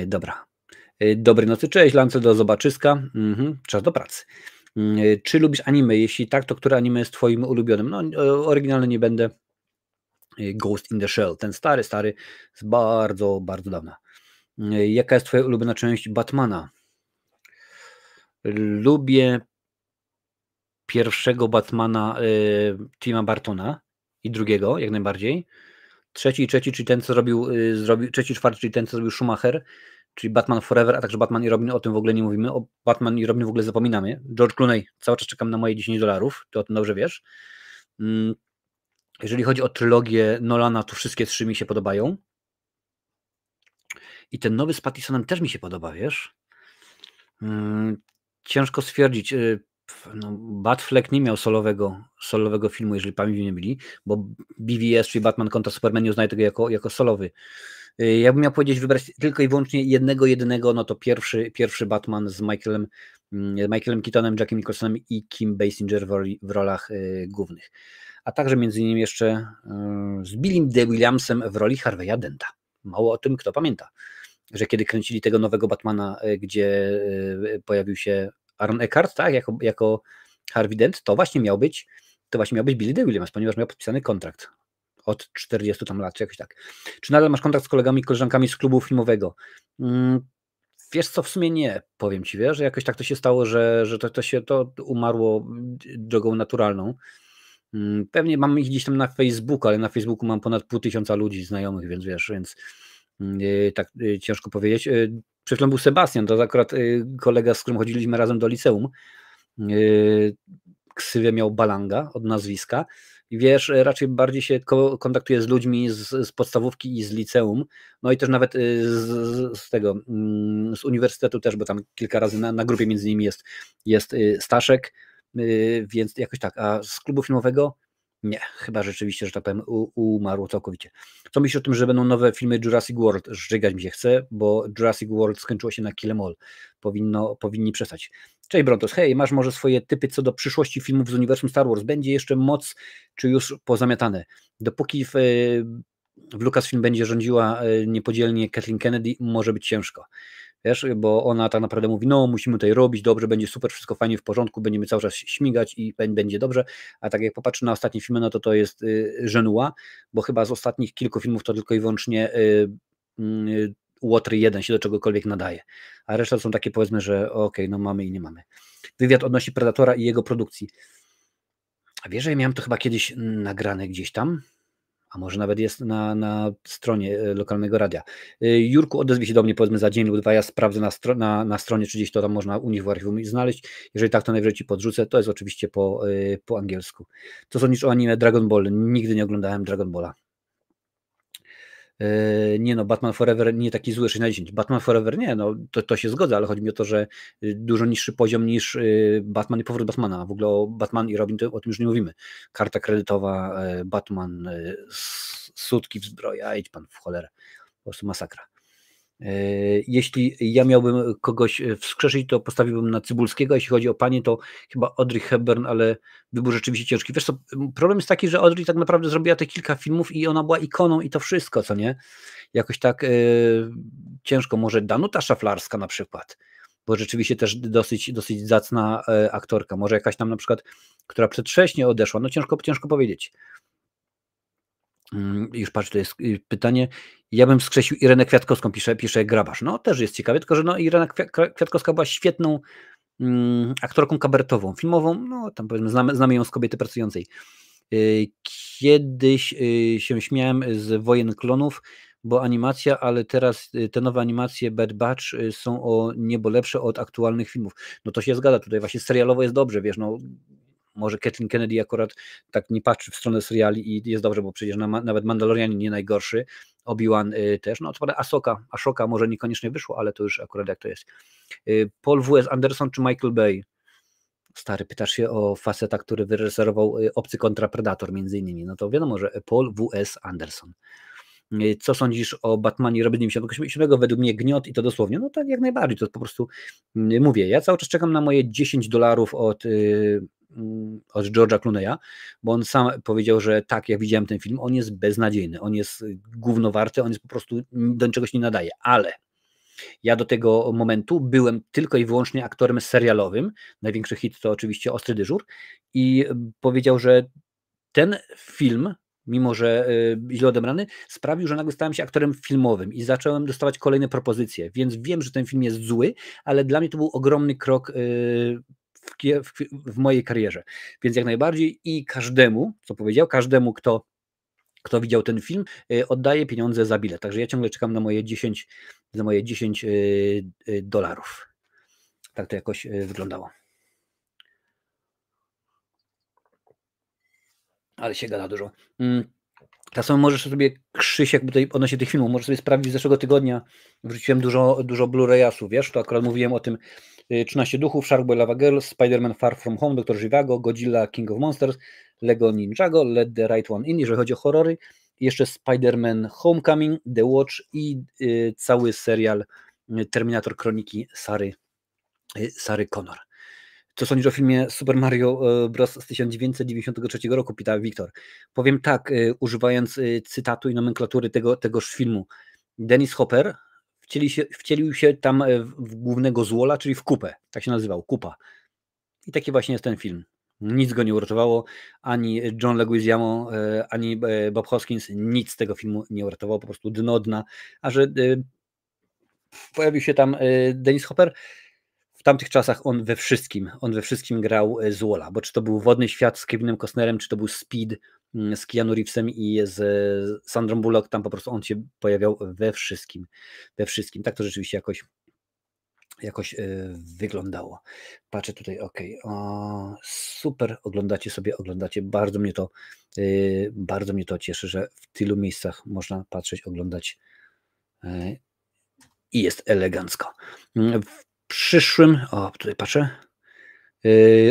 Dobra. Dobrej nocy, cześć, Lance, do zobaczyska. Czas do pracy. Czy lubisz anime? Jeśli tak, to które anime jest twoim ulubionym? No, oryginalny nie będę. Ghost in the Shell, ten stary, z bardzo, bardzo dawna. Jaka jest twoja ulubiona część Batmana? Lubię pierwszego Batmana Tima Burtona i drugiego, jak najbardziej. Trzeci, czyli ten, co zrobił trzeci, czwarty, czyli ten, co zrobił Schumacher, czyli Batman Forever, a także Batman i Robin, o tym w ogóle nie mówimy, o Batman i Robin w ogóle zapominamy. George Clooney, cały czas czekam na moje $10, ty o tym dobrze wiesz. Jeżeli chodzi o trylogię Nolana, to wszystkie trzy mi się podobają. I ten nowy z Pattisonem też mi się podoba, wiesz. Ciężko stwierdzić. No, Batfleck nie miał solowego filmu, jeżeli pamięć nie myli, bo BVS, czyli Batman kontra Superman, nie uznaje tego jako solowy. Jakbym miał powiedzieć, wybrać tylko i wyłącznie jedynego, no to pierwszy Batman z Michaelem Keatonem, Jackiem Nicholsonem i Kim Basinger w rolach głównych. A także między innymi jeszcze z Billym D. Williamsem w roli Harvey'a Denta. Mało o tym kto pamięta, że kiedy kręcili tego nowego Batmana, gdzie pojawił się Aaron Eckhart, tak, jako Harvey Dent, to właśnie miał być Billy D. Williams, ponieważ miał podpisany kontrakt od 40 tam lat, czy jakoś tak. Czy nadal masz kontakt z kolegami i koleżankami z klubu filmowego? Wiesz co, w sumie nie, powiem ci, wiesz, że jakoś tak to się stało, że to umarło drogą naturalną. Pewnie mam ich gdzieś tam na Facebooku, ale na Facebooku mam ponad 500 ludzi znajomych, więc wiesz, tak ciężko powiedzieć. Przed chwilą był Sebastian, to akurat kolega, z którym chodziliśmy razem do liceum. Ksywę miał Balanga od nazwiska i wiesz, raczej bardziej się kontaktuje z ludźmi z podstawówki i z liceum, no i też nawet z uniwersytetu też, bo tam kilka razy na grupie między nimi jest Staszek, więc jakoś tak, a z klubu filmowego nie, chyba rzeczywiście, że tak powiem, umarło całkowicie. Co myślisz o tym, że będą nowe filmy Jurassic World? Żygać mi się chce, bo Jurassic World skończyło się na Kill 'Em All. Powinni przestać. Cześć Brontos, hej, masz może swoje typy co do przyszłości filmów z uniwersum Star Wars? Będzie jeszcze moc, czy już pozamiatane? Dopóki w Lucasfilm będzie rządziła niepodzielnie Kathleen Kennedy, może być ciężko. Wiesz, bo ona tak naprawdę mówi, no musimy tutaj robić, dobrze, będzie super, wszystko fajnie, w porządku, będziemy cały czas śmigać i będzie dobrze, a tak jak popatrzę na ostatnie filmy, no to jest żenuła, bo chyba z ostatnich kilku filmów to tylko i wyłącznie Water 1 się do czegokolwiek nadaje, a reszta są takie, powiedzmy, że okej, no mamy i nie mamy. Wywiad odnośnie Predatora i jego produkcji. A wiesz, że ja miałem to chyba kiedyś nagrane gdzieś tam, a może nawet jest na stronie lokalnego radia. Jurku, odezwij się do mnie, powiedzmy, za dzień lub dwa, ja sprawdzę na stronie, czy gdzieś to tam można u nich w archiwum znaleźć. Jeżeli tak, to najwyżej ci podrzucę. To jest oczywiście po angielsku. Co sądzisz o anime Dragon Ball? Nigdy nie oglądałem Dragon Balla. Nie no, Batman Forever nie taki zły 6 na 10. Batman Forever nie, no to się zgodzę, ale chodzi mi o to, że dużo niższy poziom niż Batman i Powrót Batmana. W ogóle o Batman i Robin to o tym już nie mówimy. Karta kredytowa, Batman, sutki w zbroję, a idź pan w cholerę. Po prostu masakra. Jeśli ja miałbym kogoś wskrzeszyć, to postawiłbym na Cybulskiego. Jeśli chodzi o panie, to chyba Audrey Hepburn, ale wybór rzeczywiście ciężki. Wiesz co, problem jest taki, że Audrey tak naprawdę zrobiła te kilka filmów i ona była ikoną i to wszystko, co nie? Jakoś tak ciężko. Może Danuta Szaflarska na przykład, bo rzeczywiście też dosyć zacna aktorka. Może jakaś tam na przykład, która przedwcześnie odeszła. No ciężko powiedzieć. Już patrz, to jest pytanie. Ja bym wskrzesił Irenę Kwiatkowską, pisze Grabarz. No też jest ciekawe, tylko że no, Irena Kwiatkowska była świetną aktorką kabaretową, filmową, no tam powiedzmy znamy ją z Kobiety Pracującej. Kiedyś się śmiałem z Wojen Klonów, bo animacja, ale teraz te nowe animacje Bad Batch są o niebo lepsze od aktualnych filmów. No to się zgadza, tutaj właśnie serialowo jest dobrze, wiesz, no może Kathleen Kennedy akurat tak nie patrzy w stronę seriali i jest dobrze, bo przecież nawet Mandalorianin nie najgorszy, Obi-Wan też, no to prawda Ashoka może niekoniecznie wyszło, ale to już akurat jak to jest. Paul W.S. Anderson czy Michael Bay? Stary, pytasz się o faceta, który wyreżyserował Obcy kontra Predator między innymi, no to wiadomo, że Paul W.S. Anderson. Co sądzisz o Batmanie Robinie 97? Według mnie gniot i to dosłownie, no tak jak najbardziej, to po prostu mówię, ja cały czas czekam na moje $10 od George'a Clooney'a, bo on sam powiedział, że tak, ja widziałem ten film, on jest beznadziejny, on jest gównowarty, on jest po prostu do niczego się nie nadaje, ale ja do tego momentu byłem tylko i wyłącznie aktorem serialowym, największy hit to oczywiście Ostry Dyżur i powiedział, że ten film, mimo że źle odebrany, sprawił, że nagle stałem się aktorem filmowym i zacząłem dostawać kolejne propozycje, więc wiem, że ten film jest zły, ale dla mnie to był ogromny krok w mojej karierze, więc jak najbardziej i każdemu, co powiedział, każdemu, kto widział ten film, oddaje pieniądze za bilet, także ja ciągle czekam na moje 10 dolarów. Tak to jakoś wyglądało. Ale się gada dużo. Czasem możesz sobie, Krzysiek, tutaj odnośnie tych filmów, możesz sobie sprawdzić, z zeszłego tygodnia wrzuciłem dużo Blu-rayasów, wiesz, to akurat mówiłem o tym 13 Duchów, Sharkboy Lava Girl, Spider-Man Far From Home, Dr. Zhivago, Godzilla, King of Monsters, Lego Ninjago, Let the Right One In, jeżeli chodzi o horrory, i jeszcze Spider-Man Homecoming, The Watch i cały serial Terminator Kroniki Sary Connor. Co sądzisz o filmie Super Mario Bros. Z 1993 roku, pyta Wiktor. Powiem tak, używając cytatu i nomenklatury tegoż filmu. Dennis Hopper wcielił się tam w głównego złola, czyli w Kupę. Tak się nazywał, Kupa. I taki właśnie jest ten film. Nic go nie uratowało, ani John Leguizamo, ani Bob Hoskins, nic z tego filmu nie uratowało, po prostu dno dna. A że pojawił się tam Dennis Hopper, w tamtych czasach on we wszystkim grał złola, bo czy to był Wodny Świat z Kevinem Costnerem, czy to był Speed z Keanu Reevesem i z Sandrą Bullock, tam po prostu on się pojawiał we wszystkim. Tak to rzeczywiście jakoś wyglądało. Patrzę tutaj, super, oglądacie, bardzo mnie to cieszy, że w tylu miejscach można patrzeć, oglądać i jest elegancko. Przyszłym, tutaj patrzę,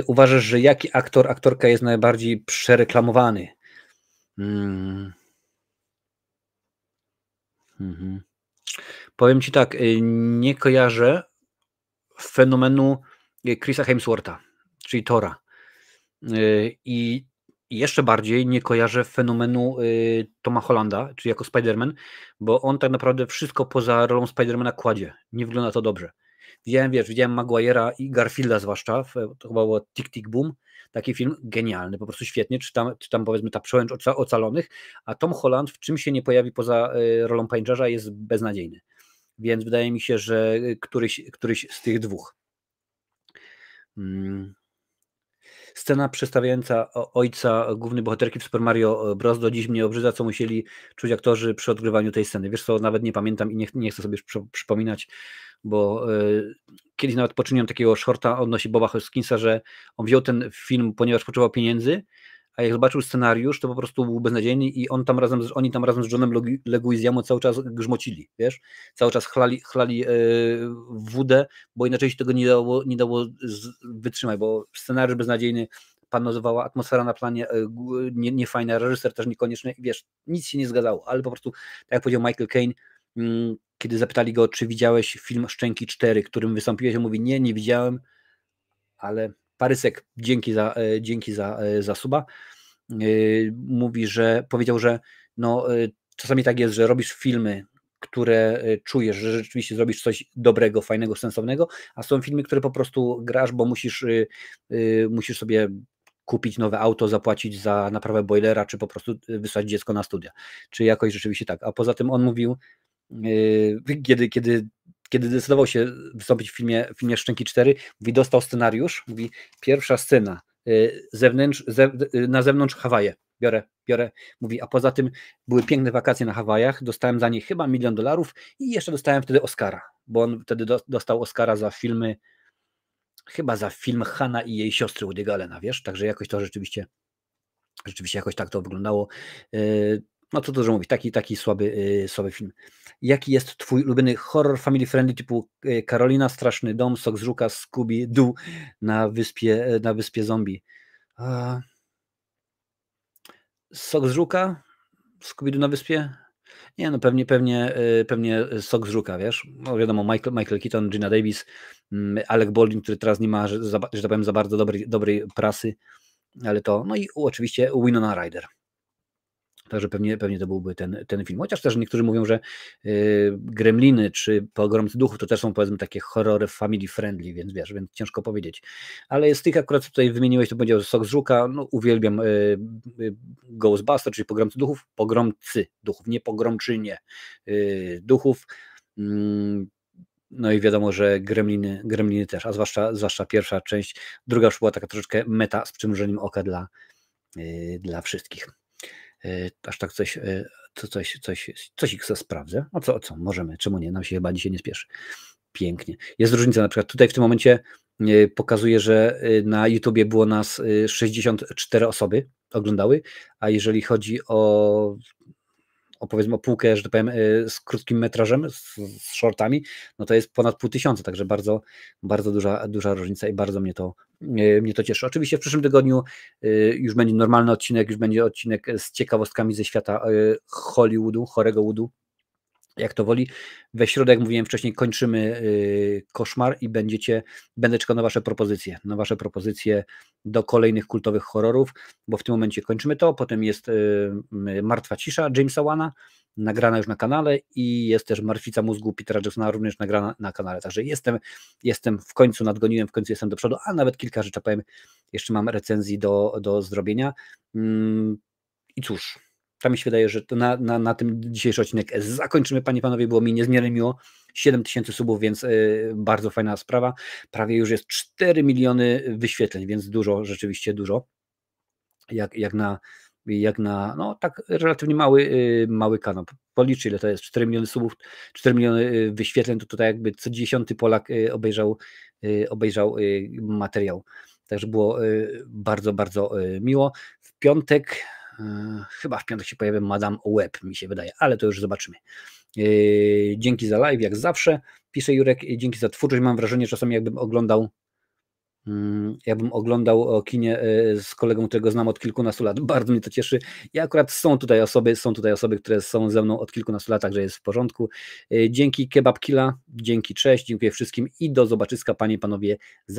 uważasz, że jaki aktorka jest najbardziej przereklamowany? Powiem ci tak, nie kojarzę fenomenu Chrisa Hemswortha, czyli Thora. I I jeszcze bardziej nie kojarzę fenomenu Toma Hollanda, czyli jako Spider-Man, bo on tak naprawdę wszystko poza rolą Spider-Mana kładzie. Nie wygląda to dobrze. Widziałem Maguire'a i Garfielda zwłaszcza, to chyba było Tick Tick Boom, taki film genialny, po prostu świetnie, czy tam powiedzmy ta przełęcz ocalonych, a Tom Holland w czym się nie pojawi poza rolą pęczarza jest beznadziejny. Więc wydaje mi się, że któryś z tych dwóch. Scena przedstawiająca ojca głównej bohaterki w Super Mario Bros. Do dziś mnie obrzydza, co musieli czuć aktorzy przy odgrywaniu tej sceny. Wiesz co, nawet nie pamiętam i nie chcę sobie przypominać, bo kiedyś nawet poczyniłem takiego shorta odnośnie Boba Hoskinsa, że on wziął ten film, ponieważ potrzebował pieniędzy, a jak zobaczył scenariusz, to po prostu był beznadziejny i oni tam razem z Johnem Leguizamo cały czas grzmocili, wiesz? Cały czas chlali wódę, bo inaczej się tego nie dało wytrzymać, bo scenariusz beznadziejny, panowała atmosfera na planie niefajna, reżyser też niekoniecznie, wiesz, nic się nie zgadzało, ale po prostu, tak jak powiedział Michael Caine, kiedy zapytali go, czy widziałeś film Szczęki 4, którym wystąpiłeś, on mówi, nie widziałem, ale Parysek, dzięki za suba. Powiedział, że no, czasami tak jest, że robisz filmy, które czujesz, że rzeczywiście zrobisz coś dobrego, fajnego, sensownego, a są filmy, które po prostu grasz, bo musisz sobie kupić nowe auto, zapłacić za naprawę boilera, czy po prostu wysłać dziecko na studia. Czy jakoś rzeczywiście tak. A poza tym on mówił, kiedy decydował się wystąpić w filmie Szczęki 4, mówi, dostał scenariusz, mówi, pierwsza scena, na zewnątrz Hawaje, biorę, mówi, a poza tym były piękne wakacje na Hawajach, dostałem za nie chyba $1 milion i jeszcze dostałem wtedy Oscara, bo on wtedy dostał Oscara za filmy, chyba za film Hanna i jej siostry Woody'ego Allena, wiesz, także jakoś to rzeczywiście jakoś tak to wyglądało. No co dużo mówić, taki słaby film. Jaki jest twój ulubiony horror family friendly typu Karolina, Straszny dom, Sok z Żuka, Scooby-Doo na wyspie zombie? Sok z Żuka? Scooby-Doo na wyspie? Nie, no pewnie Sok z Żuka, wiesz? No wiadomo, Michael Keaton, Gina Davis, Alec Baldwin, który teraz nie ma, że tak powiem, za bardzo dobrej prasy, ale to, no i oczywiście Winona Ryder. Także pewnie to byłby ten film. Chociaż też niektórzy mówią, że Gremliny czy Pogromcy Duchów to też są, powiedzmy, takie horrory family friendly, więc wiesz, więc ciężko powiedzieć. Ale z tych akurat, co tutaj wymieniłeś, to powiedział Sok z Żuka, no uwielbiam Ghostbusters, czyli Pogromcy Duchów, nie Pogromczynie Duchów. No i wiadomo, że Gremliny też, a zwłaszcza pierwsza część. Druga już była taka troszeczkę meta z przymrużeniem oka dla wszystkich. Aż tak coś ich sprawdzę. A co? Możemy, czemu nie? Nam się chyba dzisiaj nie spieszy. Pięknie. Jest różnica, na przykład tutaj w tym momencie pokazuje, że na YouTubie było nas 64 osoby oglądały, a jeżeli chodzi o powiedzmy o półkę, że tak powiem, z krótkim metrażem, z shortami, no to jest ponad 500, także bardzo, bardzo duża różnica i bardzo mnie to cieszy. Oczywiście w przyszłym tygodniu już będzie normalny odcinek, już będzie odcinek z ciekawostkami ze świata Hollywoodu, chorego woodu, jak to woli. We środę, jak mówiłem wcześniej, kończymy Koszmar i będę czekał na wasze propozycje do kolejnych kultowych horrorów, bo w tym momencie kończymy to, potem jest Martwa cisza Jamesa Wana, nagrana już na kanale i jest też Martwica mózgu Petera Jacksona, również nagrana na kanale, także jestem w końcu, nadgoniłem, w końcu jestem do przodu, a nawet kilka rzeczy, powiem, jeszcze mam recenzji do zrobienia i cóż, tam mi się wydaje, że to na tym dzisiejszy odcinek zakończymy, panie i panowie, było mi niezmiernie miło, 7000 subów, więc bardzo fajna sprawa, prawie już jest 4 miliony wyświetleń, więc dużo, rzeczywiście dużo, jak na no tak relatywnie mały kanał. Policz, ile to jest, 4 miliony subów, 4 miliony wyświetleń, to tutaj jakby co 10 Polak obejrzał materiał, także było bardzo, bardzo miło. W piątek się pojawia Madame Web, mi się wydaje, ale to już zobaczymy. Dzięki za live, jak zawsze, pisze Jurek, dzięki za twórczość, mam wrażenie, że czasami jakbym oglądał o kinie z kolegą, którego znam od kilkunastu lat. Bardzo mnie to cieszy. I akurat są tutaj osoby, które są ze mną od kilkunastu lat, także jest w porządku. Dzięki Kebab Killa, dzięki, cześć, dziękuję wszystkim i do zobaczyska, panie i panowie, za